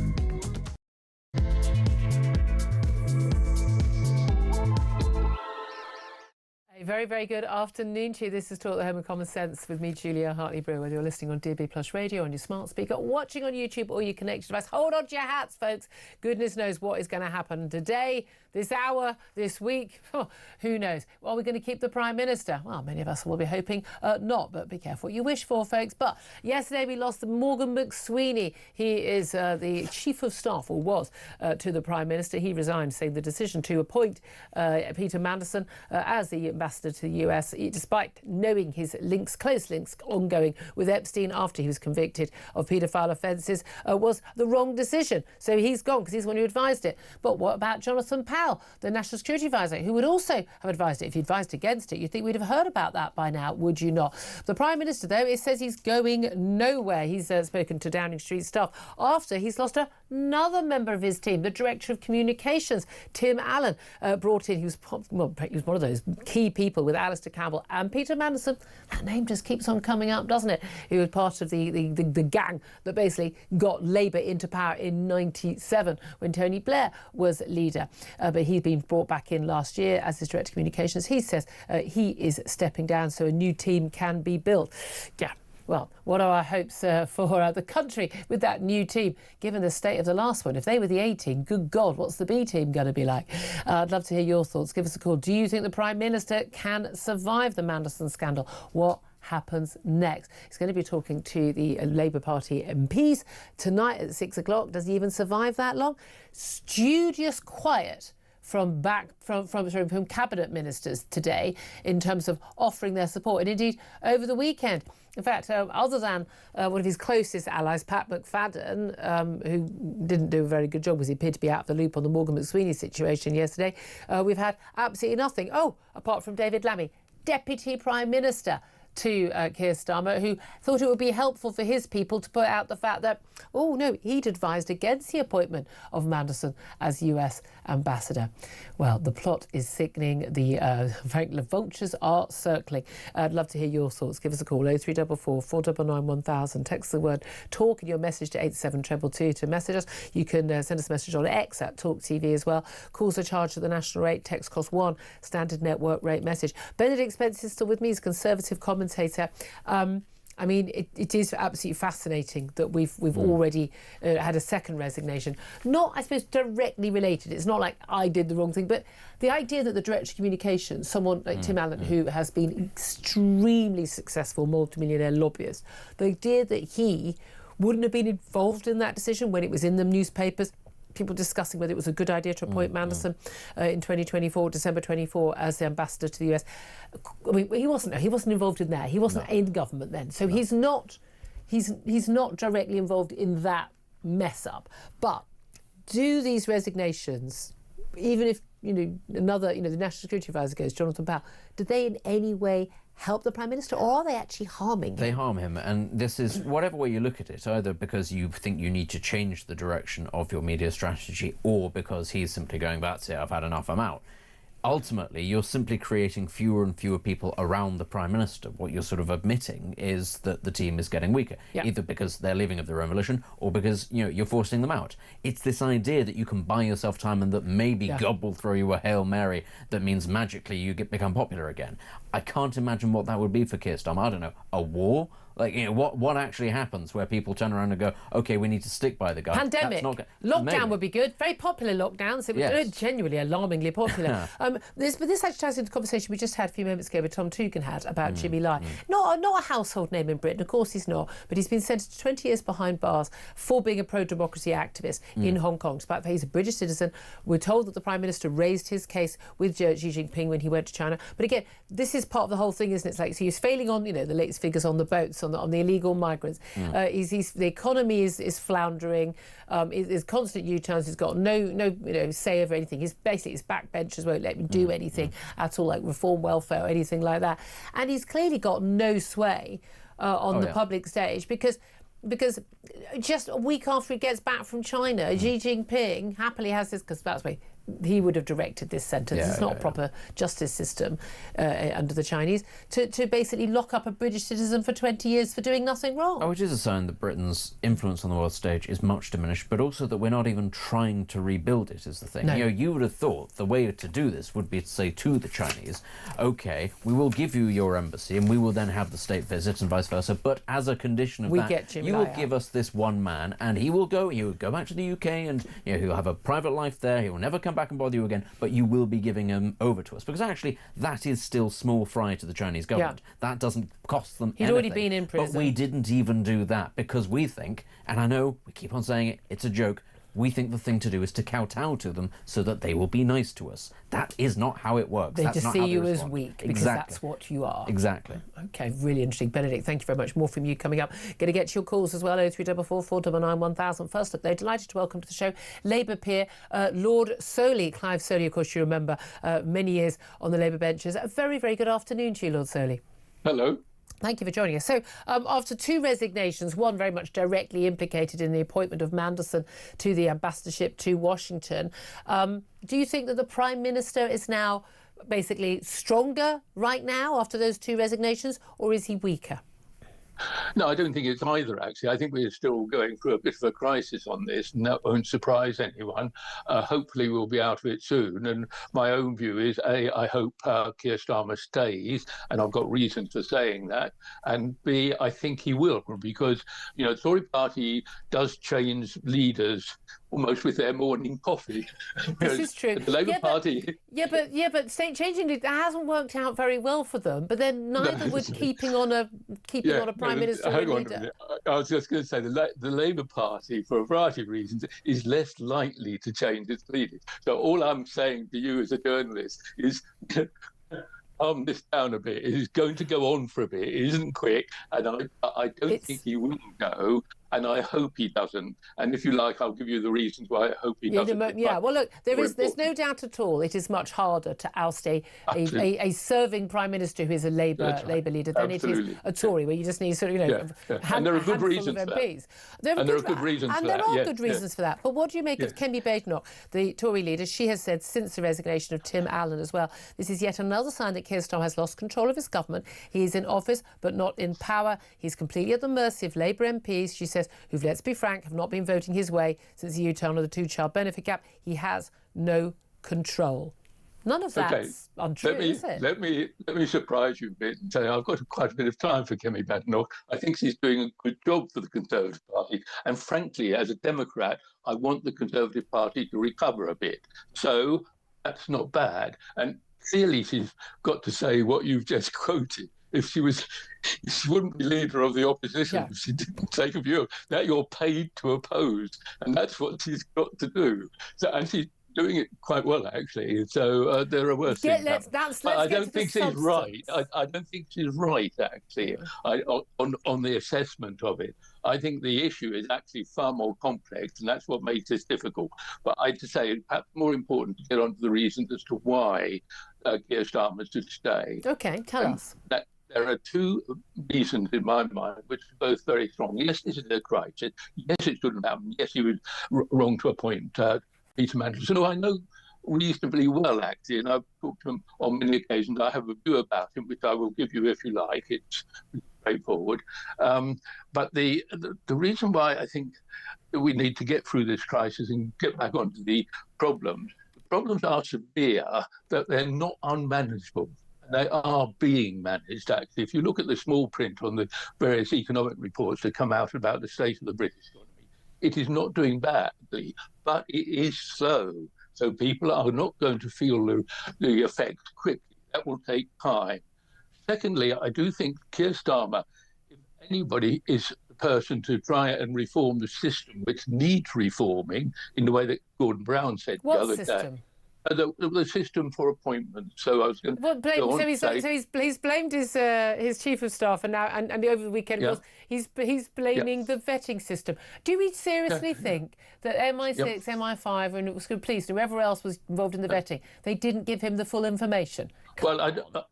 Very, very good afternoon to you. This is Talk, the Home of Common Sense, with me, Julia Hartley-Brewer, whether you're listening on DAB+ radio, on your smart speaker, watching on YouTube or your connected device. Hold on to your hats, folks. Goodness knows what is going to happen today, this hour, this week. Oh, who knows? Are we going to keep the Prime Minister? Well, many of us will be hoping not, but be careful what you wish for, folks. But yesterday we lost Morgan McSweeney. He is the Chief of Staff, or was, to the Prime Minister. He resigned, saying the decision to appoint Peter Mandelson as the Ambassador to the US, despite knowing his close links ongoing with Epstein after he was convicted of paedophile offences, was the wrong decision. So he's gone because he's the one who advised it. But what about Jonathan Powell, the National Security Advisor, who would also have advised it? If he advised against it, you'd think we'd have heard about that by now, would you not? The Prime Minister, though, it says he's going nowhere. He's spoken to Downing Street staff after he's lost another member of his team, the Director of Communications, Tim Allen, brought in. He was one of those key people with Alistair Campbell and Peter Mandelson. That name just keeps on coming up, doesn't it? He was part of the gang that basically got Labour into power in '97 when Tony Blair was leader. But he'd been brought back in last year as his Director of Communications. He says he is stepping down so a new team can be built. Yeah. Well, what are our hopes for the country with that new team, given the state of the last one? If they were the A team, good God, what's the B team going to be like? I'd love to hear your thoughts. Give us a call. Do you think the Prime Minister can survive the Mandelson scandal? What happens next? He's going to be talking to the Labour Party MPs tonight at 6 o'clock. Does he even survive that long? Studious quiet from cabinet ministers today in terms of offering their support, and indeed over the weekend. In fact, other than one of his closest allies, Pat McFadden, who didn't do a very good job because he appeared to be out of the loop on the Morgan McSweeney situation yesterday, we've had absolutely nothing. Oh, apart from David Lammy, Deputy Prime Minister to Keir Starmer, who thought it would be helpful for his people to put out the fact that, oh no, he'd advised against the appointment of Mandelson as US ambassador. Well, the plot is thickening. The vultures are circling. I'd love to hear your thoughts. Give us a call, 0344 499 1000. Text the word talk in your message to 87222 to message us. You can send us a message on X at Talk TV as well. Calls are charged at the national rate. Text cost 1. Standard network rate message. Benedict Spence is still with me. He's a Conservative commentator. I mean, it is absolutely fascinating that we've already had a second resignation. Not, I suppose, directly related. It's not like I did the wrong thing, but the idea that the Director of Communications, someone like Tim Allen, who has been extremely successful multimillionaire lobbyist, the idea that he wouldn't have been involved in that decision when it was in the newspapers, people discussing whether it was a good idea to appoint Mandelson in 2024, December 24, as the ambassador to the US. I mean, he wasn't involved in that. He wasn't in government then, so he's not directly involved in that mess up. But do these resignations, even if the National Security Advisor goes, Jonathan Powell, do they in any way help the Prime Minister, or are they actually harming him? They harm him, and this is whatever way you look at it, either because you think you need to change the direction of your media strategy, or because he's simply going, that's it, I've had enough, I'm out. Ultimately, you're simply creating fewer and fewer people around the Prime Minister. What you're sort of admitting is that the team is getting weaker, either because they're leaving of their own volition or because you're forcing them out. It's this idea that you can buy yourself time and that maybe God will throw you a Hail Mary that means magically you become popular again. I can't imagine what that would be for Keir Starmer. I don't know, a war? Like, what actually happens where people turn around and go, OK, we need to stick by the guy. Pandemic. Lockdown would be good. Very popular lockdowns. It was genuinely alarmingly popular. But this actually ties into the conversation we just had a few moments ago with Tom Tugan had about Jimmy Lai. Not a household name in Britain. Of course he's not. But he's been sentenced to 20 years behind bars for being a pro-democracy activist in Hong Kong. Despite he's a British citizen. We're told that the Prime Minister raised his case with Xi Jinping when he went to China. But again, this is part of the whole thing, isn't it? It's like, so he's failing on, the latest figures on the boats, on the illegal migrants. The economy is floundering. There's constant U-turns. He's got no say over anything. His backbenchers won't let him do anything at all, like reform welfare or anything like that. And he's clearly got no sway on the public stage because just a week after he gets back from China, Xi Jinping happily has this, because that's why he would have directed this sentence. It's not a proper justice system under the Chinese, to basically lock up a British citizen for 20 years for doing nothing wrong. Which is a sign that Britain's influence on the world stage is much diminished, but also that we're not even trying to rebuild it is the thing. No. You would have thought the way to do this would be to say to the Chinese, OK, we will give you your embassy and we will then have the state visit and vice versa, but as a condition of that, you will give us this one man and he will go back to the UK and he'll have a private life there, he will never come back and bother you again, but you will be giving him over to us, because actually that is still small fry to the Chinese government. That doesn't cost them anything. He'd already been in prison. But we didn't even do that because we think, and I know we keep on saying it, it's a joke, we think the thing to do is to kowtow to them so that they will be nice to us. That is not how it works. They That's just not see how they you as respond. weak because Exactly. that's what you are. Exactly. Okay, really interesting. Benedict, thank you very much. More from you coming up. Going to get your calls as well, 0344 499 1000. First up, though, delighted to welcome to the show Labour peer Lord Soley. Clive Soley, of course, you remember, many years on the Labour benches. A very, very good afternoon to you, Lord Soley. Hello. Thank you for joining us. So, after two resignations, one very much directly implicated in the appointment of Mandelson to the ambassadorship to Washington, do you think that the Prime Minister is now basically stronger right now after those two resignations, or is he weaker? No, I don't think it's either, actually. I think we're still going through a bit of a crisis on this, and that won't surprise anyone. Hopefully we'll be out of it soon. And my own view is, A, I hope Keir Starmer stays, and I've got reasons for saying that. And B, I think he will, because, the Tory party does change leaders almost with their morning coffee. This is true. The Labour Party... but changing it hasn't worked out very well for them. But then neither would keeping on a Prime Minister hang or on leader. a minute. I was just going to say the Labour Party, for a variety of reasons, is less likely to change its leaders. So all I'm saying to you as a journalist is... calm this down a bit. It is going to go on for a bit. It isn't quick, and I don't think he will go, and I hope he doesn't. And if you like, I'll give you the reasons why I hope he doesn't. Well, look, there's no doubt at all. It is much harder to oust a serving Prime Minister who is a Labour leader than it is a Tory, where you just need sort of, and there are good reasons for MPs. There are good reasons for that. And there are good reasons for that. But what do you make of Kemi Badenoch, the Tory leader? She has said since the resignation of Tim Allen as well, this is yet another sign that Keir Starmer has lost control of his government. He is in office, but not in power. He's completely at the mercy of Labour MPs, she says, who've, let's be frank, have not been voting his way since the U-turn of the two-child benefit cap. He has no control. None of that's untrue, is it? Let me surprise you a bit and say I've got quite a bit of time for Kemi Badenoch. I think she's doing a good job for the Conservative Party. And frankly, as a Democrat, I want the Conservative Party to recover a bit. So that's not bad. And clearly she's got to say what you've just quoted. If she wouldn't be leader of the opposition if she didn't take a view that you're paid to oppose. And that's what she's got to do. So, and she's doing it quite well, actually. So there are worse things. I don't think she's right. I don't think she's right, actually, on the assessment of it. I think the issue is actually far more complex, and that's what makes this difficult. But I'd say perhaps more important to get on to the reasons as to why Keir Starmer should stay. OK, tell us. There are two reasons in my mind which are both very strong. Yes, this is a crisis. Yes, it shouldn't happen. Yes, he was wrong to appoint Peter Mandelson, who I know reasonably well, actually, and I've talked to him on many occasions. I have a view about him, which I will give you if you like. It's straightforward. But the reason why I think that we need to get through this crisis and get back onto the problems are severe, that they're not unmanageable. They are being managed, actually. If you look at the small print on the various economic reports that come out about the state of the British economy, it is not doing badly, but it is slow. So people are not going to feel the effects quickly. That will take time. Secondly, I do think Keir Starmer, if anybody, is the person to try and reform the system, which needs reforming in the way that Gordon Brown said the other day. The system for appointments. So I was going to he's blamed his chief of staff, and now and over the weekend he's blaming the vetting system. Do we seriously think that MI6, MI5, and it was police, whoever else was involved in the vetting, they didn't give him the full information? Well,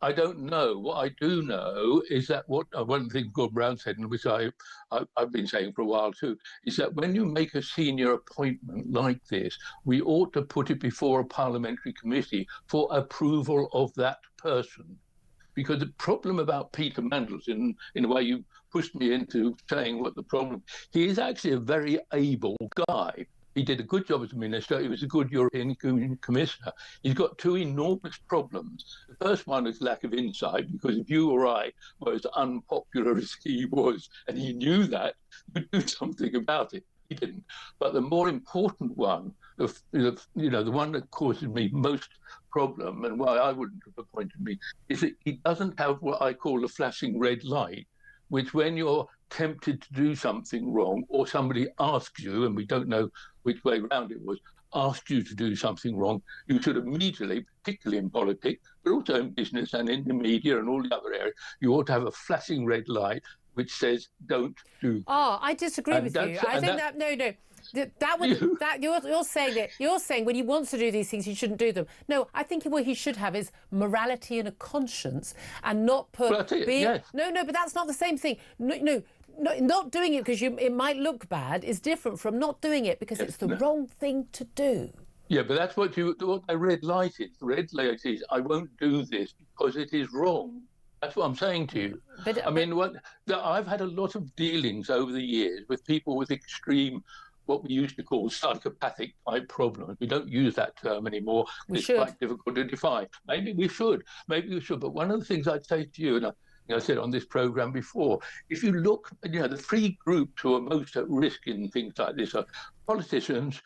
I don't know. What I do know is that one thing Gordon Brown said, and which I've been saying for a while too, is that when you make a senior appointment like this, we ought to put it before a parliamentary committee for approval of that person. Because the problem about Peter Mandelson, in a way you pushed me into saying what the problem, he is actually a very able guy. He did a good job as a minister. He was a good European commissioner. He's got two enormous problems. The first one is lack of insight, because if you or I were as unpopular as he was, and he knew that, he'd do something about it. He didn't. But the more important one, the one that causes me most problem, and why I wouldn't have appointed me, is that he doesn't have what I call a flashing red light, which when you're tempted to do something wrong, or somebody asks you, and we don't know which way round it was, asked you to do something wrong, you should immediately, particularly in politics, but also in business and in the media and all the other areas, you ought to have a flashing red light which says, don't do that. Oh, I disagree with you. I think that no. You're saying when he wants to do these things, he shouldn't do them. No, I think what he should have is morality and a conscience, and not put. Yes. No, but that's not the same thing. No, not doing it because it might look bad is different from not doing it because it's the wrong thing to do. Yeah, but that's what the red light is. The red light is, I won't do this because it is wrong. That's what I'm saying to you. I've had a lot of dealings over the years with people with extreme, what we used to call psychopathic type problems. We don't use that term anymore. It's quite difficult to define. Maybe we should. But one of the things I'd say to you, and I said on this program before, if you look, the three groups who are most at risk in things like this are politicians,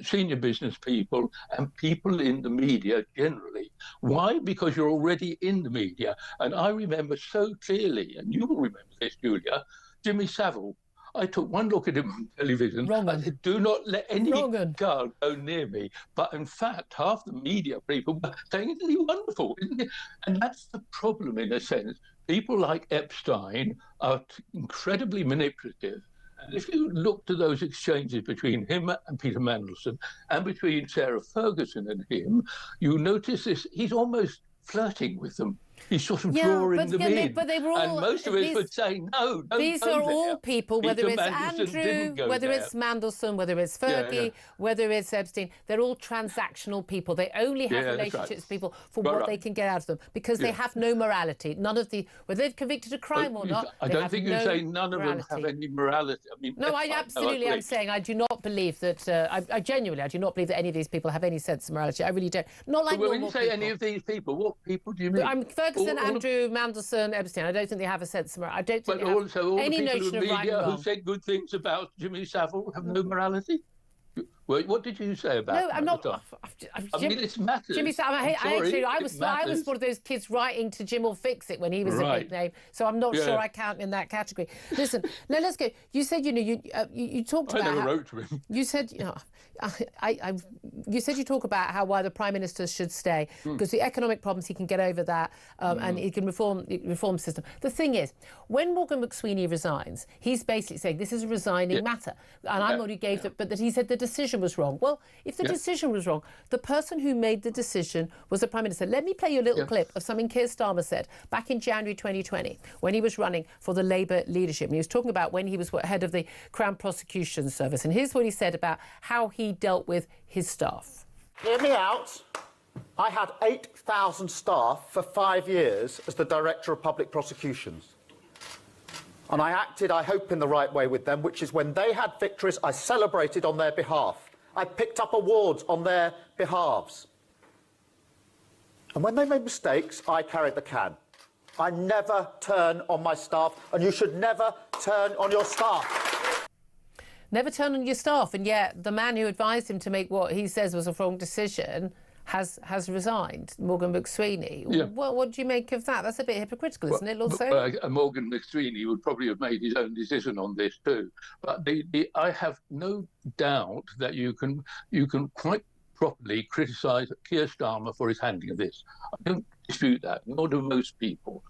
senior business people, and people in the media generally. Why? Because you're already in the media. And I remember so clearly, and you will remember this, Julia, Jimmy Savile. I took one look at him on television. I said, do not let any girl go near me. But in fact, half the media people were saying, isn't he wonderful? Isn't he? And that's the problem in a sense. People like Epstein are incredibly manipulative. And if you look to those exchanges between him and Peter Mandelson and between Sarah Ferguson and him, you notice this, he's almost flirting with them. He's sort of drawing them in. But they were all, and most of us would say, no, don't These go are there. all people, whether Peter it's Mandelson Andrew, whether it's Mandelson, whether it's Fergie, whether it's Epstein, they're all transactional people. They only have relationships with people for what they can get out of them because they have no morality. None of the, whether they've convicted a crime or not, I don't think you say none of them have any morality. I mean, no, I absolutely am saying I do not believe that, I genuinely, I do not believe that any of these people have any sense of morality. I really don't. Not like normal people. When you say any of these people, what people do you mean? I'm Ferguson, Andrew, Mandelson, Epstein. I don't think they have a sense of morality. I don't think they have any notion of right and wrong. Who said good things about Jimmy Savile have no morality? What did you say about? No, I'm not. I mean, it matters. Jimmy Savile. I was one of those kids writing to Jim or Fix It when he was a big name. So I'm not sure I count in that category. Listen, now let's go. You said you talked about. I never wrote to him. You said you said you talk about why the Prime Minister should stay because the economic problems he can get over that and he can reform the system. The thing is, when Morgan McSweeney resigns, he's basically saying this is a resigning matter, and I'm not who gave it, but that he said the decision was wrong. Well, if the decision was wrong, the person who made the decision was the Prime Minister. Let me play you a little clip of something Keir Starmer said back in January 2020 when he was running for the Labour leadership. And he was talking about when he was head of the Crown Prosecution Service. And here's what he said about how he dealt with his staff. Hear me out. I had 8,000 staff for 5 years as the Director of Public Prosecutions. And I acted, I hope, in the right way with them, which is when they had victories, I celebrated on their behalf. I picked up awards on their behalves. And when they made mistakes, I carried the can. I never turn on my staff, and you should never turn on your staff. Never turn on your staff, and yet the man who advised him to make what he says was a wrong decision has resigned, Morgan McSweeney. Yeah. What do you make of that? That's a bit hypocritical, isn't it, Lord Solly? Morgan McSweeney would probably have made his own decision on this too. But I have no doubt that you can quite properly criticise Keir Starmer for his handling of this. I don't dispute that, nor do most people.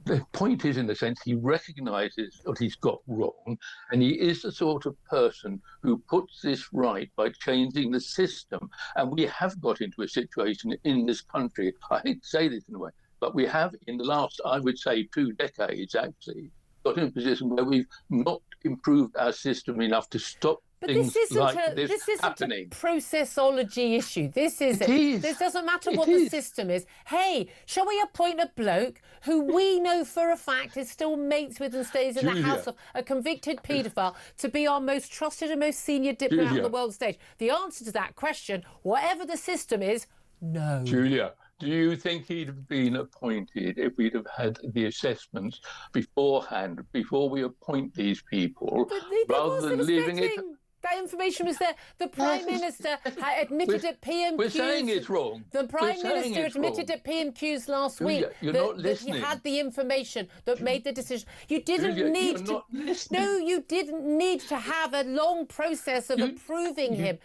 The point is, in a sense, he recognises what he's got wrong, and he is the sort of person who puts this right by changing the system. And we have got into a situation in this country, I hate to say this in a way, but we have in the last, I would say, 2 decades, actually, got in a position where we've not improved our system enough to stop things like this happening. A processology issue. This isn't. This doesn't matter what the system is. Hey, shall we appoint a bloke who we know for a fact is still mates with and stays in the house of a convicted paedophile to be our most trusted and most senior diplomat on the world stage? The answer to that question, whatever the system is, no. Julia, do you think he'd have been appointed if we'd have had the assessments beforehand, before we appoint these people, rather than leaving it? That information was there. The Prime Minister had admitted at PMQs. We're saying it's wrong. The Prime Minister admitted at PMQs last week that he had the information that made the decision. You didn't need to. No, you didn't need to have a long process of approving him.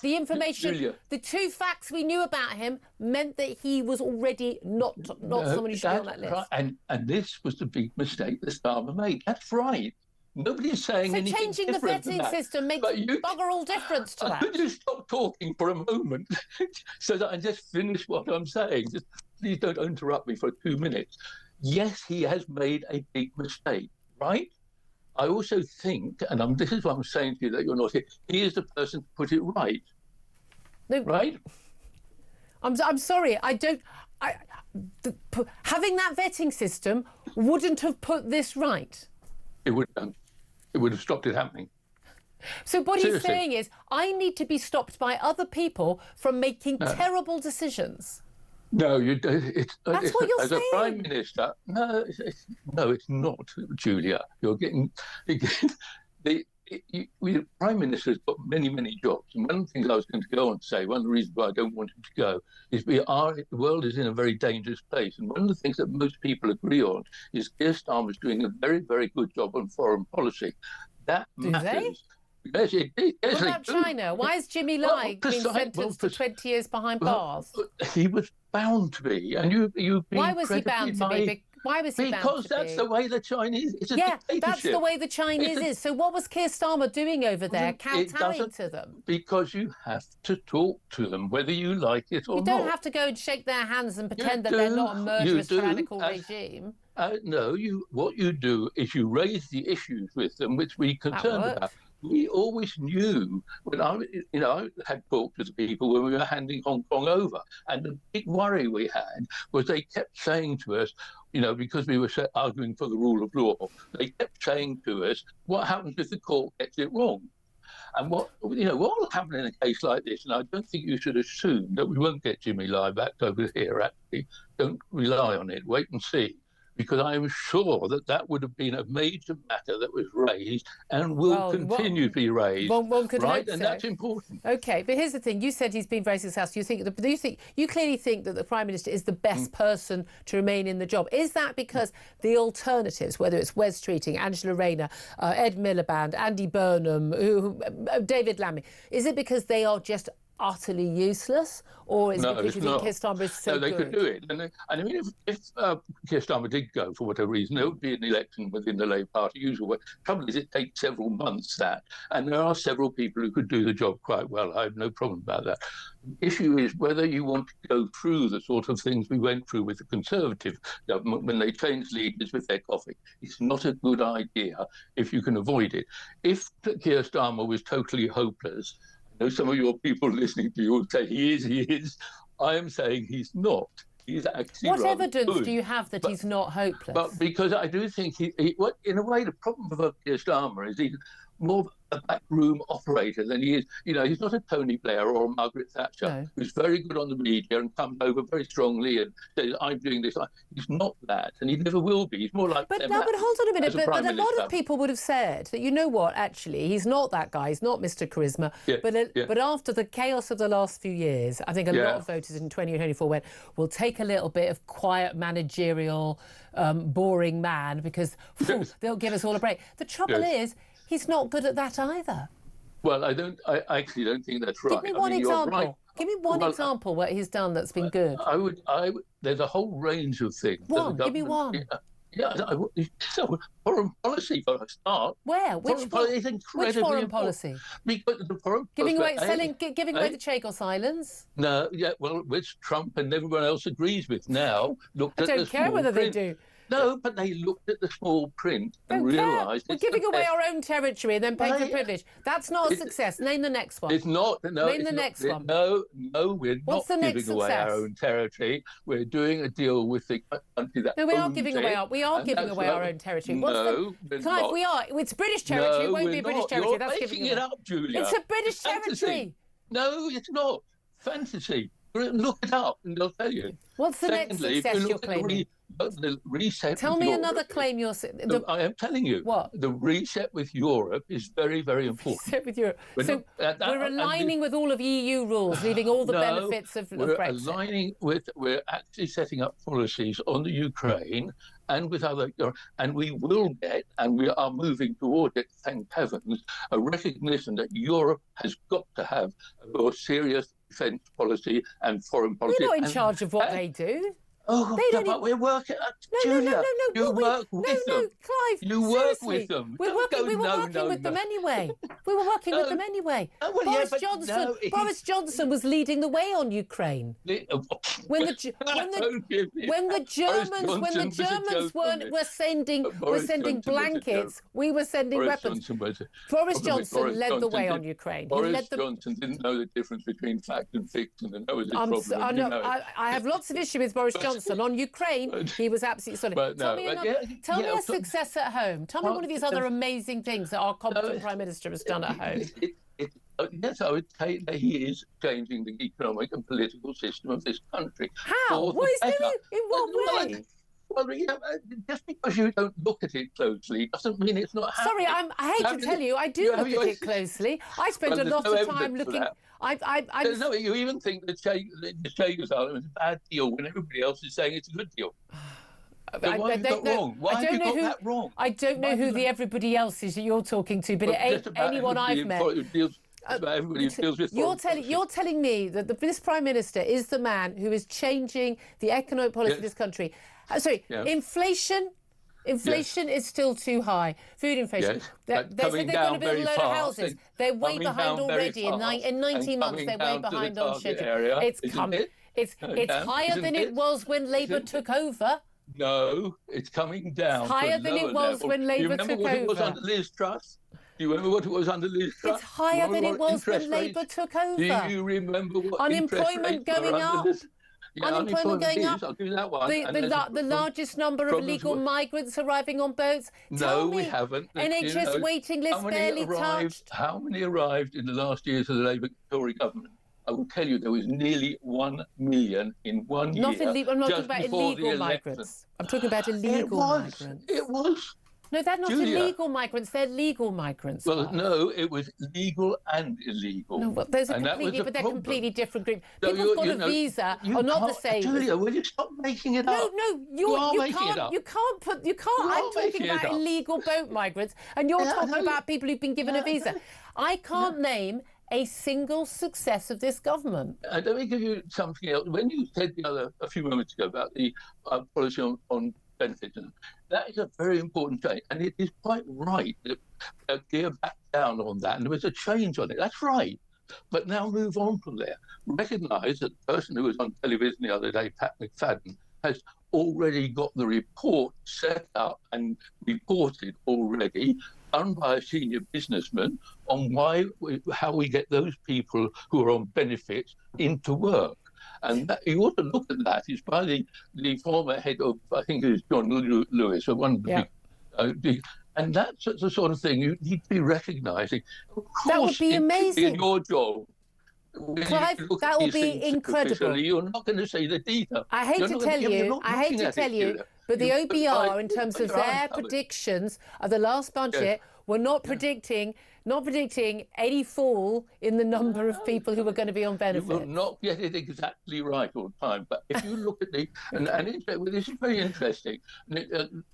The information, the two facts we knew about him meant that he was already not someone who should be on that list. Right. And this was the big mistake that Starmer made. That's right. Nobody is saying anything changing the vetting system makes bugger all difference to that. Could you stop talking for a moment so that I just finish what I'm saying? Just please don't interrupt me for 2 minutes. Yes, he has made a big mistake, right? I also think, and this is what I'm saying to you, that you're not here, he is the person to put it right. No, right? I'm sorry, having that vetting system wouldn't have put this right. It would have stopped it happening. So what he's saying is, I need to be stopped by other people from making terrible decisions. No, That's what you're as saying. A Prime Minister. No, it's not, Julia. You're getting the Prime Minister has got many, many jobs. And one of the things I was going to go on to say, one of the reasons why I don't want him to go, is the world is in a very dangerous place. And one of the things that most people agree on is Keir Starmer's doing a very, very good job on foreign policy. That matters. Yes, what about China? Why is Jimmy Lai being sentenced to 20 years behind bars? He was bound to be. And you've been Why was he bound to be? Why was he bound to be? Because that's the way the Chinese... It's a dictatorship. That's the way the Chinese is. So what was Keir Starmer doing over there, kowtowing to them? Because you have to talk to them, whether you like it or not. You don't have to go and shake their hands and pretend that they're not a murderous, tyrannical regime. No, what you do is you raise the issues with them which we're concerned about. We always knew when I had talked to the people when we were handing Hong Kong over, and the big worry we had was they kept saying to us, because we were arguing for the rule of law, they kept saying to us, what happens if the court gets it wrong? And what will happen in a case like this, and I don't think you should assume that we won't get Jimmy Lai back over here, actually. Don't rely on it. Wait and see. Because I am sure that would have been a major matter that was raised and will continue to be raised. One could hope and so. That's important. Okay, but here's the thing. You said he's been very successful. You clearly think that the Prime Minister is the best person to remain in the job. Is that because the alternatives, whether it's Wes Streeting, Angela Rayner, Ed Miliband, Andy Burnham, David Lammy, is it because they are just utterly useless, or is it because you think Keir Starmer is so good? No, they could do it. And I mean, if Keir Starmer did go for whatever reason, there would be an election within the Labour Party. Usual way. The trouble is, it takes several months, and there are several people who could do the job quite well. I have no problem about that. The issue is whether you want to go through the sort of things we went through with the Conservative government when they changed leaders with their coffee. It's not a good idea if you can avoid it. If Keir Starmer was totally hopeless, I know some of your people listening to you will say he is. I am saying he's not. He's actually What evidence do you have that he's not hopeless? But because I do think in a way, the problem with Keir Starmer is he's more a backroom operator than he is. He's not a Tony Blair or a Margaret Thatcher, who's very good on the media and comes over very strongly and says, I'm doing this. He's not that, and he never will be. He's more like... But hold on a minute. But a lot of people would have said that, you know what, actually, he's not that guy. He's not Mr. Charisma. But after the chaos of the last few years, I think a lot of voters in 2024 went, we'll take a little bit of quiet, managerial, boring man because they'll give us all a break. The trouble is, he's not good at that either. Well, I actually don't think that's right. Give me one example. Right. Give me one example what he's done that's been good. There's a whole range of things. Give me one. So foreign policy for a start. Where? Which foreign policy? Because the foreign giving away the Chagos Islands. No, which Trump and everyone else agrees with now. I don't care whether they do. No, but they looked at the small print and realised... We're giving away our own territory and then paying for privilege. That's not a success. Name the next one. It's not. Name the next one. No, we're not giving away our own territory. We're doing a deal with the country that we are giving away our own territory. Clive, we are. It's British territory. It won't be a British territory. That's giving it up, Julia. It's a British territory. No, it's not. Fantasy. Look it up and they'll tell you. What's the next success you're claiming? But the reset. Tell me another claim you're. I am telling you. What? The reset with Europe is very, very important. Reset with Europe. We're aligning with all of EU rules, leaving all the benefits of Brexit. We're actually setting up policies on the Ukraine and with other, and we will get, and we are moving toward it, thank heavens, a recognition that Europe has got to have a more serious defence policy and foreign policy. We're not in charge of what they do. Oh, but we're working. Julia, you work with them. Clive, you work with them. We were working with them anyway. We were working with them anyway. Boris Johnson was leading the way on Ukraine. When the Germans were sending blankets, we were sending weapons. Boris Johnson led the way on Ukraine. Boris Johnson didn't know the difference between fact and fiction, and that was his problem. I have lots of issue with Boris Johnson. On Ukraine, he was absolutely solid. Tell me a success at home. Tell me one of these other amazing things that our competent Prime Minister has done at home. Yes, I would say that he is changing the economic and political system of this country. How? What is doing? In what way? Well, just because you don't look at it closely doesn't mean it's not happening. Sorry, I hate to tell you, I do look at it closely. I spend a lot of time looking. You even think that the Chegas are a bad deal when everybody else is saying it's a good deal. Why have you got wrong? Why have you got that wrong? I don't know who the everybody else is that you're talking to, but it ain't anyone I've met. Everybody deals with you're telling me that this Prime Minister is the man who is changing the economic policy of this country. Inflation is still too high. Food inflation. Yes, they said they're going to build a load of houses. They're way behind already. In 19 months, they're way behind on schedule. It's coming. It's higher than it was when Labour took over. No, it's coming down. It's higher than it was when Labour took over. Do you remember what it was under Liz Truss? Do you remember what it was under Liz Truss? It's higher than it was when Labour took over. Do you remember what unemployment going up? Unemployment going up. I'll give you that one. The largest number of illegal migrants arriving on boats. No, we haven't. NHS waiting lists barely touched. How many arrived in the last years of the Labour Tory government? I will tell you there was nearly 1 million in 1 year. I'm not talking about illegal migrants. I'm talking about illegal migrants. It was. No, they're not illegal migrants. They're legal migrants. Well, no, it was legal and illegal. No, but they're completely different groups. People who've got a visa are not the same. Julia, will you stop making it up? No, you can't. You can't. I'm talking about illegal boat migrants, and you're talking about people who've been given a visa. I can't name a single success of this government. Let me give you something else. When you said a few moments ago about the policy on benefits, that is a very important change, and it is quite right that gear back down on that, and there was a change on it. That's right. But now move on from there. Recognise that the person who was on television the other day, Pat McFadden, has already got the report set up and reported already, done by a senior businessman, on how we get those people who are on benefits into work. And you ought to look at that. It's by the former head of, I think it was John Lewis, one of the big, and that's the sort of thing you need to be recognising. That would be amazing. In your job. Clive, that will be incredible. You're not going to say the detail. I hate to tell you, but the OBR, in terms of their predictions of the last budget, were not predicting any fall in the number of people who were going to be on benefits. You will not get it exactly right all the time. But if you look at this is very interesting.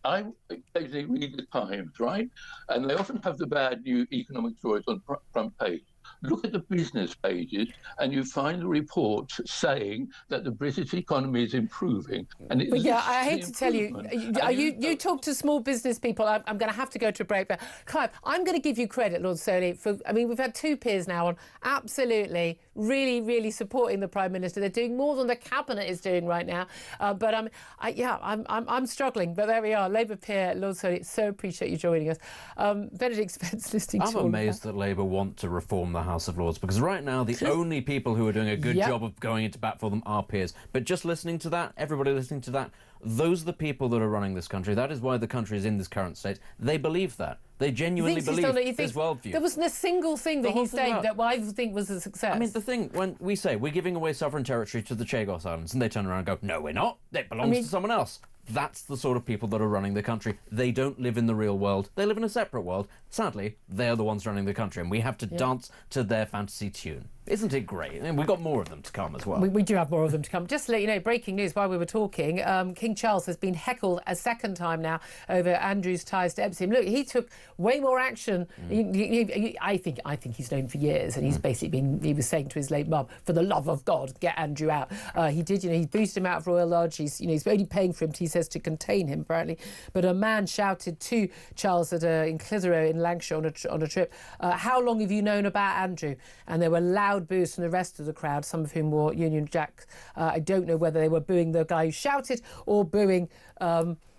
I occasionally read the Times, right? And they often have the bad new economic stories on front page. Look at the business pages, and you find the reports saying that the British economy is improving. And I hate to tell you, you talk to small business people. I'm going to have to go to a break. But Clive, I'm going to give you credit, Lord Soley. We've had two peers now on absolutely, really, really supporting the Prime Minister. They're doing more than the Cabinet is doing right now. But I'm struggling. But there we are. Labour peer, Lord Soley. So appreciate you joining us. Benedict Spence listening to. I'm amazed that Labour want to reform the House of Lords, because right now the only people who are doing a good job of going into bat for them are peers. But just listening to that, everybody listening to that, those are the people that are running this country. That is why the country is in this current state. They believe that. They genuinely believe this worldview. There wasn't a single thing that he said that I think was a success. I mean, the thing, when we say we're giving away sovereign territory to the Chagos Islands, and they turn around and go, no, we're not. It belongs to someone else. That's the sort of people that are running the country. They don't live in the real world. They live in a separate world. Sadly, they're the ones running the country, and we have to dance to their fantasy tune. Isn't it great? And we've got more of them to come as well. We do have more of them to come. Just to let you know, breaking news while we were talking, King Charles has been heckled a second time now over Andrew's ties to Epstein. Look, he took way more action. I think he's known for years, and he's basically he was saying to his late mum, for the love of God, get Andrew out. He did, he boosted him out of Royal Lodge. He's only paying for him, he says, to contain him, apparently. But a man shouted to Charles in Clitheroe in Lancashire on a trip, how long have you known about Andrew? And there were loud boos from the rest of the crowd, some of whom wore Union Jacks. I don't know whether they were booing the guy who shouted or booing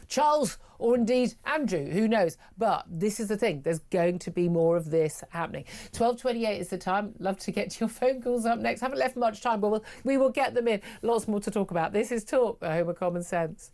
Charles or indeed Andrew, who knows. But this is the thing, there's going to be more of this happening. 12:28 is the time. Love to get your phone calls up next. Haven't left much time, but we will get them in. Lots more to talk about. This is Talk, the home of common sense.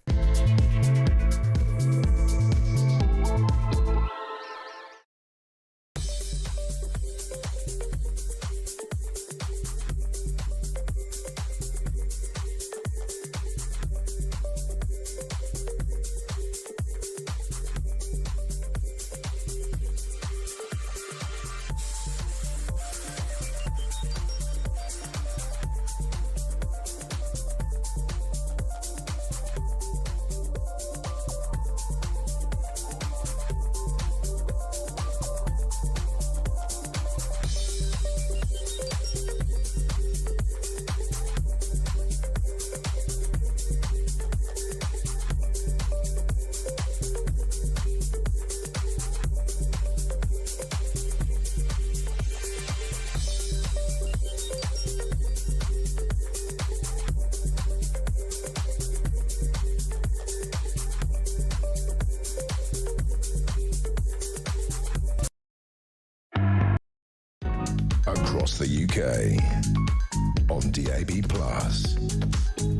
Across the UK, on DAB+,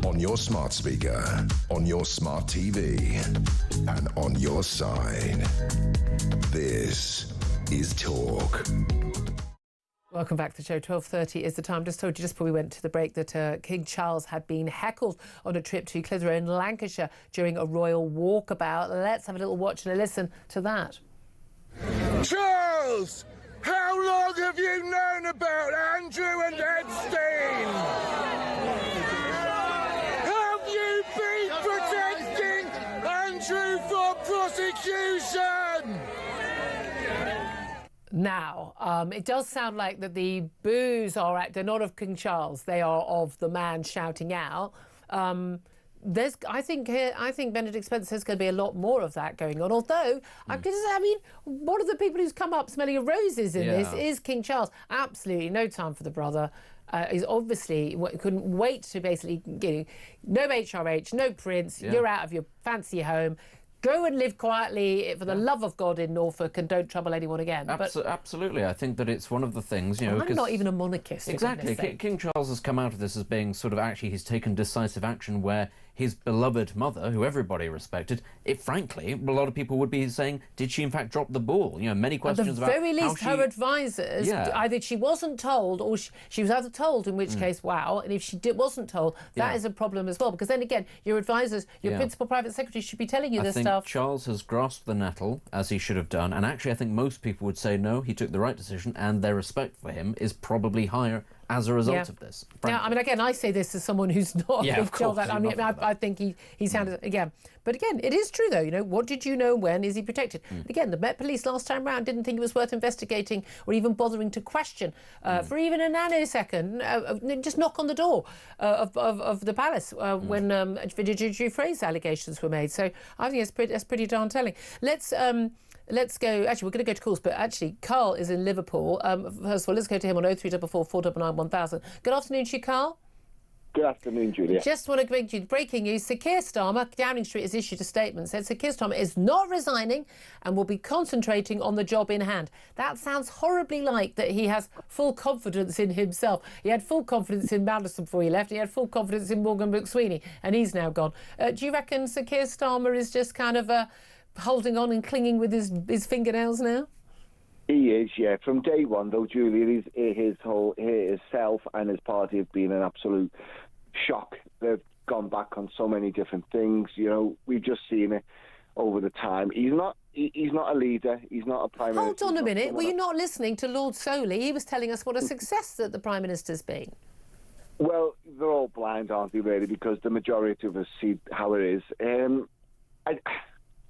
on your smart speaker, on your smart TV, and on your side. This is Talk. Welcome back to the show. 12:30 is the time. Just told you just before we went to the break that King Charles had been heckled on a trip to Clitheroe in Lancashire during a royal walkabout. Let's have a little watch and a listen to that. Charles! How long have you known about Andrew and Epstein? Have you been protecting Andrew from prosecution? Now, it does sound like that the boos they're not of King Charles, they are of the man shouting out. I think Benedict Spencer says there's going to be a lot more of that going on. Although, one of the people who's come up smelling of roses in this is King Charles. Absolutely no time for the brother. He's obviously couldn't wait to basically no HRH, no Prince. You're out of your fancy home. Go and live quietly, for the love of God, in Norfolk, and don't trouble anyone again. Absolutely. I think that it's one of the things, I'm not even a monarchist. Exactly. King Charles has come out of this as being he's taken decisive action where his beloved mother, who everybody respected, frankly, a lot of people would be saying, did she in fact drop the ball? Many questions about at the very least, her advisors, either she wasn't told or she was either told, in which case, wow, and if she wasn't told, that is a problem as well, because then again, your advisors, your principal private secretary should be telling you this stuff. I think Charles has grasped the nettle, as he should have done, and actually I think most people would say, no, he took the right decision, and their respect for him is probably higher as a result of this. Now, again, I say this as someone who's not of course, I think he sounded again. But again, it is true, though, what did you know when? Is he protected? Again, the Met Police last time round didn't think it was worth investigating or even bothering to question for even a nanosecond. Just knock on the door of the palace when Virginia Frey's allegations were made. So I think that's pretty darn telling. Let's go. Actually, we're going to go to calls, but actually, Carl is in Liverpool. First of all, let's go to him on 0344 499 1000. Good afternoon to you, Carl. Good afternoon, Julia. Just want to bring you breaking news. Sir Keir Starmer, Downing Street, has issued a statement, said Sir Keir Starmer is not resigning and will be concentrating on the job in hand. That sounds horribly like that he has full confidence in himself. He had full confidence in Madison before he left. He had full confidence in Morgan McSweeney, and he's now gone. Do you reckon Sir Keir Starmer is just kind of holding on and clinging with his fingernails now? He is, yeah. From day one, though, Julia, his self and his party have been an absolute shock. They've gone back on so many different things. You know, we've just seen it over the time. He's not a leader. He's not a prime minister. Hold on a minute. Were you not listening to Lord Soley? He was telling us what a success that the prime minister's been. Well, they're all blind, aren't they, really? Because the majority of us see how it is.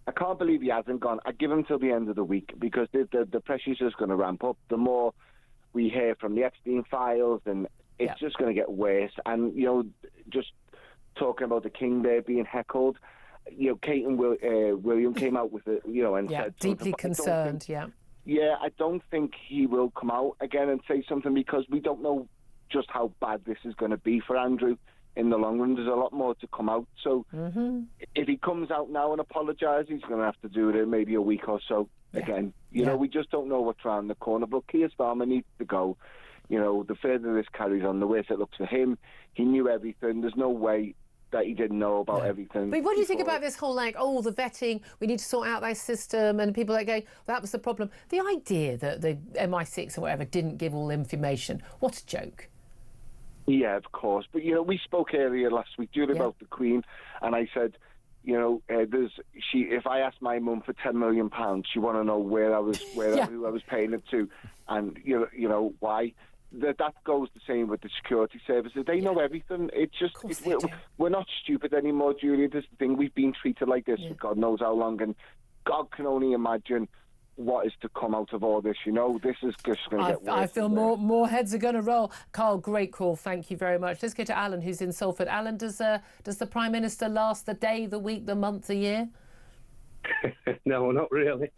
I can't believe he hasn't gone. I give him till the end of the week, because the pressure's just going to ramp up. The more we hear from the Epstein files, and it's just going to get worse. And, you know, just talking about the King there being heckled, you know, Kate and William came out with it, you know, and said deeply concerned, Yeah, I don't think he will come out again and say something, because we don't know just how bad this is going to be for Andrew in the long run. There's a lot more to come out. So if he comes out now and apologises, he's going to have to do it in maybe a week or so again. You know, we just don't know what's around the corner. But Keir Starmer needs to go. You know, the further this carries on, the worse it looks for him. He knew everything. There's no way that he didn't know about everything. But what do you think about this whole, like, oh, the vetting, we need to sort out that system, and people are going, that was the problem. The idea that the MI6 or whatever didn't give all the information, what a joke. Yeah, of course. But, you know, we spoke earlier last week, Julie, about the Queen, and I said, you know, if I asked my mum for £10 million, she want to know who I was paying it to, and you know why. That goes the same with the security services. They know everything. It's just we're not stupid anymore, Julia. This is the thing. We've been treated like this for God knows how long, and God can only imagine what is to come out of all this. You know, this is just going to get worse. I feel more heads are going to roll. Carl, great call. Thank you very much. Let's go to Alan, who's in Salford. Alan, does the Prime Minister last the day, the week, the month, the year? No, not really.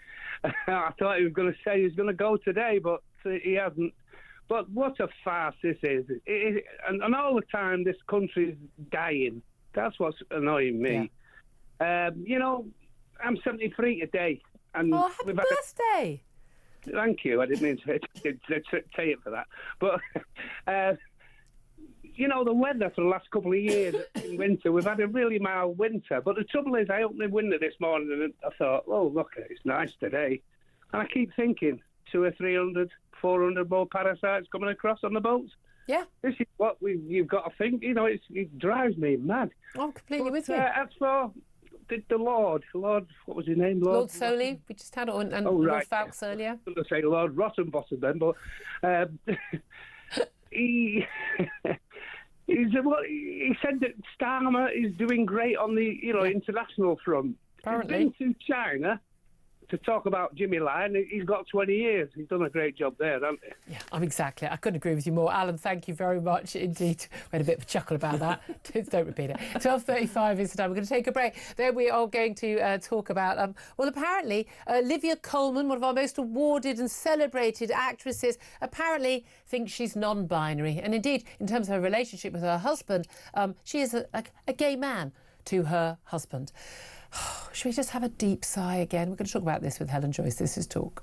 I thought he was going to say he was going to go today, but he hasn't. But what a farce this is. And all the time this country's dying. That's what's annoying me. You know, I'm 73 today. And happy birthday! Thank you. I didn't mean to say it for that. But, you know, the weather for the last couple of years in winter, we've had a really mild winter. But the trouble is, I opened the window this morning and I thought, oh, look, it's nice today. And I keep thinking, 200 or 300, 400 more parasites coming across on the boats. Yeah. This is what you've got to think. You know, it drives me mad. I'm completely with you. As for the Lord, what was his name? Lord Soley, we just had it, and Lord Fowkes earlier. I was going to say Lord Rottenbottom then, but he said that Starmer is doing great on the international front. Apparently. He's been to China to talk about Jimmy Lai, and he's got 20 years. He's done a great job there, hasn't he? Yeah, exactly. I couldn't agree with you more. Alan, thank you very much indeed. We had a bit of a chuckle about that. Don't repeat it. 12:35 is the time. We're going to take a break. Then we are going to talk about, well, apparently, Olivia Colman, one of our most awarded and celebrated actresses, apparently thinks she's non-binary. And indeed, in terms of her relationship with her husband, she is a gay man to her husband. Should we just have a deep sigh again? We're going to talk about this with Helen Joyce. This is Talk.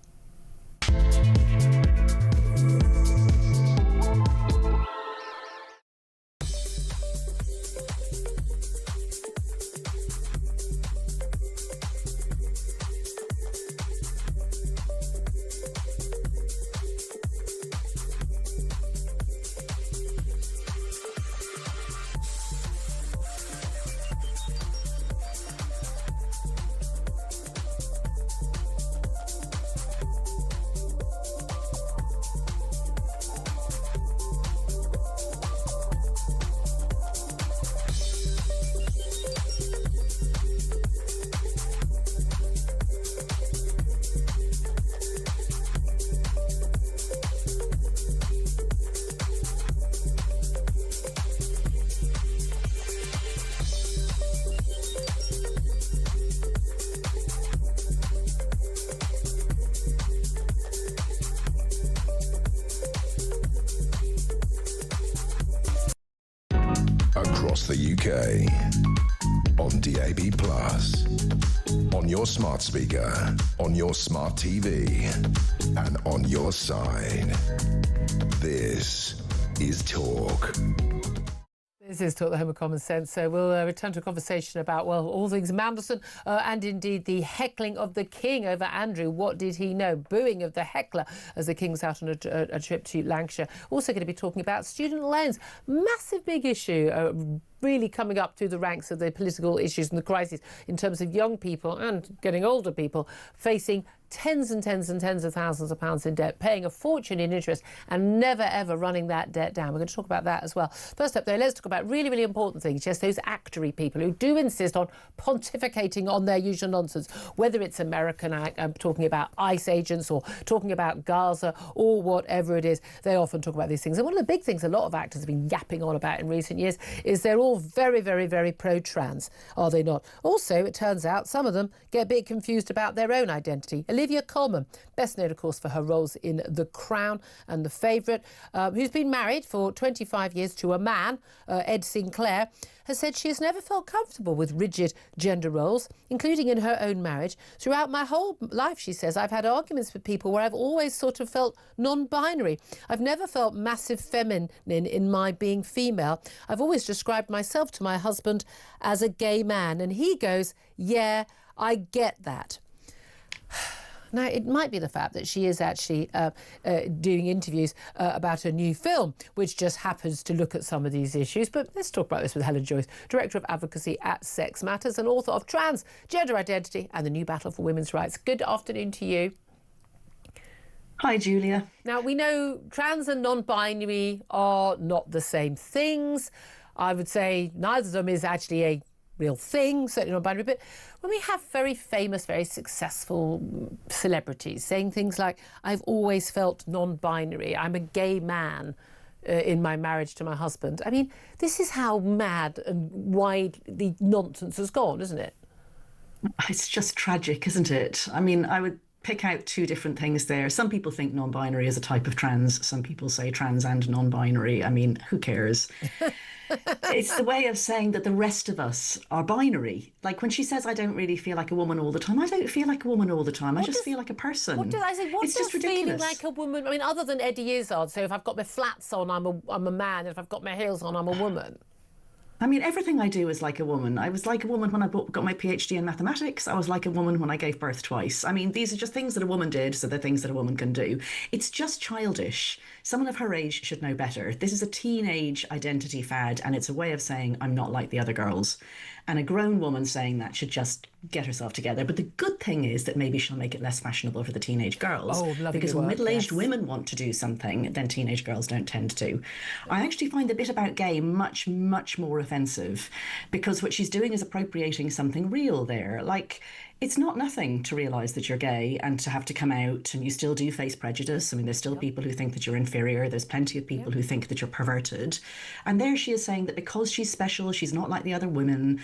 Across the UK, on DAB+, on your smart speaker, on your smart TV, and on your side. This is Talk. This is Talk, the home of common sense. So we'll return to a conversation about, well, all things Mandelson and indeed the heckling of the King over Andrew. What did he know? Booing of the heckler as the King was out on a trip to Lancashire. Also going to be talking about student loans. Massive big issue. really coming up through the ranks of the political issues and the crises in terms of young people and getting older people facing tens and tens and tens of thousands of pounds in debt, paying a fortune in interest and never ever running that debt down. We're going to talk about that as well. First up though, let's talk about really, really important things. Yes, those actory people who do insist on pontificating on their usual nonsense, whether it's American, I'm talking about ICE agents or talking about Gaza or whatever it is. They often talk about these things. And one of the big things a lot of actors have been yapping on about in recent years is they're all very, very, very pro-trans, are they not? Also, it turns out some of them get a bit confused about their own identity. Olivia Colman, best known, of course, for her roles in The Crown and The Favourite, who's been married for 25 years to a man, Ed Sinclair, has said she has never felt comfortable with rigid gender roles, including in her own marriage. Throughout my whole life, she says, I've had arguments with people where I've always sort of felt non-binary. I've never felt massive feminine in my being female. I've always described myself to my husband as a gay man. And he goes, yeah, I get that. Now, it might be the fact that she is actually doing interviews about her new film, which just happens to look at some of these issues. But let's talk about this with Helen Joyce, Director of Advocacy at Sex Matters and author of Trans, Gender Identity and the New Battle for Women's Rights. Good afternoon to you. Hi, Julia. Now, we know trans and non-binary are not the same things. I would say neither of them is actually a real thing, certainly not binary, but when we have very famous, very successful celebrities saying things like, I've always felt non-binary, I'm a gay man in my marriage to my husband. I mean, this is how mad and wide the nonsense has gone, isn't it? It's just tragic, isn't it? I mean, I would pick out two different things there. Some people think non-binary is a type of trans. Some people say trans and non-binary. I mean, who cares? It's the way of saying that the rest of us are binary. Like when she says, I don't really feel like a woman all the time, I don't feel like a woman all the time. I just feel like a person. What it's does just ridiculous. Feeling like a woman, I mean, other than Eddie Izzard, so if I've got my flats on, I'm a man, and if I've got my heels on, I'm a woman. I mean, everything I do is like a woman. I was like a woman when I got my PhD in mathematics. I was like a woman when I gave birth twice. I mean, these are just things that a woman did, so they're things that a woman can do. It's just childish. Someone of her age should know better. This is a teenage identity fad, and it's a way of saying, I'm not like the other girls. And a grown woman saying that should just get herself together. But the good thing is that maybe she'll make it less fashionable for the teenage girls. Because when middle-aged women want to do something, then teenage girls don't tend to. I actually find the bit about gay much, much more offensive, because what she's doing is appropriating something real there. Like, it's not nothing to realise that you're gay and to have to come out, and you still do face prejudice. I mean, there's still people who think that you're inferior. There's plenty of people who think that you're perverted. And there she is saying that because she's special, she's not like the other women,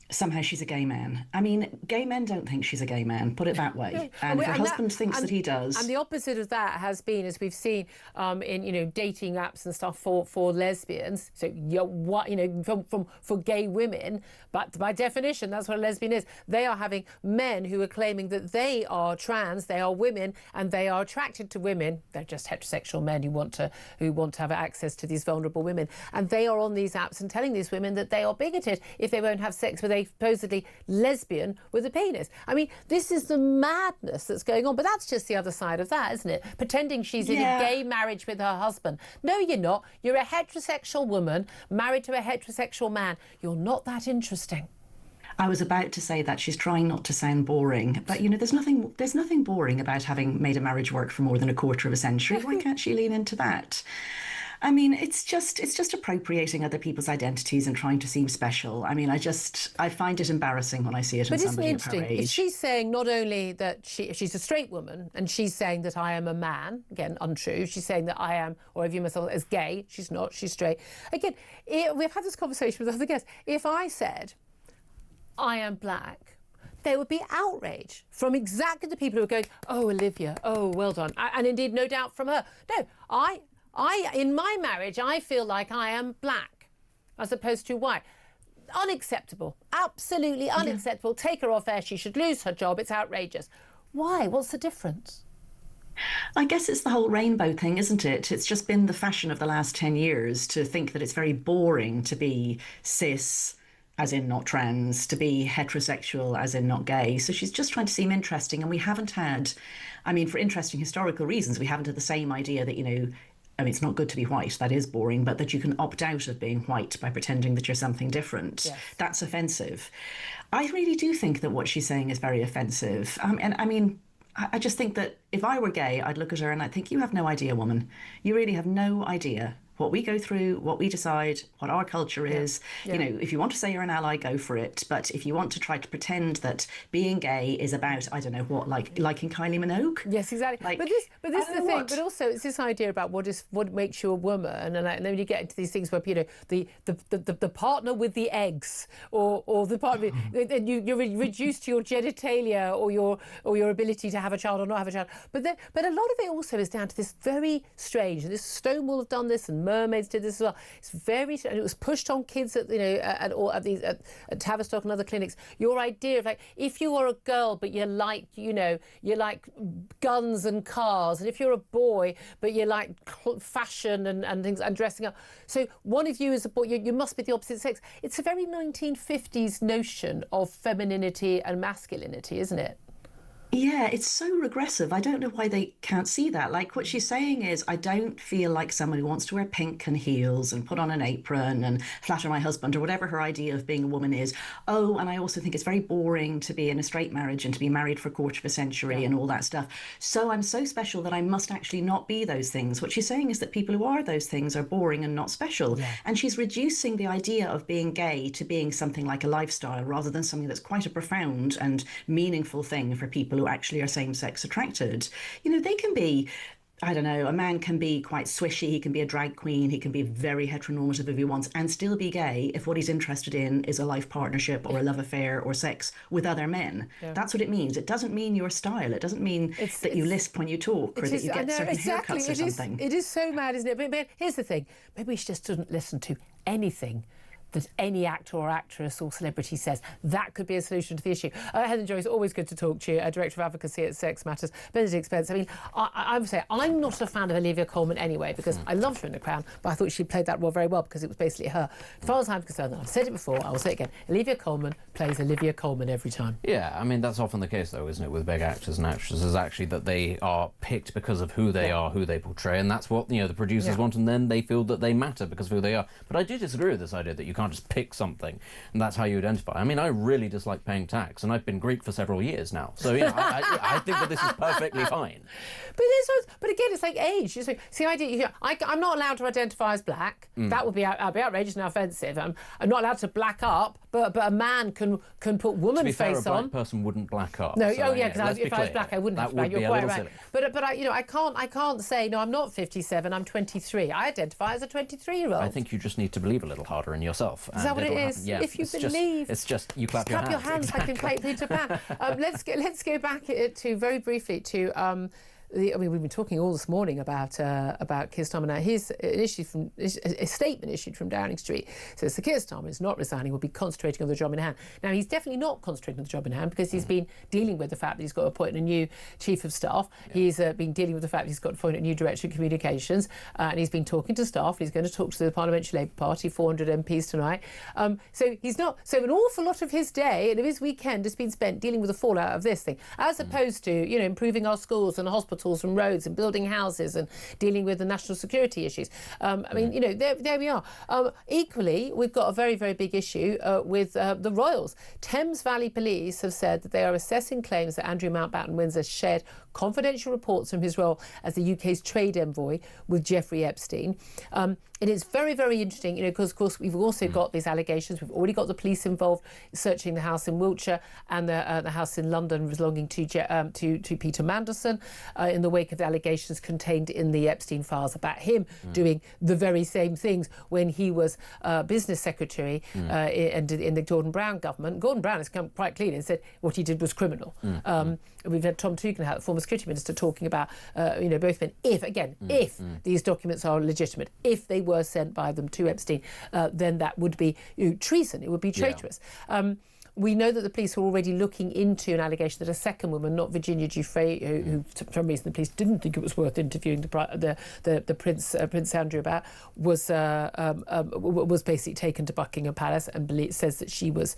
somehow she's a gay man. I mean, gay men don't think she's a gay man, put it that way. And her husband thinks that he does. And the opposite of that has been, as we've seen in dating apps and stuff for lesbians. So for gay women, but by definition, that's what a lesbian is. They are having men who are claiming that they are trans, they are women, and they are attracted to women. They're just heterosexual men who want to have access to these vulnerable women, and they are on these apps and telling these women that they are bigoted if they won't have sex with a supposedly lesbian with a penis. I mean, this is the madness that's going on, but that's just the other side of that, isn't it? Pretending she's in a gay marriage with her husband. No, you're not. You're a heterosexual woman married to a heterosexual man. You're not that interesting. I was about to say that she's trying not to sound boring, but there's nothing boring about having made a marriage work for more than a quarter of a century. Why can't she lean into that? I mean, it's just appropriating other people's identities and trying to seem special. I mean, I find it embarrassing when I see it in somebody of her age. But isn't it interesting? If she's saying not only that she's a straight woman and she's saying that I am a man, again, untrue. She's saying that I am, or I view myself as gay. She's not, she's straight. Again, we've had this conversation with other guests. If I said I am black, there would be outrage from exactly the people who are going, oh, Olivia, oh, well done. And indeed, no doubt from her. No, in my marriage, I feel like I am black as opposed to white. Unacceptable. Absolutely unacceptable. Yeah. Take her off air. She should lose her job. It's outrageous. Why? What's the difference? I guess it's the whole rainbow thing, isn't it? It's just been the fashion of the last 10 years to think that it's very boring to be cis, as in not trans, to be heterosexual, as in not gay. So she's just trying to seem interesting. And we haven't had, I mean, for interesting historical reasons, we haven't had the same idea that, I mean, it's not good to be white, that is boring, but that you can opt out of being white by pretending that you're something different. Yes. That's offensive. I really do think that what she's saying is very offensive. And I mean, I just think that if I were gay, I'd look at her and I'd think, you have no idea, woman. You really have no idea what we go through, what we decide, what our culture is. Yeah. You know, if you want to say you're an ally, go for it. But if you want to try to pretend that being gay is about, I don't know what, like liking Kylie Minogue. Yes, exactly. Like, but this is the thing. what? But also, it's this idea about what makes you a woman, and then you get into these things where, you know, the partner with the eggs, or the partner, and you're reduced to your genitalia or your ability to have a child or not have a child. But a lot of it also is down to this very strange, and this Stonewall have done this, and Mermaids did this as well. It's very, and it was pushed on kids at at Tavistock and other clinics. Your idea of, like, if you are a girl but you like guns and cars, and if you're a boy but you like fashion and things and dressing up, so one of you is a boy, you must be the opposite sex. It's a very 1950s notion of femininity and masculinity, isn't it? Yeah, it's so regressive. I don't know why they can't see that. Like, what she's saying is, I don't feel like someone who wants to wear pink and heels and put on an apron and flatter my husband, or whatever her idea of being a woman is. Oh, and I also think it's very boring to be in a straight marriage and to be married for a quarter of a century and all that stuff. So I'm so special that I must actually not be those things. What she's saying is that people who are those things are boring and not special. Yeah. And she's reducing the idea of being gay to being something like a lifestyle, rather than something that's quite a profound and meaningful thing for people who actually are same-sex attracted. You know, they can be, I don't know, a man can be quite swishy, he can be a drag queen, he can be very heteronormative if he wants, and still be gay if what he's interested in is a life partnership or a love affair or sex with other men. Yeah. That's what it means. It doesn't mean your style. It doesn't mean that you lisp when you talk, or that you get certain haircuts or something. It is so mad, isn't it? But here's the thing. Maybe she just doesn't listen to anything that any actor or actress or celebrity says. That could be a solution to the issue. Helen Joyce, always good to talk to you, Director of Advocacy at Sex Matters. Benedict Spence, I mean, I would say I'm not a fan of Olivia Colman anyway, because I loved her in The Crown, but I thought she played that role very well because it was basically her. As far as I'm concerned, I've said it before, I will say it again, Olivia Colman plays Olivia Colman every time. Yeah, I mean, that's often the case, though, isn't it, with big actors and actresses, actually, that they are picked because of who they are, who they portray, and that's what, you know, the producers want, and then they feel that they matter because of who they are. But I do disagree with this idea that you can't just pick something and that's how you identify. I mean, I really dislike paying tax, and I've been Greek for several years now, so you know, I think that this is perfectly fine. But again, it's like age. It's the idea. I'm not allowed to identify as black. That would be outrageous and offensive. I'm not allowed to black up, but a man can put woman face on. To be fair, a black person wouldn't black up. No, so, because if I was black, I wouldn't have to black. You're quite right. But I can't say no. I'm not 57. I'm 23. I identify as a 23-year-old. I think you just need to believe a little harder in yourself. Is that what it is? Yeah, if you believe, it's just you clap your hands. Clap your hands like in Peter Pan. Let's go back to very briefly to. We've been talking all this morning about Keir Starmer. Now, here's a statement issued from Downing Street. Says the Keir Starmer is not resigning, will be concentrating on the job in hand. Now, he's definitely not concentrating on the job in hand because he's been dealing with the fact that he's got to appoint a new chief of staff. Yeah. He's been dealing with the fact that he's got to appoint a new director of communications, and he's been talking to staff. He's going to talk to the Parliamentary Labour Party, 400 MPs tonight. So he's not. So an awful lot of his day and of his weekend has been spent dealing with the fallout of this thing, as opposed to improving our schools and hospitals and roads and building houses and dealing with the national security issues. I mean, there we are. Equally, we've got a very, very big issue with the Royals. Thames Valley Police have said that they are assessing claims that Andrew Mountbatten-Windsor shared confidential reports from his role as the UK's trade envoy with Jeffrey Epstein. It is very, very interesting, because, of course, we've also got these allegations. We've already got the police involved searching the house in Wiltshire and the house in London belonging to Peter Mandelson in the wake of the allegations contained in the Epstein files about him doing the very same things when he was business secretary in the Gordon Brown government. Gordon Brown has come quite clean and said what he did was criminal. We've had Tom Tugendhat, the former security minister, talking about, both men. If these documents are legitimate, if they were sent by them to Epstein, then that would be treason. It would be traitorous. We know that the police were already looking into an allegation that a second woman, not Virginia Giuffre, who for some reason the police didn't think it was worth interviewing the Prince Andrew about, was basically taken to Buckingham Palace, and says that she was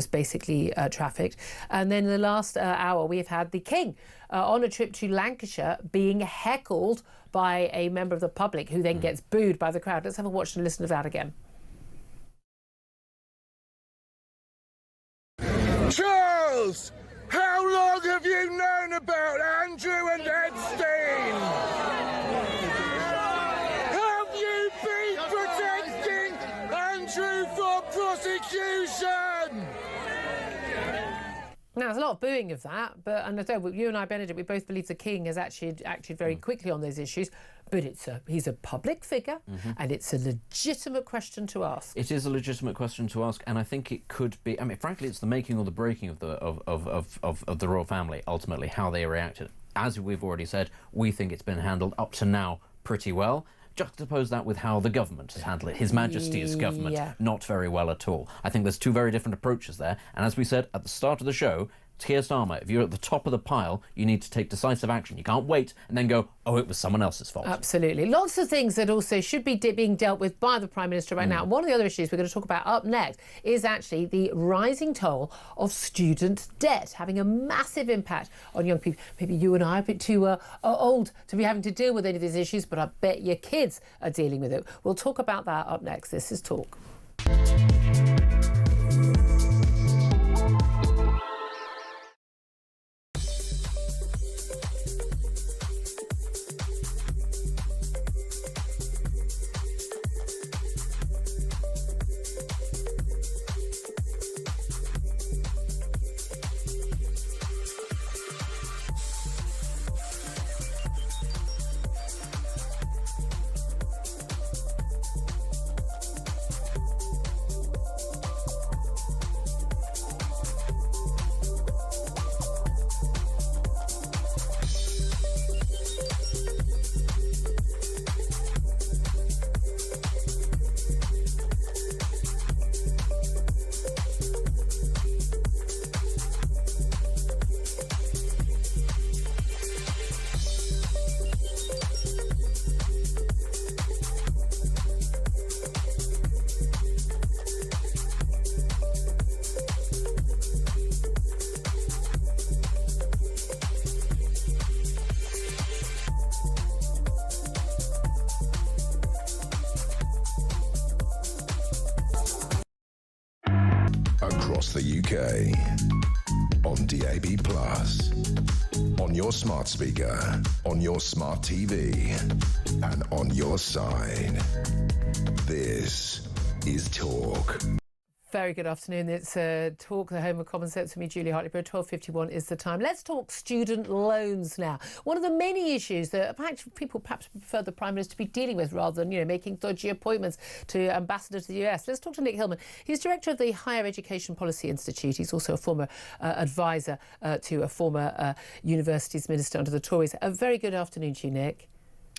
basically trafficked. And then in the last hour, we have had the King on a trip to Lancashire being heckled by a member of the public who then gets booed by the crowd. Let's have a watch and listen to that again. Charles, how long have you known about Andrew and Epstein? Have you been protecting Andrew from prosecution? Now, there's a lot of booing of that, and I know you and I, Benedict, we both believe the King has actually acted very quickly on those issues, but he's a public figure, and it's a legitimate question to ask. It is a legitimate question to ask, and I think it could be. I mean, frankly, it's the making or the breaking of the royal family. Ultimately, how they reacted. As we've already said, we think it's been handled up to now pretty well. Juxtapose that with how the government has handled it. His Majesty's government, not very well at all. I think there's two very different approaches there. And as we said at the start of the show, Keir Starmer, if you're at the top of the pile, you need to take decisive action. You can't wait and then go, oh, it was someone else's fault. Absolutely. Lots of things that also should be being dealt with by the Prime Minister right now. One of the other issues we're going to talk about up next is actually the rising toll of student debt, having a massive impact on young people. Maybe you and I are a bit too old to be having to deal with any of these issues, but I bet your kids are dealing with it. We'll talk about that up next. This is Talk. Across the UK, on DAB+, on your smart speaker, on your smart TV, and on your side. This is Talk. Very good afternoon. It's Talk, the home of common sense with me, Julia Hartley-Brewer. 12:51 is the time. Let's talk student loans now. One of the many issues that people perhaps prefer the Prime Minister to be dealing with rather than, making dodgy appointments to ambassador to the US. Let's talk to Nick Hillman. He's director of the Higher Education Policy Institute. He's also a former advisor to a former universities minister under the Tories. A very good afternoon to you, Nick.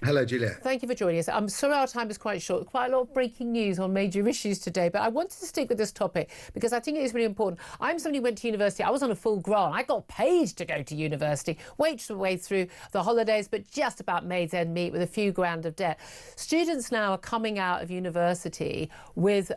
Hello, Julia. Thank you for joining us. I'm sorry our time is quite short. Quite a lot of breaking news on major issues today, but I wanted to stick with this topic because I think it is really important. I'm somebody who went to university. I was on a full grant. I got paid to go to university, waged my way through the holidays, but just about made ends meet with a few grand of debt. Students now are coming out of university with,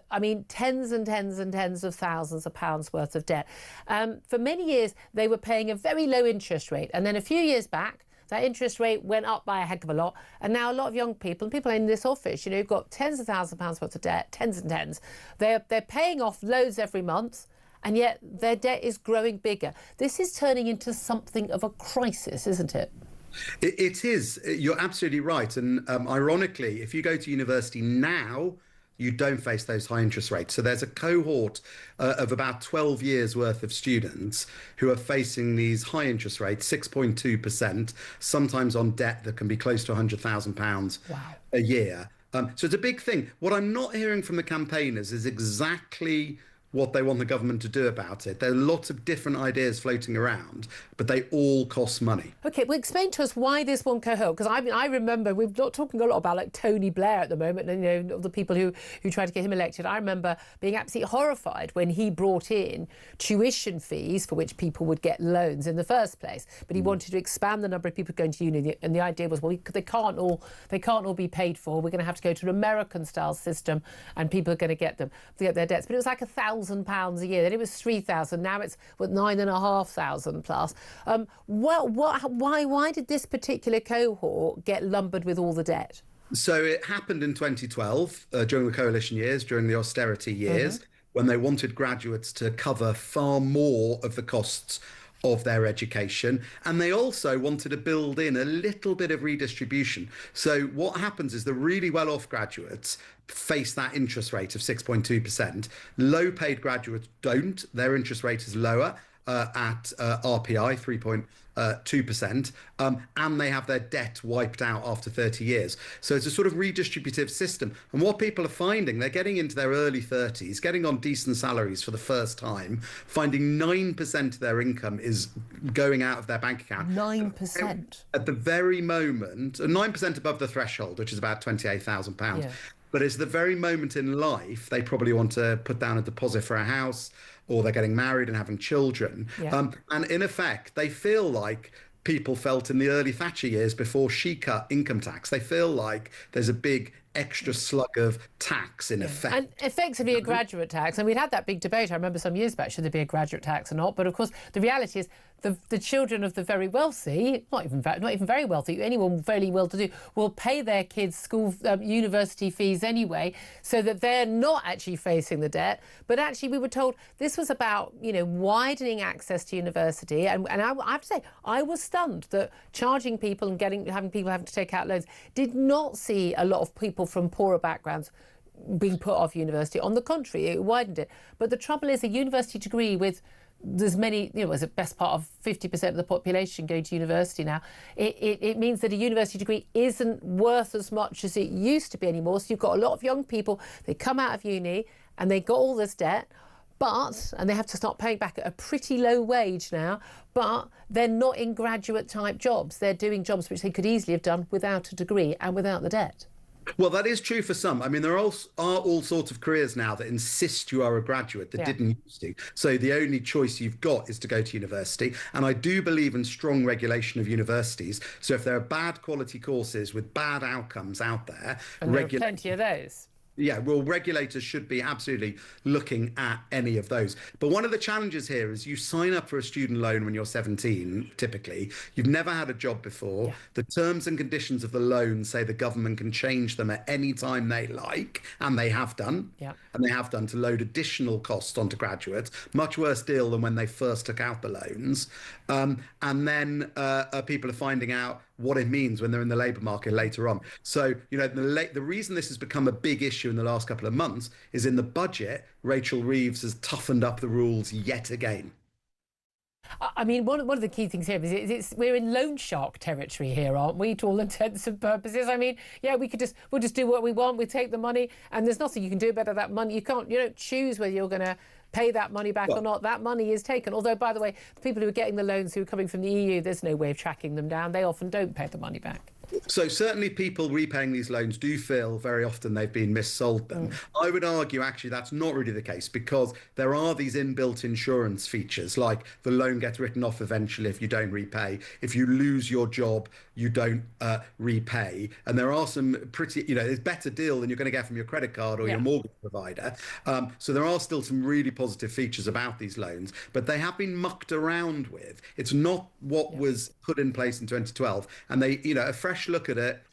tens and tens and tens of thousands of pounds worth of debt. For many years, they were paying a very low interest rate. And then a few years back, that interest rate went up by a heck of a lot. And now a lot of young people, and people in this office, who've got tens of thousands of pounds worth of debt, tens and tens, they're paying off loads every month, and yet their debt is growing bigger. This is turning into something of a crisis, isn't it? It is. You're absolutely right. And ironically, if you go to university now, you don't face those high interest rates. So there's a cohort of about 12 years worth of students who are facing these high interest rates, 6.2%, sometimes on debt that can be close to £100,000 a year. So it's a big thing. What I'm not hearing from the campaigners is exactly what they want the government to do about it. There are lots of different ideas floating around, but they all cost money. OK, well, explain to us why this one cohort, because I remember we're not talking a lot about like Tony Blair at the moment, and you know the people who tried to get him elected. I remember being absolutely horrified when he brought in tuition fees for which people would get loans in the first place, but he wanted to expand the number of people going to uni, and the idea was, well, they can't all be paid for. We're going to have to go to an American-style system, and people are going to get their debts. But it was like £1,000 a year. Then it was 3,000. Now it's £9,500 plus. Why did this particular cohort get lumbered with all the debt? So it happened in 2012 during the coalition years, during the austerity years, when they wanted graduates to cover far more of the costs of their education, and they also wanted to build in a little bit of redistribution. So what happens is the really well-off graduates face that interest rate of 6.2%. Low-paid graduates don't. Their interest rate is lower at RPI, 3.2%, and they have their debt wiped out after 30 years. So it's a sort of redistributive system. And what people are finding, they're getting into their early 30s, getting on decent salaries for the first time, finding 9% of their income is going out of their bank account. 9%? At the very moment, 9% above the threshold, which is about £28,000. Yeah. But it's the very moment in life they probably want to put down a deposit for a house, or they're getting married and having children. Yeah. And in effect, they feel like people felt in the early Thatcher years before she cut income tax. They feel like there's a big extra slug of tax in effect. And effectively a graduate tax. And we'd had that big debate, I remember some years back, should there be a graduate tax or not? But of course, the reality is the children of the very wealthy, not even very wealthy, anyone very well-to-do, will pay their kids school university fees anyway, so that they're not actually facing the debt. But actually, we were told this was about, you know, widening access to university. And I have to say, I was stunned that charging people and having people having to take out loans did not see a lot of people from poorer backgrounds being put off university. On the contrary, it widened it. But the trouble is, a university degree with there's many, you know, as a best part of 50% of the population going to university now, it means that a university degree isn't worth as much as it used to be anymore. So you've got a lot of young people, they come out of uni and they got all this debt, and they have to start paying back at a pretty low wage now, but they're not in graduate type jobs. They're doing jobs which they could easily have done without a degree and without the debt. Well, that is true for some. I mean, there are all sorts of careers now that insist you are a graduate that didn't used to. So the only choice you've got is to go to university. And I do believe in strong regulation of universities. So if there are bad quality courses with bad outcomes out there, and there are plenty of those. Yeah, well, regulators should be absolutely looking at any of those. But one of the challenges here is you sign up for a student loan when you're 17, typically. You've never had a job before. Yeah. The terms and conditions of the loan say the government can change them at any time they like, and they have done. Yeah. And they have done to load additional costs onto graduates. Much worse deal than when they first took out the loans. And then people are finding out what it means when they're in the labour market later on. So, you know, the reason this has become a big issue in the last couple of months is in the budget, Rachel Reeves has toughened up the rules yet again. I mean, one of the key things here is we're in loan shark territory here, aren't we, to all intents and purposes? I mean, yeah, we'll just do what we want, we take the money, and there's nothing you can do about that money. You don't choose whether you're going to pay that money back or not. That money is taken. Although, by the way, the people who are getting the loans who are coming from the EU, there's no way of tracking them down. They often don't pay the money back. So certainly people repaying these loans do feel very often they've been missold them. I would argue actually that's not really the case, because there are these inbuilt insurance features, like the loan gets written off eventually if you don't repay. If you lose your job, you don't repay. And there are some pretty, you know, it's a better deal than you're going to get from your credit card or your mortgage provider. So there are still some really positive features about these loans, but they have been mucked around with. It's not what was put in place in 2012. And they, you know, a fresh look at it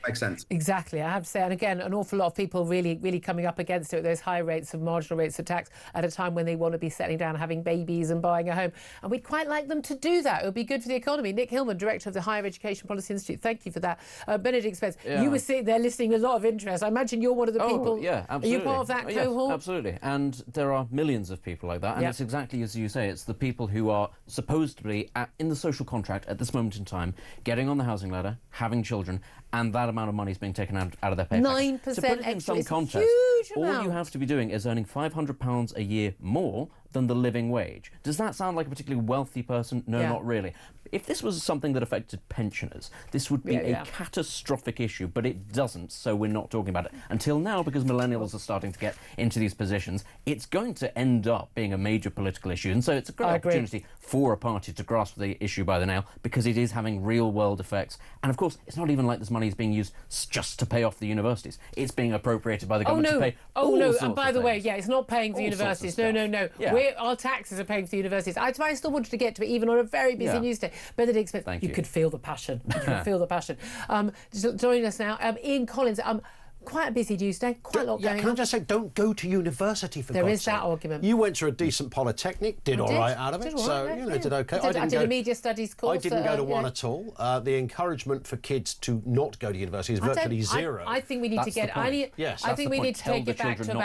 makes sense. Exactly. I have to say, and again, an awful lot of people really coming up against it with those high rates of marginal rates of tax at a time when they want to be settling down, having babies and buying a home. And we'd quite like them to do that. It would be good for the economy. Nick Hillman, Director of the Higher Education Policy Institute, thank you for that. Benedict Spence, you were sitting there listening with a lot of interest. I imagine you're one of the people. Yeah, absolutely. Are you part of that cohort? Yes, absolutely. And there are millions of people like that. And it's exactly as you say, it's the people who are supposedly in the social contract at this moment in time, getting on the housing ladder, having children, and that amount of money is being taken out of their pay. 9% to put it in some context, all you have to be doing is earning £500 a year more than the living wage. Does that sound like a particularly wealthy person? No, not really. If this was something that affected pensioners, this would be a catastrophic issue, but it doesn't, so we're not talking about it. Until now, because millennials are starting to get into these positions, it's going to end up being a major political issue, and so it's a great opportunity for a party to grasp the issue by the nail, because it is having real-world effects. And of course, it's not even like this money is being used just to pay off the universities. It's being appropriated by the government to pay all sorts and by the way, things. it's not paying for the universities. No. Yeah. Our taxes are paying for the universities. I still wanted to get to it, even on a very busy news day. Benedict Smith, you could feel the passion. You could feel the passion. Joining us now, Ian Collins. Quite a busy news day, quite a lot going on. Can I just say, don't go to university for God's sake. There is that argument. You went to a decent polytechnic, did all right out of it, so did okay. I did a media studies course. I didn't go to one at all. The encouragement for kids to not go to university is virtually zero. I think we need to get. I think we need to take it back to about